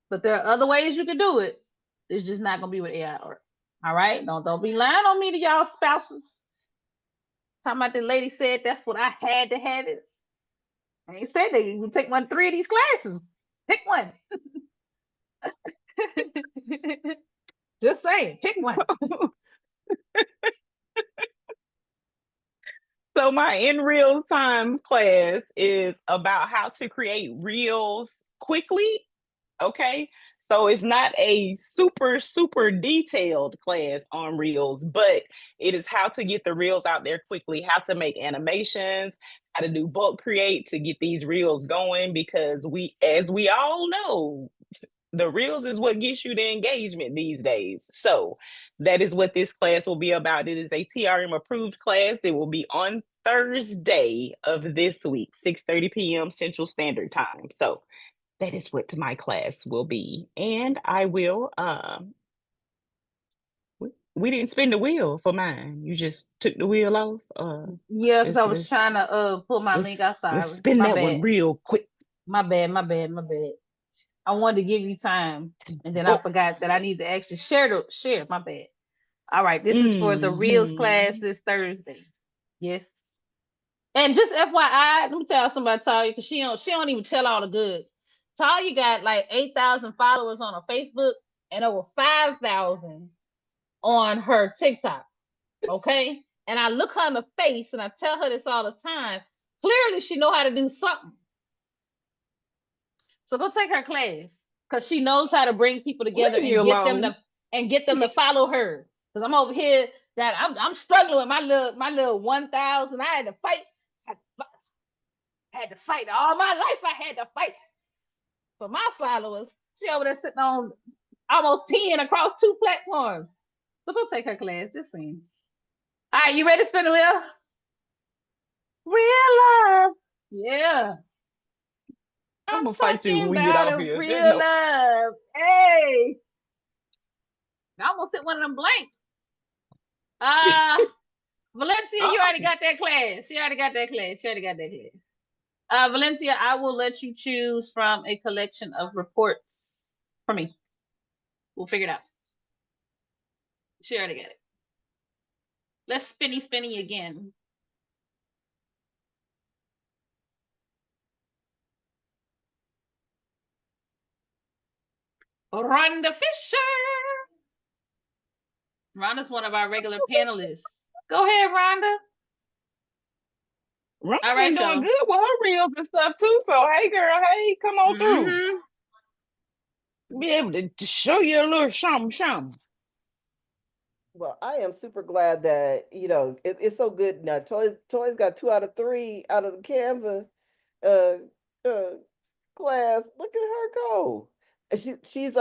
But there are other ways you can do it. It's just not gonna be with AI art. All right? Don't be lying on me to y'all spouses. Talking about the lady said that's what I had to have it. I ain't said that you can take 3 of these classes. Pick one. Just saying, pick one.
So my in real time class is about how to create reels quickly. Okay. So it's not a super detailed class on reels, but it is how to get the reels out there quickly, how to make animations, how to do bulk create to get these reels going, because as we all know, the reels is what gets you the engagement these days. So that is what this class will be about. It is a TRM approved class. It will be on Thursday of this week, 6:30 p.m. Central Standard Time. So that is what my class will be. And I will, we didn't spin the wheel for mine. You just took the wheel off.
Yeah, because I was trying to pull my link outside.
Let's spin that one real quick.
My bad. I wanted to give you time, and then I forgot that I need to actually share. My bad. All right, this is for the Reels class this Thursday. Yes. And just FYI, let me tell somebody, Talya, because she don't even tell all the good. Talya got like 8,000 followers on her Facebook and over 5,000 on her TikTok. Okay. And I look her in the face and I tell her this all the time. Clearly, she know how to do something. So go take her class, because she knows how to bring people together and get them to follow her. Because I'm over here that I'm struggling with my little 1,000. I had to fight. Had to fight all my life. I had to fight for my followers. She over there sitting on almost 10 across 2 platforms. So go take her class. Just saying. All right, you ready to spin the wheel? Real love. Yeah.
I'm gonna fight you when we get
About
off
a
here.
real love. Hey. I almost hit one of them blanks. Valencia, you already got that class. She already got that class. Valencia, I will let you choose from a collection of reports for me. We'll figure it out. She already got it. Let's spinny again. Run the Fisher. Rhonda's one of our regular panelists. Go ahead, Rhonda.
Rhonda
All
been
right,
doing
y'all.
good with her reels and stuff too. So hey, girl, hey, come on through. Be able to show you a little shum.
Well, I am super glad that, it's so good now. Toys got 2 out of 3 out of the Canva uh, uh, class. Look at her go. And she's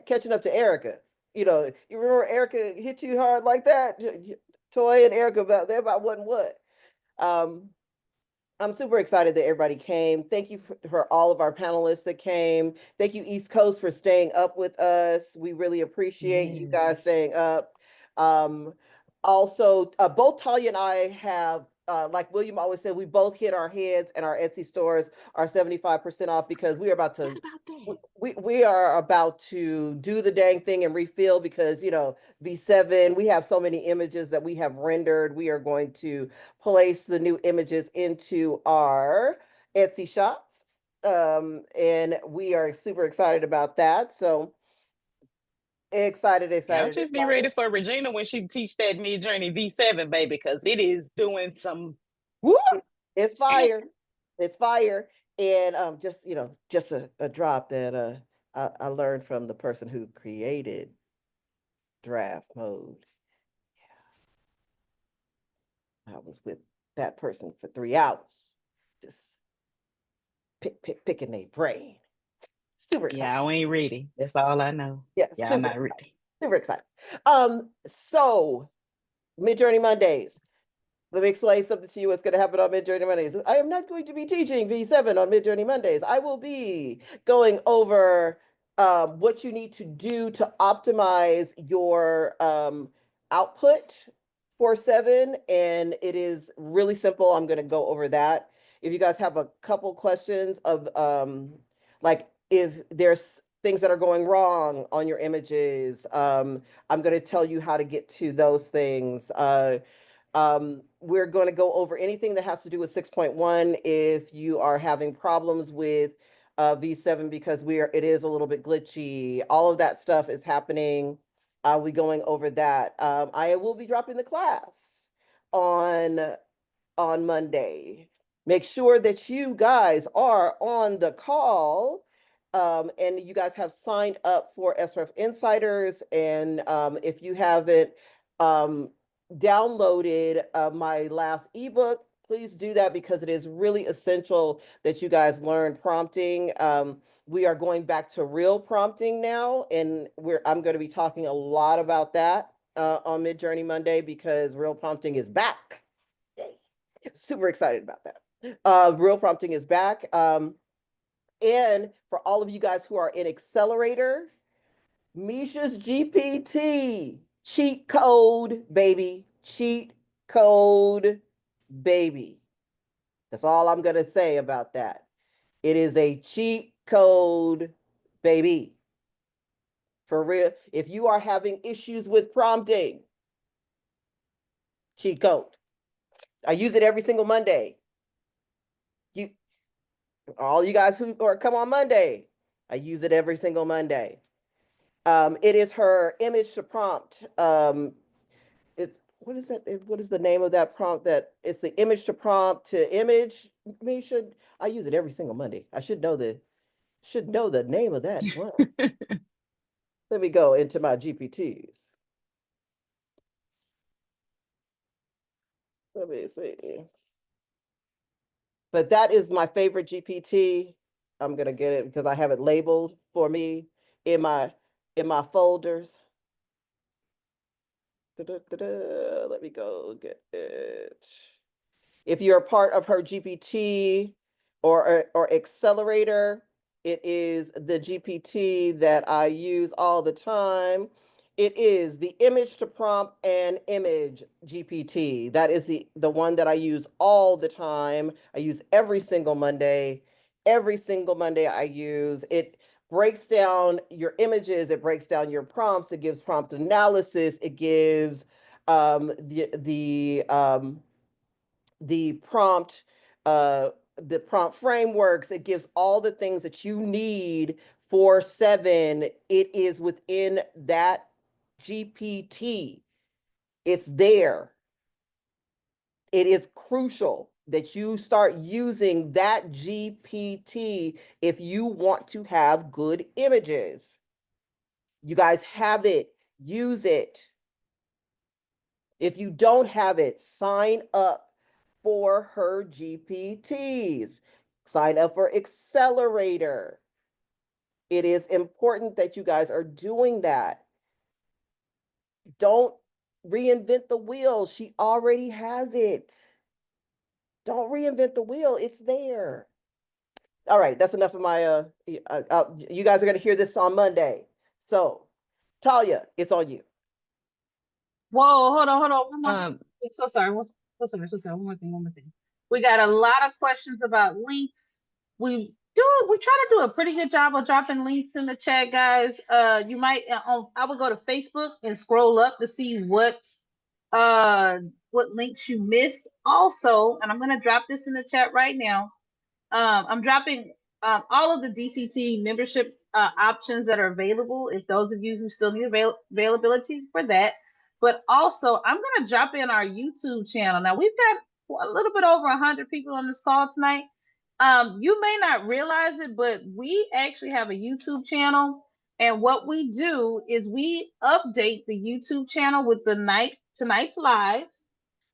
catching up to Erica. You remember Erica hit you hard like that? Toy and Erica they're about what and what. Um, I'm super excited that everybody came. Thank you for all of our panelists that came. Thank you, East Coast, for staying up with us. We really appreciate you guys staying up. Um, Also, both Talya and I have, like William always said, we both hit our heads, and our Etsy stores are 75% off because we are about to we are about to do the dang thing and refill because V7, we have so many images that we have rendered. We are going to place the new images into our Etsy shops. And we are super excited about that. So excited.
Y'all just be ready for Regina when she teach that Midjourney V7, baby, because it is doing some whoop.
It's fire. It's fire. And just a drop that I learned from the person who created draft mode. I was with that person for 3 hours, just picking their brain. Super excited.
Y'all ain't ready. That's all I know.
Yeah,
y'all not ready.
Super excited. So Midjourney Mondays. Let me explain something to you what's going to happen on Midjourney Mondays. I am not going to be teaching V7 on Midjourney Mondays. I will be going over what you need to do to optimize your output for 7. And it is really simple. I'm going to go over that. If you guys have a couple questions of like if there's things that are going wrong on your images, I'm going to tell you how to get to those things. We're going to go over anything that has to do with 6.1 if you are having problems with V7 because it is a little bit glitchy. All of that stuff is happening. I'll be going over that. I will be dropping the class on Monday. Make sure that you guys are on the call and you guys have signed up for SRF Insiders. And if you haven't downloaded my last ebook, please do that because it is really essential that you guys learn prompting. We are going back to real prompting now, and I'm going to be talking a lot about that on Midjourney Monday because real prompting is back. Yay. Super excited about that. Real prompting is back. And for all of you guys who are in Accelerator, Misha's GPT, cheat code, baby. Cheat code, baby. That's all I'm going to say about that. It is a cheat code, baby. For real. If you are having issues with prompting, cheat code. I use it every single Monday. All you guys who come on Monday, I use it every single Monday. It is her image to prompt. What is that? What is the name of that prompt? That it's the image to prompt to image. I use it every single Monday. I should know the name of that one. Let me go into my GPTs. Let me see. But that is my favorite GPT. I'm gonna get it because I have it labeled for me in my folders. Let me go get it. If you're a part of her GPT or accelerator, it is the GPT that I use all the time. It is the image to prompt and image GPT. That is the one that I use all the time. I use every single Monday. Every single Monday I use it. Breaks down your images, it breaks down your prompts, it gives prompt analysis, it gives the prompt the prompt frameworks, it gives all the things that you need for 7. It is within that GPT. It's there. It is crucial that you start using that GPT if you want to have good images. You guys have it, use it. If you don't have it, sign up for her GPTs. Sign up for Accelerator. It is important that you guys are doing that. Don't reinvent the wheel. She already has it. Don't reinvent the wheel. It's there. All right, that's enough of my, you guys are going to hear this on Monday. So, Talya, it's on you.
Whoa, hold on. One more. So sorry. So sorry. One more thing. We got a lot of questions about links. We try to do a pretty good job of dropping links in the chat, guys. You might, I would go to Facebook and scroll up to see what links you missed. Also, and I'm gonna drop this in the chat right now. I'm dropping all of the DCT membership options that are available. If those of you who still need availability for that, but also I'm going to drop in our YouTube channel. Now we've got a little bit over 100 people on this call tonight. You may not realize it, but we actually have a YouTube channel. And what we do is we update the YouTube channel with tonight's live.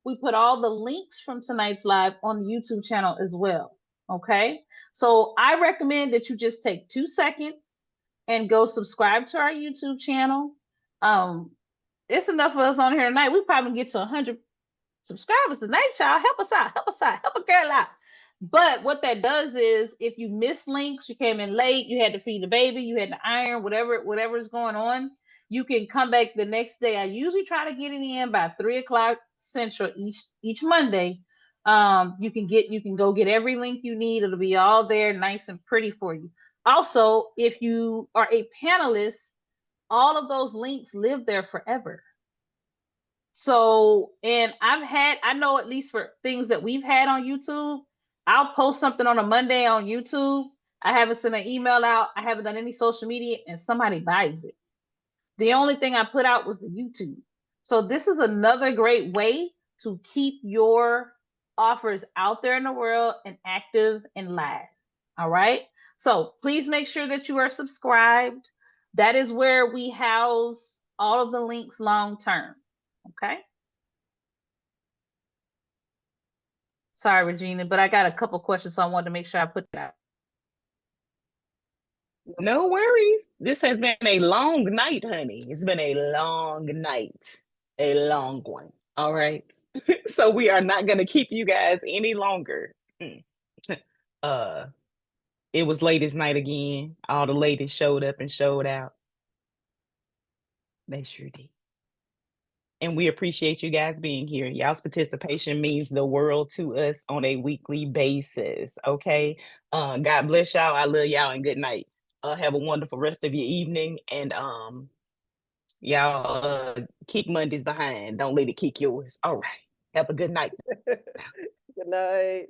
We put all the links from tonight's live on the YouTube channel as well. Okay. So I recommend that you just take 2 seconds and go subscribe to our YouTube channel. It's enough of us on here tonight. We probably get to 100 subscribers tonight, y'all. Help us out. Help a girl out. But what that does is if you miss links, you came in late, you had to feed the baby, you had to iron, whatever is going on, you can come back the next day. I usually try to get it in by 3:00 Central each Monday. You can go get every link you need. It'll be all there, nice and pretty for you. Also, if you are a panelist, all of those links live there forever. So, and I know at least for things that we've had on YouTube, I'll post something on a Monday on YouTube. I haven't sent an email out. I haven't done any social media, and somebody buys it. The only thing I put out was the YouTube. So this is another great way to keep your offers out there in the world and active and live. All right. So please make sure that you are subscribed. That is where we house all of the links long term. Okay. Sorry, Regina, but I got a couple questions, so I wanted to make sure I put that.
No worries. This has been a long night, honey. It's been a long night, a long one. All right. So we are not going to keep you guys any longer. It was ladies' night again. All the ladies showed up and showed out. They sure did. And we appreciate you guys being here. Y'all's participation means the world to us on a weekly basis. Okay. God bless y'all. I love y'all and good night. Have a wonderful rest of your evening. And y'all kick Mondays behind. Don't let it kick yours. All right. Have a good night.
Good night.